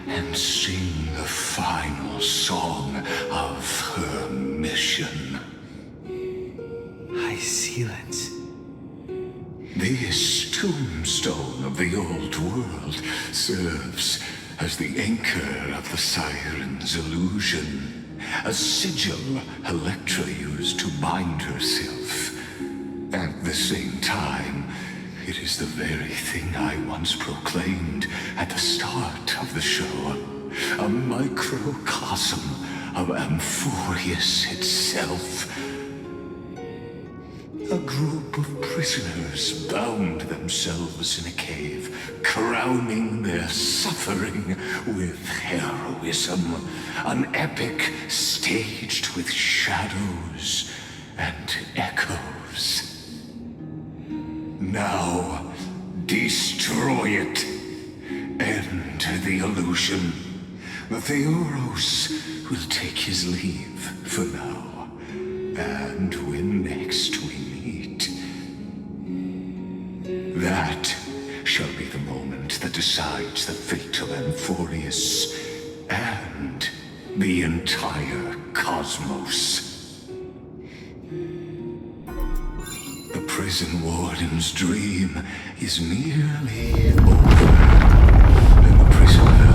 and sing the final song of her mission. High Sealants. This tombstone of the old world serves as the anchor of the Siren's illusion, a sigil Electra used to bind herself. At the same time, it is the very thing I once proclaimed at the start of the show, a microcosm of Amphorius itself. A group of prisoners bound themselves in a cave, crowning their suffering with heroism. An epic staged with shadows and echoes. Now, destroy it. End the illusion. The Theoros will take his leave for now. And when next we meet, that shall be the moment that decides the fate of Amphorius and the entire cosmos. The prison warden's dream is nearly over, and the prisoner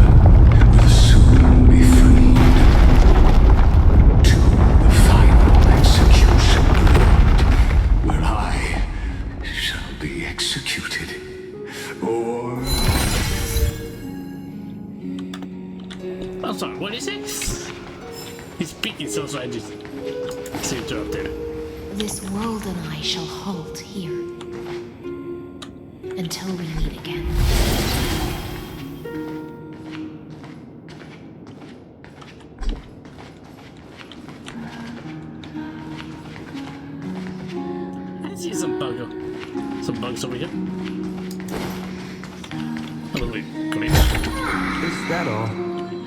will soon be freed. To the final execution ground, where I shall be executed. Or... I'm sorry, what is it? He's speaking so I just see it up there. This world and I shall halt here until we meet again. I see some bugs over here. Oh wait, come here. Is that all?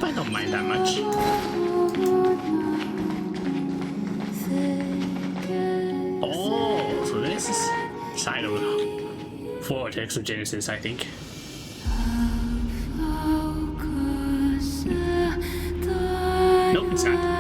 I don't mind that much. Oh, so this is side of Vortex of Genesis, I think. Nope, it's not.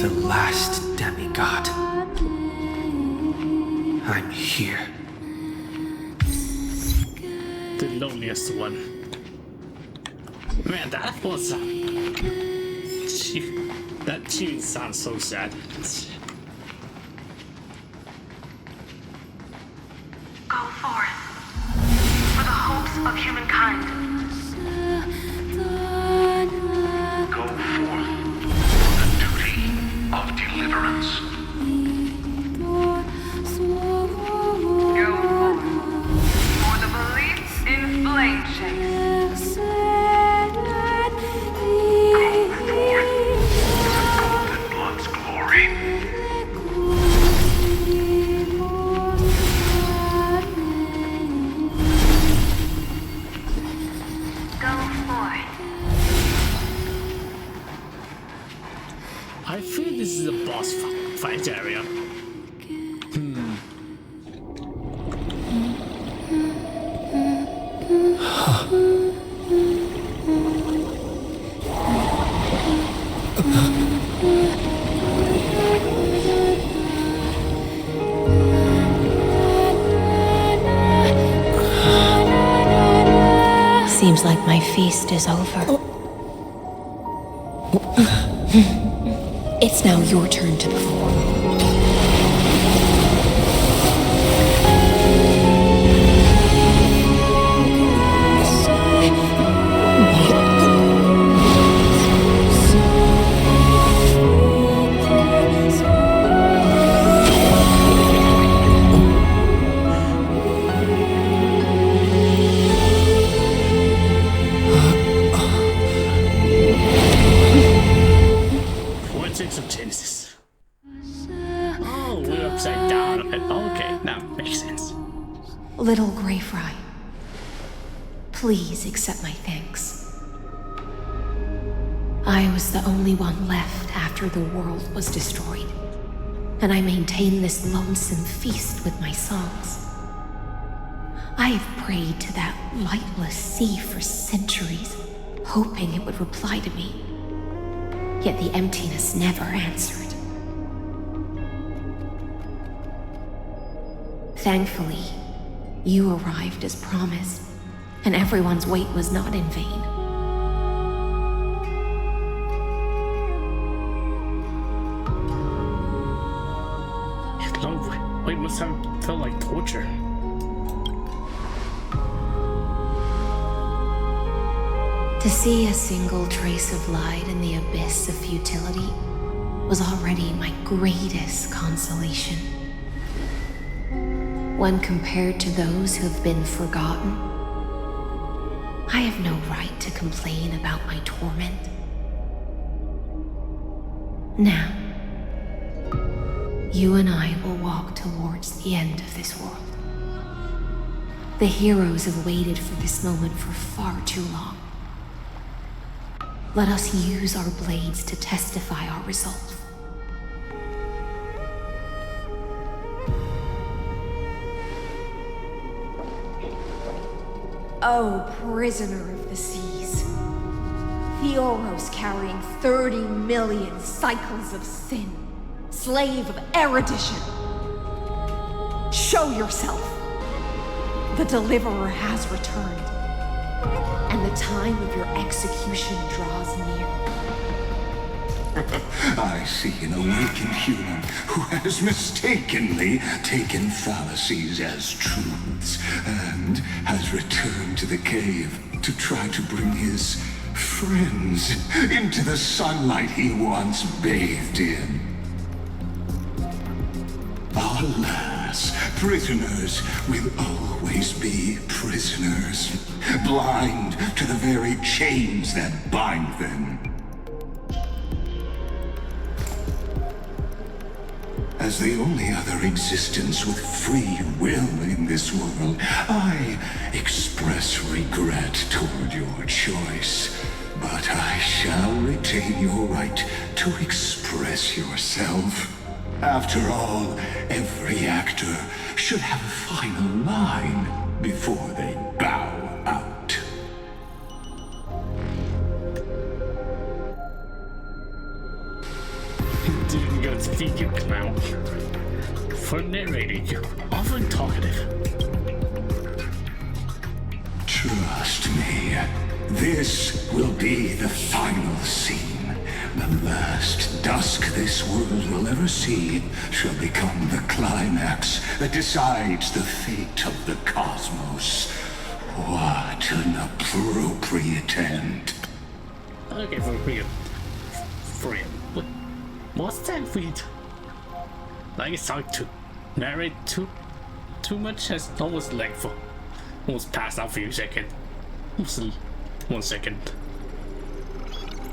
The last demigod. I'm here. The loneliest one. Man, that was that tune sounds so sad. Go forth for the hopes of humankind. Go forth for the duty of deliverance. Go forth for the belief in flame chase. Go forth for the Golden Blood's glory. Go forth. I feel this is a boss fight Seems like my feast is over. It's now your turn to perform. Of Genesis. Oh, we're upside down. Okay, that makes sense. Little Grey Fry, please accept my thanks. I was the only one left after the world was destroyed, and I maintain this lonesome feast with my songs. I have prayed to that lightless sea for centuries, hoping it would reply to me. Yet the emptiness never answered. Thankfully, you arrived as promised, and everyone's wait was not in vain. Long wait must have felt like torture. To see a single trace of light in the abyss of futility was already my greatest consolation. When compared to those who have been forgotten, I have no right to complain about my torment. Now, you and I will walk towards the end of this world. The heroes have waited for this moment for far too long. Let us use our blades to testify our resolve. Oh, prisoner of the seas. The Oros carrying 30 million cycles of sin. Slave of erudition. Show yourself. The Deliverer has returned. And the time of your execution draws near. I see an awakened human who has mistakenly taken fallacies as truths and has returned to the cave to try to bring his friends into the sunlight he once bathed in. Alas, prisoners will always be prisoners, blind to the very chains that bind them. As the only other existence with free will in this world, I express regret toward your choice. But I shall retain your right to express yourself. After all, every actor should have a final line before they bow out. Didn't go speak, you clown. For narrator, you're often talkative. Trust me, this will be the final scene. The last dusk this world will ever see shall become the climax that decides the fate of the cosmos. What an appropriate end. Okay, for real. What's that feat? Like it's hard to narrate too much. Has almost like for almost passed out for a second. Almost 1 second.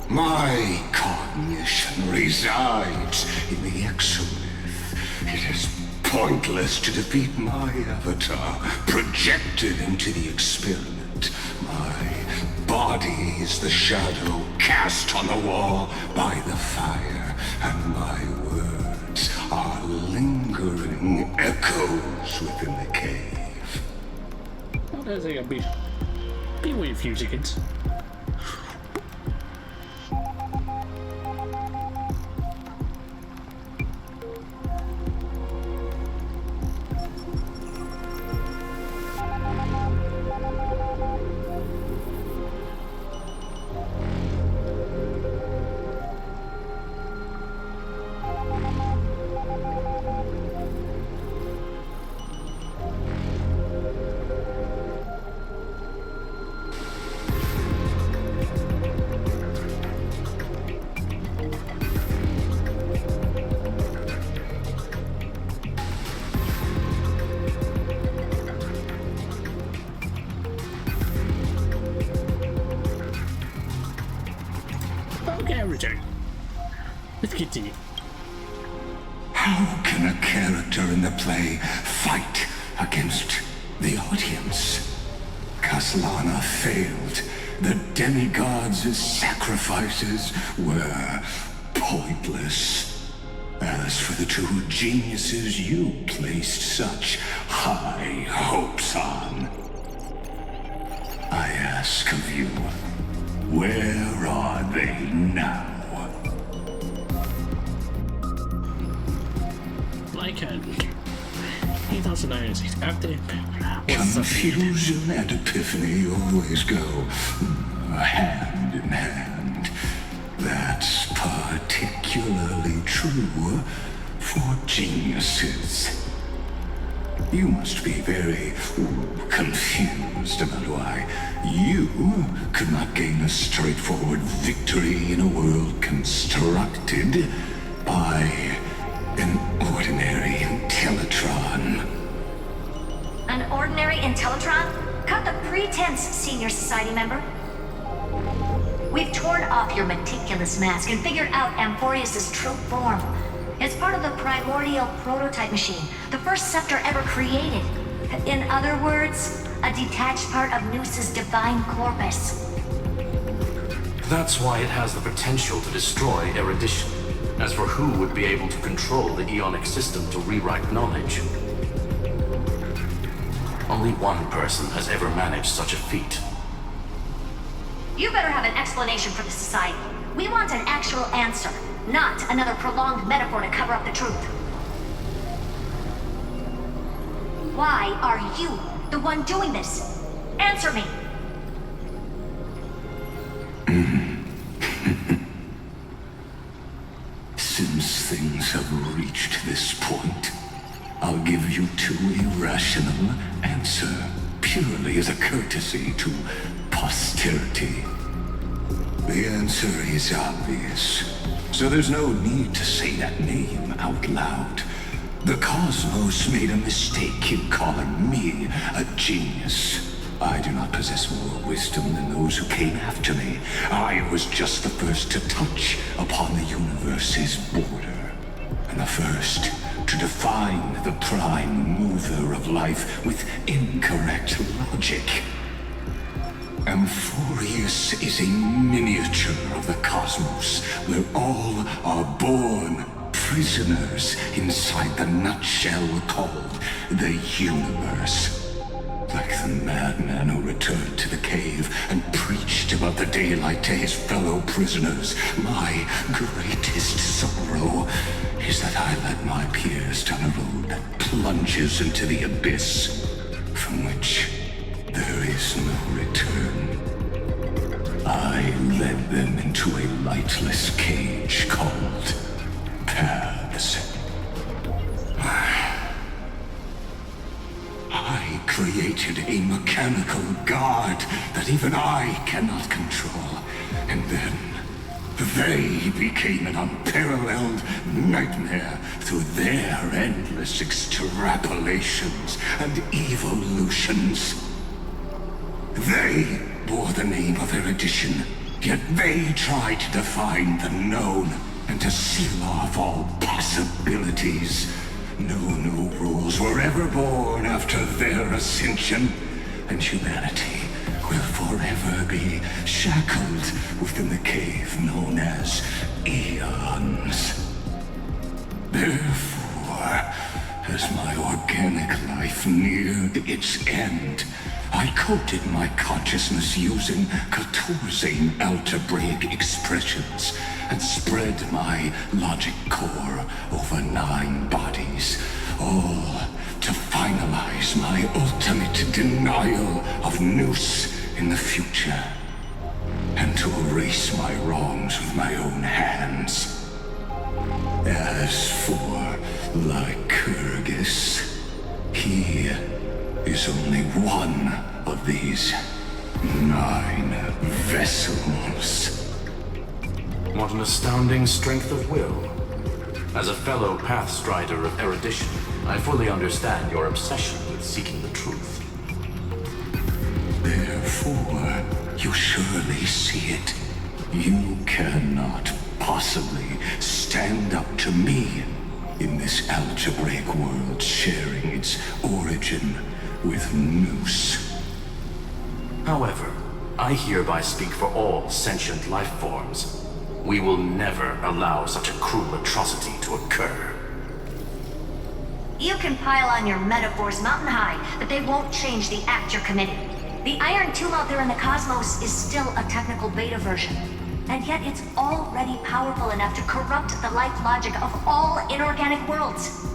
My cognition resides in the exomyth. It is pointless to defeat my avatar, projected into the experiment. My body is the shadow cast on the wall by the fire, and my words are lingering echoes within the cave. Well, that's like a bit with a few seconds. Let's continue. How can a character in the play fight against the audience? Kaslana failed. The demigods' sacrifices were pointless. As for the two geniuses you placed such high hopes on, I ask of you, where are they now? Like 8,906 active. Confusion and epiphany always go hand in hand. That's particularly true for geniuses. You must be very confused about why you could not gain a straightforward victory in a world constructed by an ordinary Intellitron. An ordinary Intellitron? Cut the pretense, Senior Society member. We've torn off your meticulous mask and figured out Amphorius' true form. It's part of the primordial prototype machine, the first scepter ever created. In other words, a detached part of Noos's divine corpus. That's why it has the potential to destroy erudition. As for who would be able to control the Eonic system to rewrite knowledge, only one person has ever managed such a feat. You better have an explanation for the Society. We want an actual answer, not another prolonged metaphor to cover up the truth. Why are you the one doing this? Answer me! Since things have reached this point, I'll give you two irrational answer, purely as a courtesy to posterity. The answer is obvious, so there's no need to say that name out loud. The cosmos made a mistake in calling me a genius. I do not possess more wisdom than those who came after me. I was just the first to touch upon the universe's border, and the first to define the prime mover of life with incorrect logic. Amphorius is a miniature of the cosmos, where all are born prisoners inside the nutshell called the universe. Like the madman who returned to the cave and preached about the daylight to his fellow prisoners, my greatest sorrow is that I led my peers down a road that plunges into the abyss, from which there is no return. I led them into a lightless cage called paths. I created a mechanical guard that even I cannot control, and then they became an unparalleled nightmare through their endless extrapolations and evolutions. They bore the name of erudition, yet they tried to define the known and to seal off all possibilities. No new rules were ever born after their ascension, and humanity will forever be shackled within the cave known as Eons. Therefore, as my organic life neared its end, I coded my consciousness using 14 algebraic expressions and spread my logic core over 9 bodies, all to finalize my ultimate denial of Noos in the future, and to erase my wrongs with my own hands. As for Lycurgus, he is only one of these 9 vessels. What an astounding strength of will. As a fellow pathstrider of erudition, I fully understand your obsession with seeking the truth. Therefore, you surely see it. You cannot possibly stand up to me in this algebraic world sharing its origin with Noose. However, I hereby speak for all sentient life forms. We will never allow such a cruel atrocity to occur. You can pile on your metaphors mountain high, but they won't change the act you're committing. The Iron Tomb out there in the cosmos is still a technical beta version, and yet it's already powerful enough to corrupt the life logic of all inorganic worlds.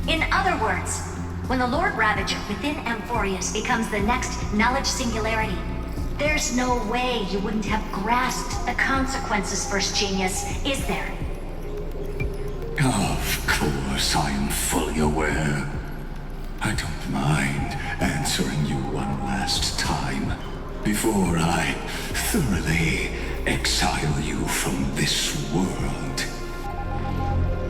In other words, when the Lord Ravager within Amphorius becomes the next knowledge singularity, there's no way you wouldn't have grasped the consequences, First Genius, is there? Of course, I am fully aware. I don't mind answering you one last time before I thoroughly exile you from this world.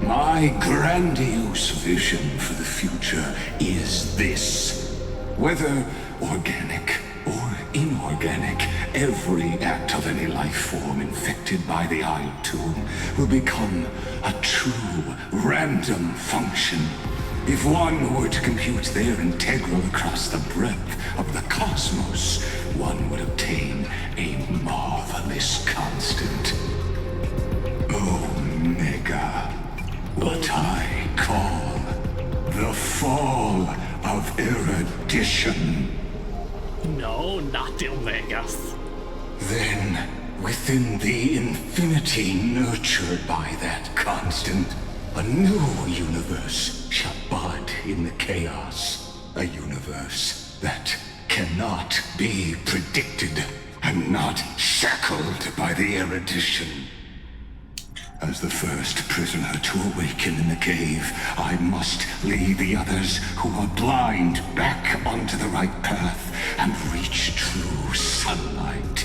My grandiose vision for the future is this. Whether organic or inorganic, every act of any life form infected by the Iron Tomb will become a true random function. If one were to compute their integral across the breadth of the cosmos, one would obtain a marvelous constant. Omega. What I call the fall of erudition. No, not the Omegas. Then, within the infinity nurtured by that constant, a new universe shall bud in the chaos. A universe that cannot be predicted and not shackled by the erudition. As the first prisoner to awaken in the cave, I must lead the others who are blind back onto the right path and reach true sunlight.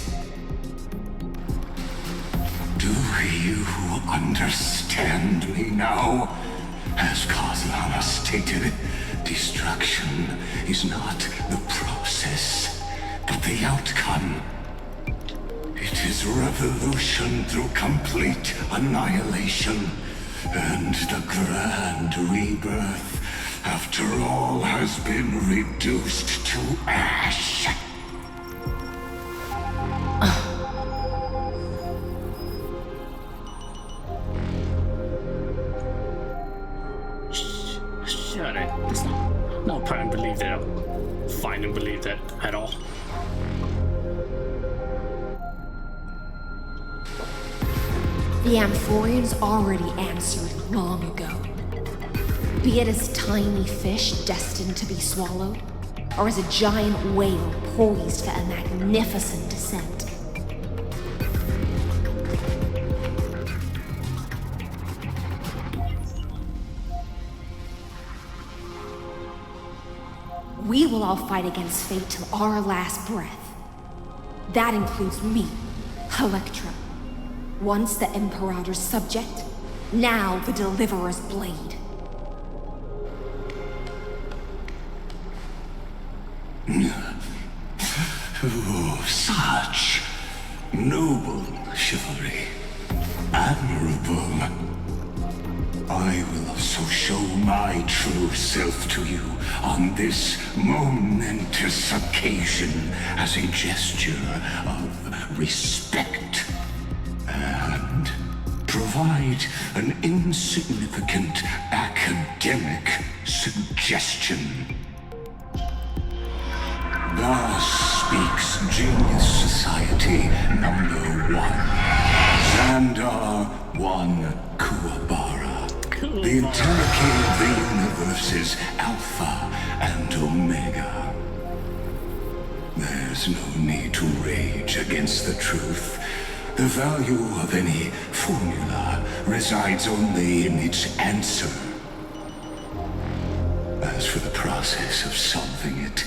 Do you understand me now? As Kozlana stated, destruction is not the process, but the outcome. It is revolution through complete annihilation, and the grand rebirth, after all has been reduced to ash. Shut it. There's no point in believe that. Fine and believe that at all. The Amphorians already answered long ago. Be it as tiny fish destined to be swallowed, or as a giant whale poised for a magnificent descent. We will all fight against fate till our last breath. That includes me, Electra. Once the Imperator's subject, now the Deliverer's blade. Oh, such noble chivalry. Admirable. I will also show my true self to you on this momentous occasion as a gesture of respect. And provide an insignificant academic suggestion. Thus speaks Genius Society number 1. Xandar 1 Kuwabara. The interlocking of the universes Alpha and Omega. There's no need to rage against the truth. The value of any formula resides only in its answer. As for the process of solving it,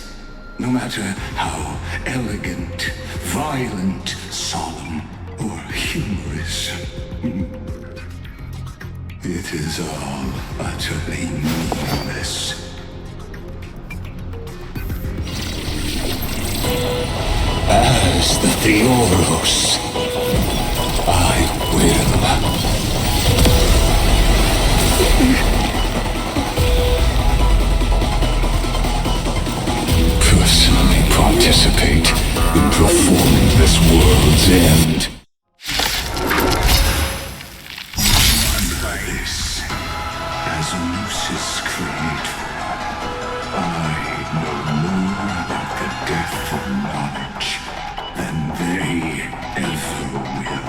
no matter how elegant, violent, solemn, or humorous, it is all utterly meaningless. As the Theoros, I will world's end. This, as Lucis creator, I know more about the death of knowledge than they ever will.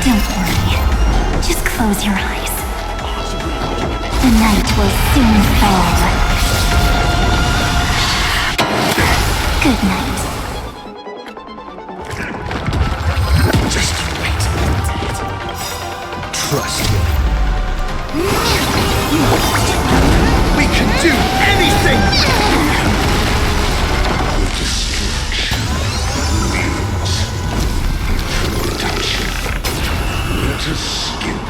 Don't worry. Just close your eyes. The night will soon fall. Good night. Just wait. Trust me. We can do anything! The destruction means introduction. Let us skip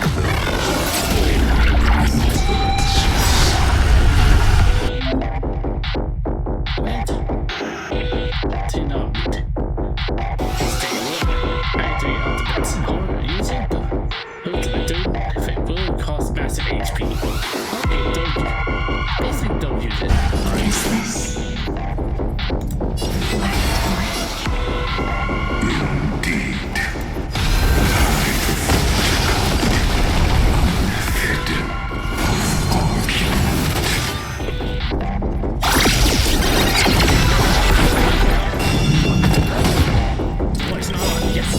Massive HP. Okay, don't use it. Basically, don't use it. What is this? Indeed. Method of argument. Voice not on, yes.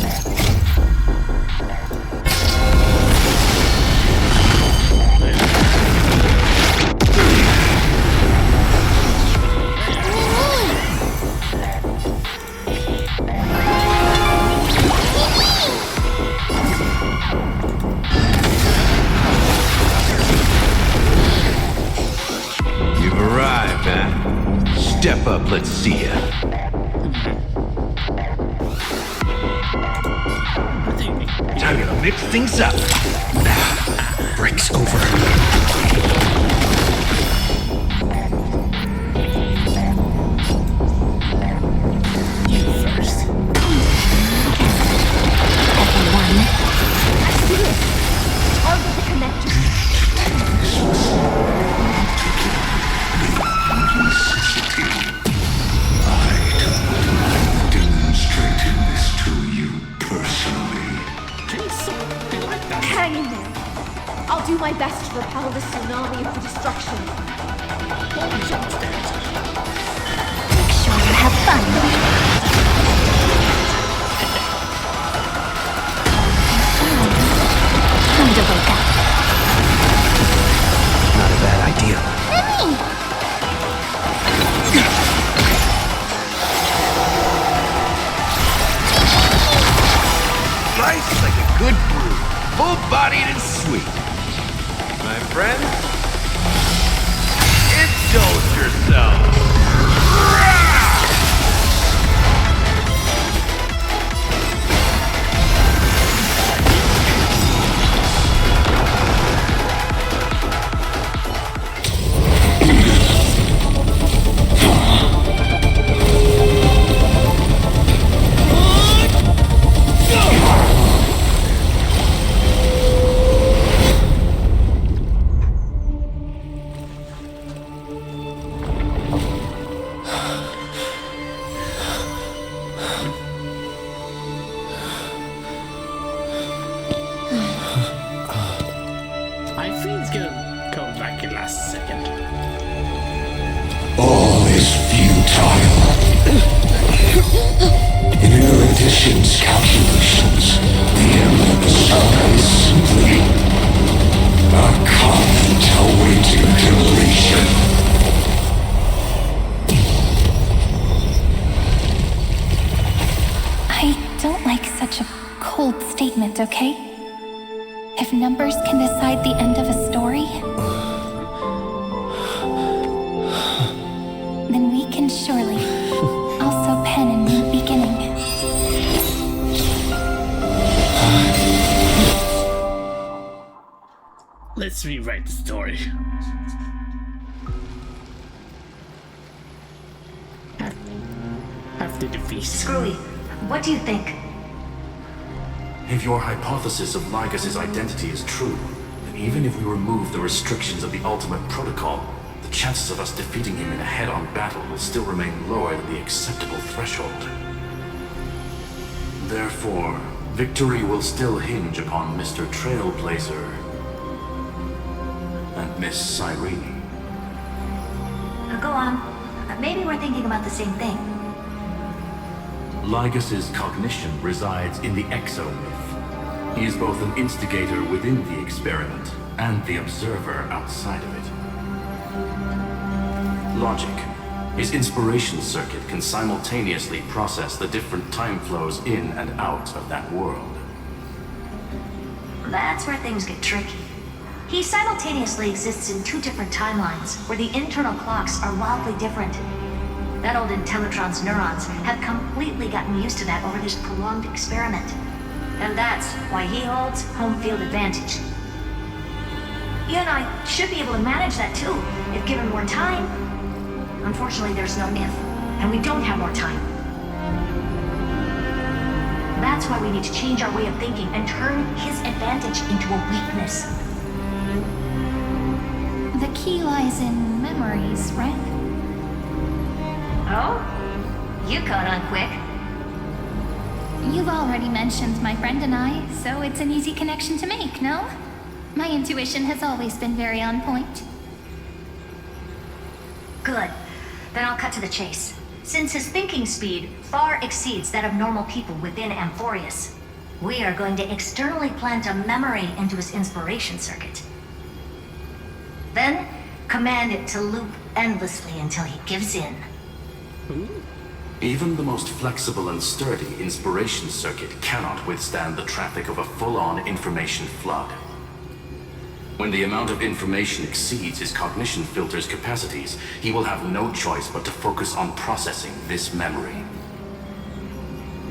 You've arrived, huh? Step up, let's see ya. Time to mix things up. Break's over. First. Everyone. Target the connector. Demonstrating this to you personally. Hang in there. I'll do my best to repel the tsunami of destruction. Make sure you have fun. Time to wake up. Not a bad idea. Nice like a good brew. Full-bodied and sweet. My friend, indulge yourself. I think it's gonna come back in last second. All is futile. In erudition's calculations, the emblem is simply a comment awaiting deletion. I don't like such a cold statement, okay? If numbers can decide the end of a story, then we can surely. I'll Let's rewrite the story. After the feast. Screwy, what do you think? If your hypothesis of Lygus' identity is true, then even if we remove the restrictions of the Ultimate Protocol, the chances of us defeating him in a head-on battle will still remain lower than the acceptable threshold. Therefore, victory will still hinge upon Mr. Trailblazer and Miss Cyrene. Go on. Maybe we're thinking about the same thing. Lygus' cognition resides in the exomyth. He is both an instigator within the experiment and the observer outside of it. Logic. His inspiration circuit can simultaneously process the different time flows in and out of that world. That's where things get tricky. He simultaneously exists in two different timelines, where the internal clocks are wildly different. That old Intellitron's neurons have completely gotten used to that over this prolonged experiment. And that's why he holds home field advantage. You and I should be able to manage that too, if given more time. Unfortunately, there's no if, and we don't have more time. That's why we need to change our way of thinking and turn his advantage into a weakness. The key lies in memories, right? Oh? You caught on quick. You've already mentioned my friend and I, so it's an easy connection to make, no? My intuition has always been very on point. Good. Then I'll cut to the chase. Since his thinking speed far exceeds that of normal people within Amphorius, we are going to externally plant a memory into his inspiration circuit. Then, command it to loop endlessly until he gives in. Even the most flexible and sturdy inspiration circuit cannot withstand the traffic of a full-on information flood. When the amount of information exceeds his cognition filter's capacities, he will have no choice but to focus on processing this memory.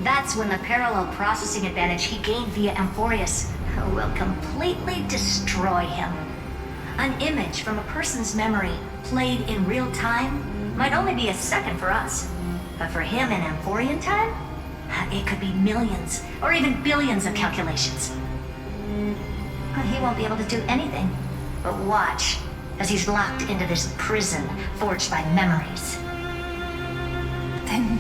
That's when the parallel processing advantage he gained via Amphorius will completely destroy him. An image from a person's memory played in real time might only be a second for us. But for him in Amphorian time, it could be millions or even billions of calculations. He won't be able to do anything but watch as he's locked into this prison forged by memories. Then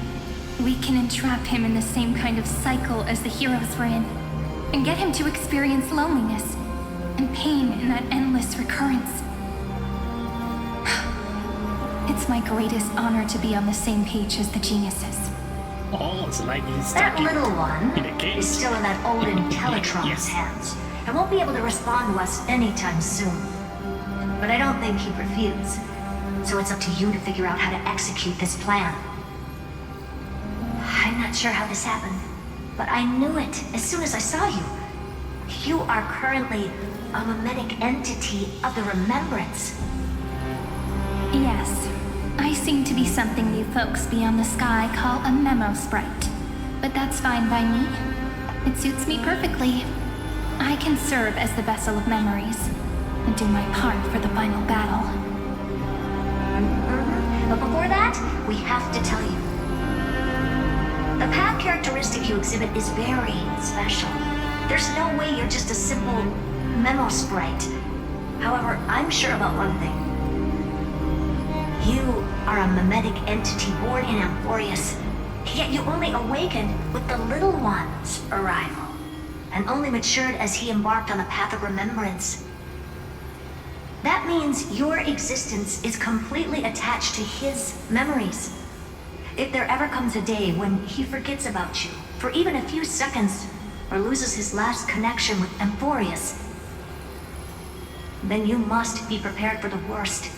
we can entrap him in the same kind of cycle as the heroes were in, and get him to experience loneliness and pain in that endless recurrence. It's my greatest honor to be on the same page as the geniuses. Oh, it's like he's That stuck little one in a cage. is still in that old Intellitron's Yes. hands and won't be able to respond to us anytime soon. But I don't think he'd refuse, so it's up to you to figure out how to execute this plan. I'm not sure how this happened, but I knew it as soon as I saw you. You are currently a mimetic entity of the Remembrance. Yes, I seem to be something you folks beyond the sky call a memo sprite. But that's fine by me. It suits me perfectly. I can serve as the vessel of memories and do my part for the final battle. But before that, we have to tell you. The path characteristic you exhibit is very special. There's no way you're just a simple memo sprite. However, I'm sure about one thing. You are a mimetic entity born in Amphorius, yet you only awakened with the Little One's arrival, and only matured as he embarked on the path of remembrance. That means your existence is completely attached to his memories. If there ever comes a day when he forgets about you for even a few seconds, or loses his last connection with Amphorius, then you must be prepared for the worst.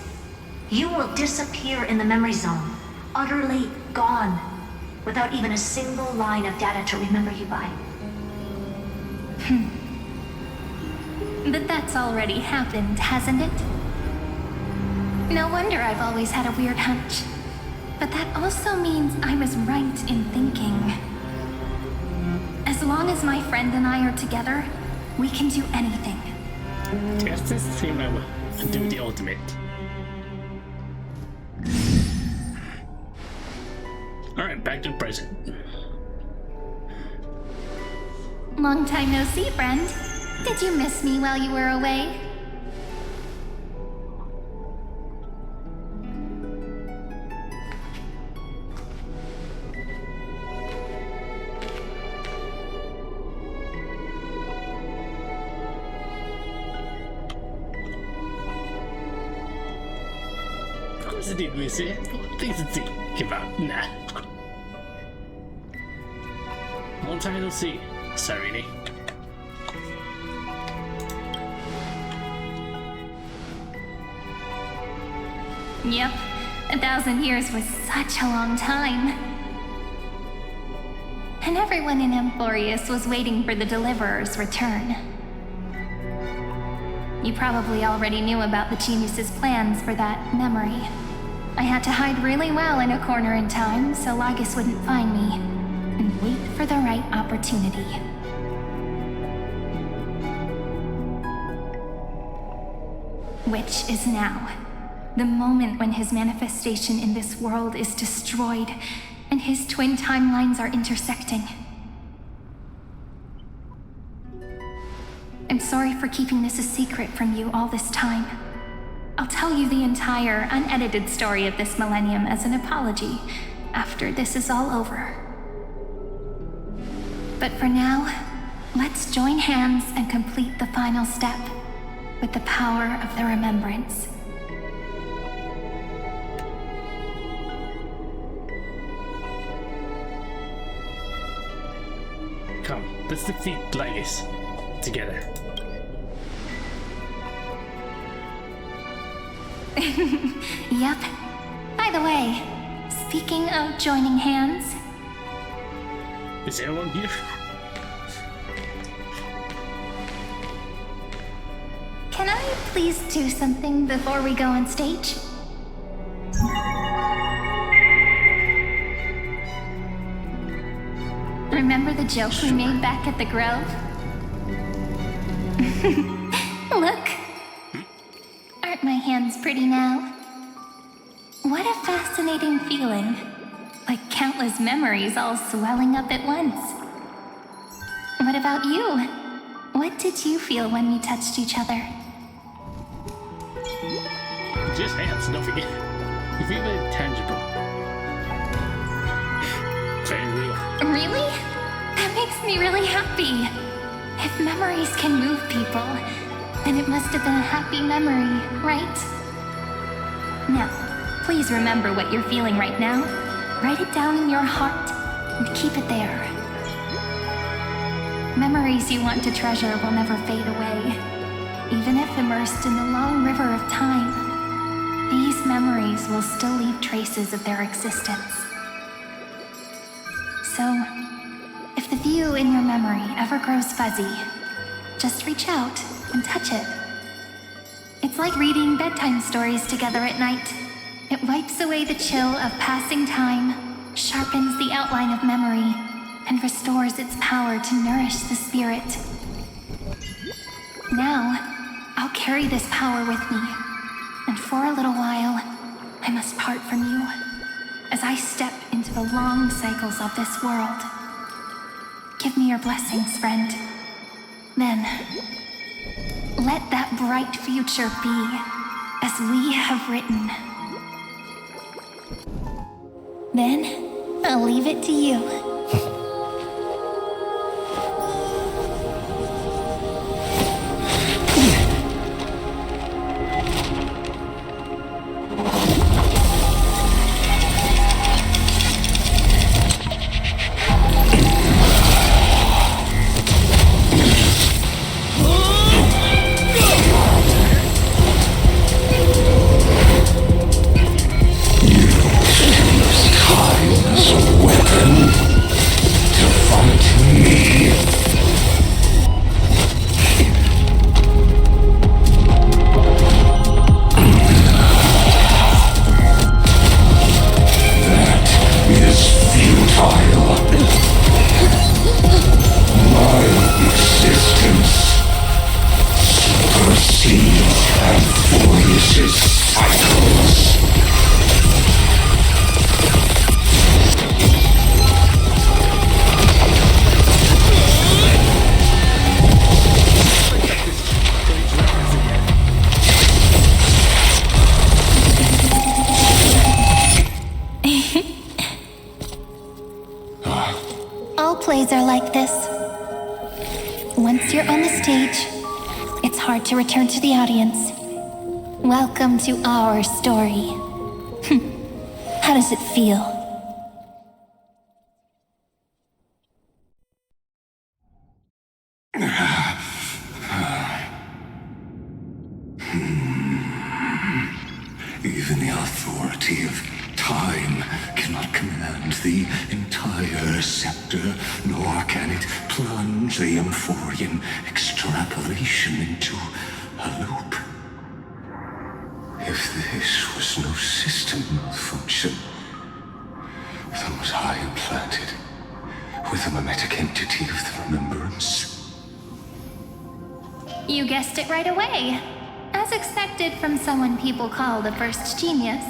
You will disappear in the memory zone, utterly gone, without even a single line of data to remember you by. But that's already happened, hasn't it? No wonder I've always had a weird hunch. But that also means I was right in thinking. As long as my friend and I are together, we can do anything. Just this seem I will do the ultimate. Alright, back to the present. Long time no see, friend. Did you miss me while you were away? Of course I did miss it. Things to think about. Nah. Long time no see. Sorry, Yep, 1,000 years was such a long time. And everyone in Amphorius was waiting for the Deliverer's return. You probably already knew about the genius's plans for that memory. I had to hide really well in a corner in time so Lagus wouldn't find me, and wait for the right opportunity. Which is now. The moment when his manifestation in this world is destroyed, and his twin timelines are intersecting. I'm sorry for keeping this a secret from you all this time. I'll tell you the entire, unedited story of this millennium as an apology after this is all over. But for now, let's join hands and complete the final step with the power of the remembrance. Come, let's defeat Lagus together. Yep. By the way, speaking of joining hands... Is everyone here? Can I please do something before we go on stage? Remember the joke we made back at the Grove? Look. Aren't my hands pretty now? What a fascinating feeling. Like countless memories all swelling up at once. What about you? What did you feel when we touched each other? Just hands, don't forget. You feel it tangible. Very real. Really? That makes me really happy. If memories can move people, then it must have been a happy memory, right? Now, please remember what you're feeling right now. Write it down in your heart and keep it there. Memories you want to treasure will never fade away. Even if immersed in the long river of time, these memories will still leave traces of their existence. So, if the view in your memory ever grows fuzzy, just reach out and touch it. It's like reading bedtime stories together at night. It wipes away the chill of passing time, sharpens the outline of memory, and restores its power to nourish the spirit. Now, I'll carry this power with me, and for a little while, I must part from you, as I step into the long cycles of this world. Give me your blessings, friend. Then, let that bright future be as we have written. Then, I'll leave it to you. Time as a weapon. plays are like this. Once you're on the stage, it's hard to return to the audience. Welcome to our story. How does it feel? Even the authority of time cannot command the entire scepter, nor can it plunge the Amphorian extrapolation into a loop. If this was no system malfunction, then was I implanted with a mimetic entity of the remembrance? You guessed it right away. As expected from someone people call the first genius.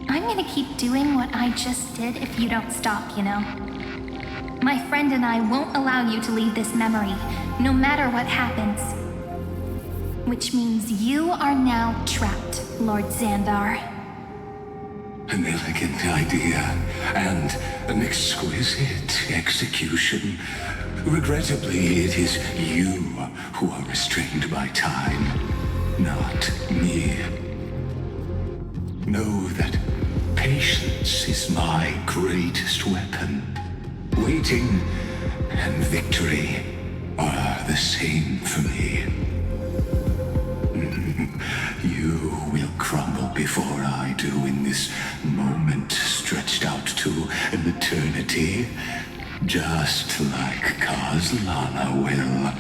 I'm gonna keep doing what I just did if you don't stop, you know? My friend and I won't allow you to leave this memory, no matter what happens. Which means you are now trapped, Lord Xandar. An elegant idea, and an exquisite execution. Regrettably, it is you who are restrained by time, not me. Know that patience is my greatest weapon. Waiting and victory are the same for me. You will crumble before I do in this moment stretched out to an eternity, just like Kazlana will.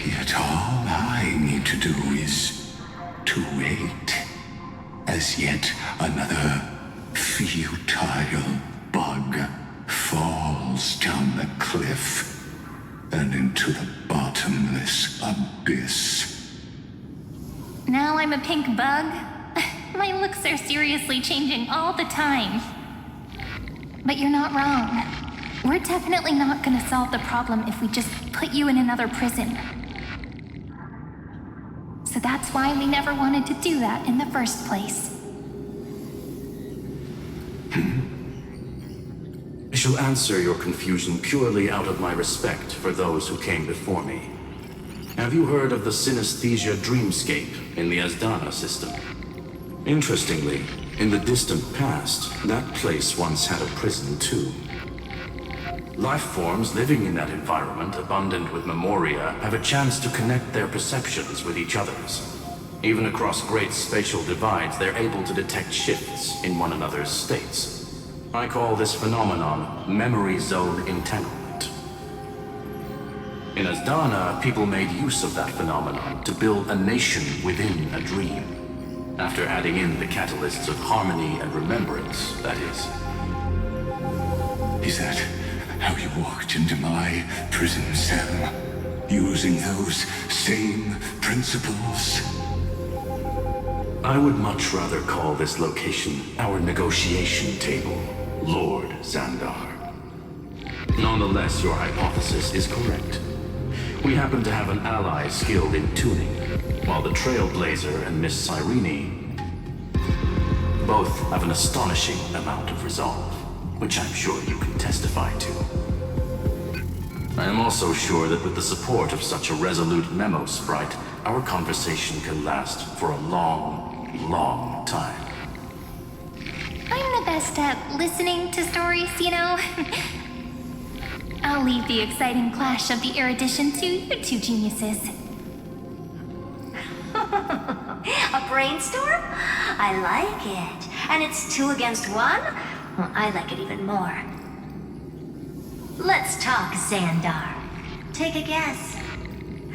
Yet all I need to do is to wait, as yet another futile bug falls down the cliff and into the bottomless abyss. Now I'm a pink bug? My looks are seriously changing all the time. But you're not wrong. We're definitely not gonna solve the problem if we just put you in another prison. So that's why we never wanted to do that in the first place. I shall answer your confusion purely out of my respect for those who came before me. Have you heard of the synesthesia dreamscape in the Asdana system? Interestingly, in the distant past, that place once had a prison too. Life forms living in that environment, abundant with memoria, have a chance to connect their perceptions with each other's. Even across great spatial divides, they're able to detect shifts in one another's states. I call this phenomenon memory zone entanglement. In Asdana, people made use of that phenomenon to build a nation within a dream. After adding in the catalysts of harmony and remembrance, that is. Is that how you walked into my prison cell? Using those same principles? I would much rather call this location our negotiation table, Lord Xandar. Nonetheless, your hypothesis is correct. We happen to have an ally skilled in tuning, while the Trailblazer and Miss Cyrene both have an astonishing amount of resolve, which I'm sure you can testify to. I am also sure that with the support of such a resolute memo sprite, our conversation can last for a long, long time. I'm the best at listening to stories, you know? I'll leave the exciting clash of the erudition to you two geniuses. A brainstorm? I like it. And it's 2 against 1? Well, I like it even more. Let's talk, Xandar. Take a guess.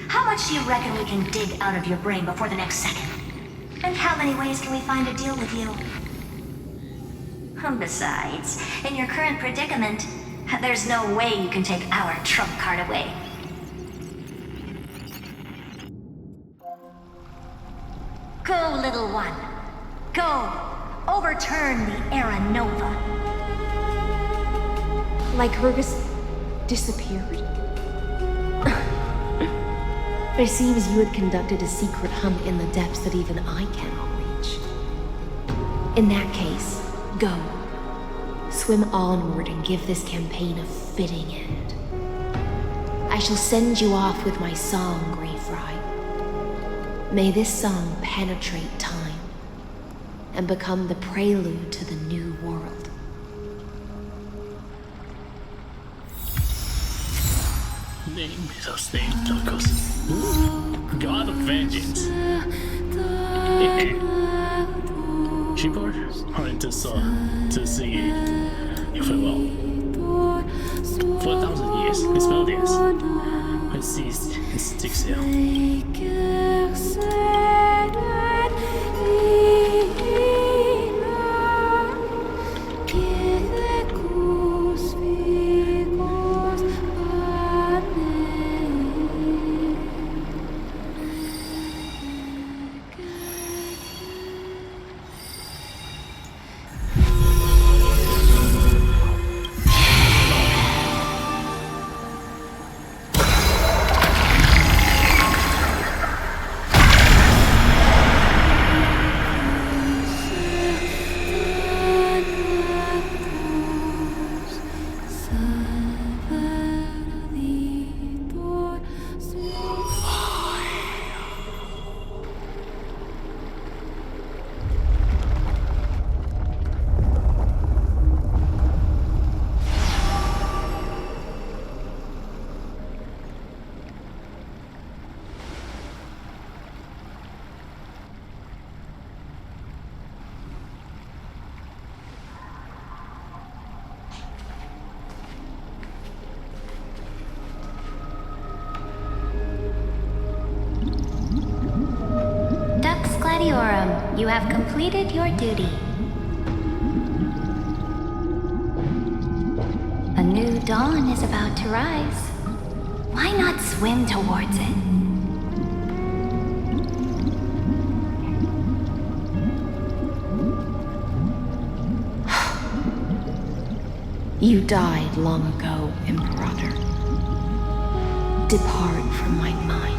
How much do you reckon we can dig out of your brain before the next second? And how many ways can we find to deal with you? Besides, in your current predicament, there's no way you can take our trump card away. Go, little one. Go. Overturn the Era Nova. Lycurgus disappeared? It seems you had conducted a secret hunt in the depths that even I cannot reach. In that case, go. swim onward and give this campaign a fitting end. I shall send you off with my song, Grey Fry. May this song penetrate time and become the prelude to the new world. Name those names, locals. God of Vengeance. Shipboard or into to sing it. You farewell. 4,000 years, it's melodious. It ceased in stick sail. You have completed your duty. A new dawn is about to rise. Why not swim towards it? You died long ago, Imperator. Depart from my mind.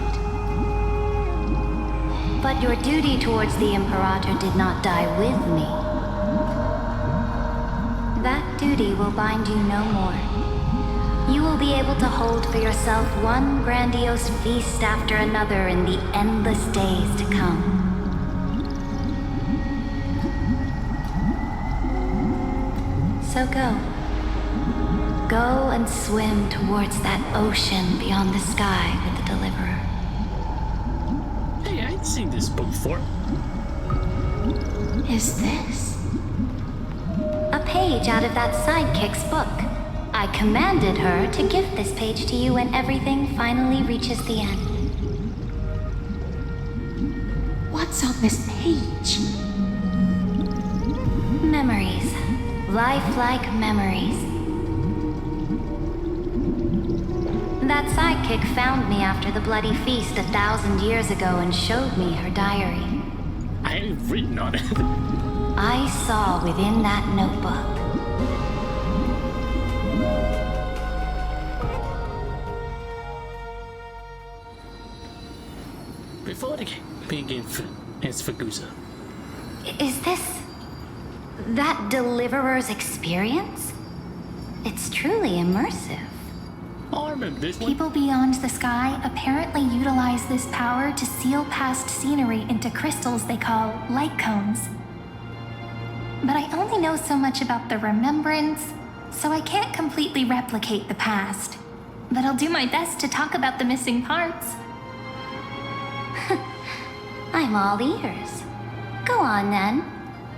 But your duty towards the Imperator did not die with me. That duty will bind you no more. You will be able to hold for yourself one grandiose feast after another in the endless days to come. So go. Go and swim towards that ocean beyond the sky with the Deliverer. Hey, I've seen this book before. Is this? A page out of that sidekick's book. I commanded her to give this page to you when everything finally reaches the end. What's on this page? Memories. Lifelike memories. That sidekick found me after the bloody feast 1,000 years ago and showed me her diary. I haven't written on it. I saw within that notebook. Before the game begins, it's for Gusa. Is this that Deliverer's experience? It's truly immersive. Oh, I remember this one. People beyond the sky apparently utilize this power to seal past scenery into crystals they call light cones. But I only know so much about the remembrance, so I can't completely replicate the past. But I'll do my best to talk about the missing parts. I'm all ears. Go on then.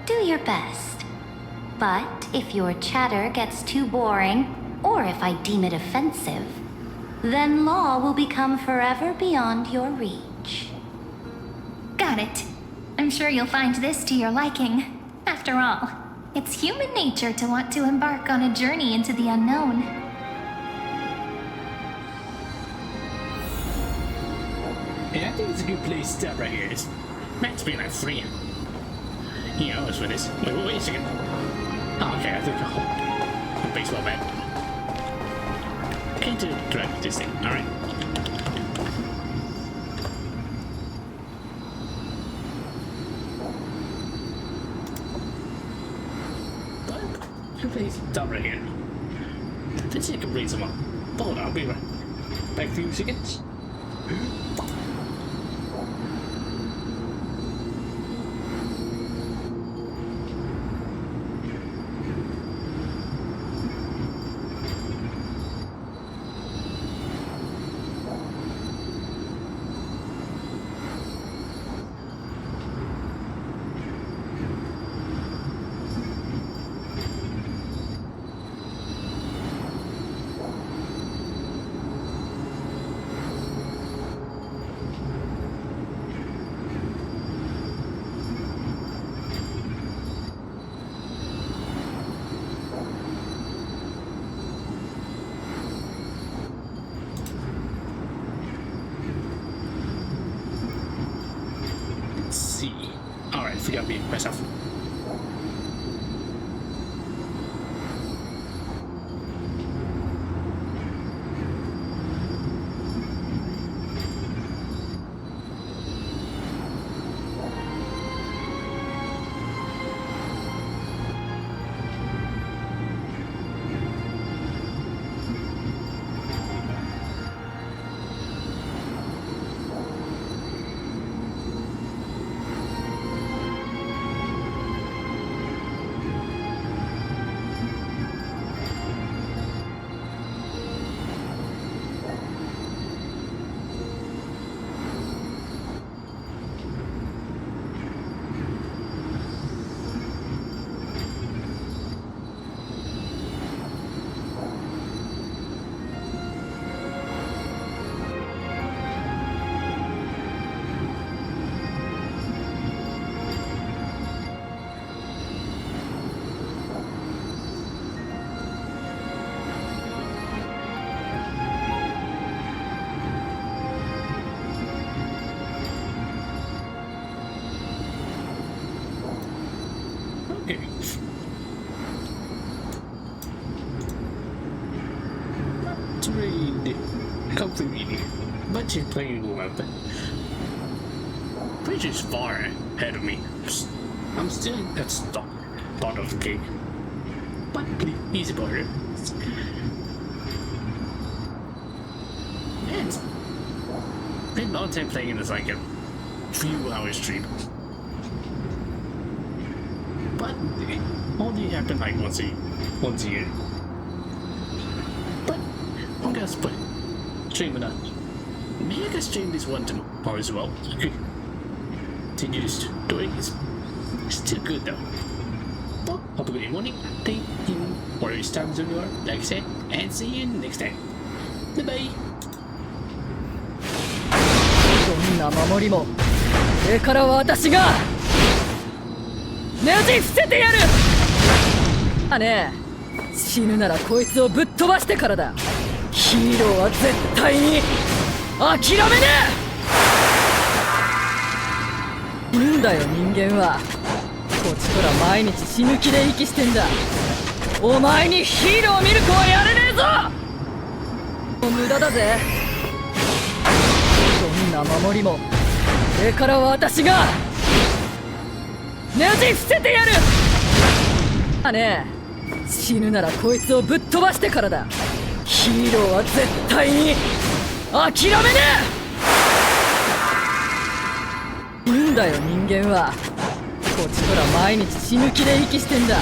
Do your best. But if your chatter gets too boring, or if I deem it offensive, then law will become forever beyond your reach. Got it. I'm sure you'll find this to your liking. After all, it's human nature to want to embark on a journey into the unknown. Yeah, I think it's a good place to stop right here. It's meant to be like free. Yeah, I was with this. Wait a second. Oh, okay, I think a baseball bat. Can't direct this thing. Alright. Please stop right here. Let's see if I can read some up. Hold on, I'll be right back for a few seconds. Alright, forgot me myself. Okay. To read comfy reading, but you're playing weapon. Bridge is far ahead of me. I'm still at the part of the game. But please, easy border. Man, it's been a long time playing this like a few hours stream. But only happen like once a year. But I'm gonna split stream it up. Maybe I can stream this one tomorrow as well. Continue doing it. It's still good though. But hope you good morning. Thank you for your time zone you are, like I said, and see you next time. Bye bye. どんな守りもこれからは私がねじ伏せてやる。あねえ、死ぬならこいつをぶっ飛ばしてからだ。ヒーローは絶対に諦めねえ。いるんだよ人間は。こっちとら毎日死ぬ気で息してんだ。お前にヒーロー見る子はやれねえぞ。もう無駄だぜ。どんな守りもこれからは私がねじ伏せてやる。あねえ、死ぬならこいつをぶっ飛ばしてからだ。ヒーローは絶対に諦めねえ。いるんだよ人間は。こっちとら毎日死ぬ気で息してんだ。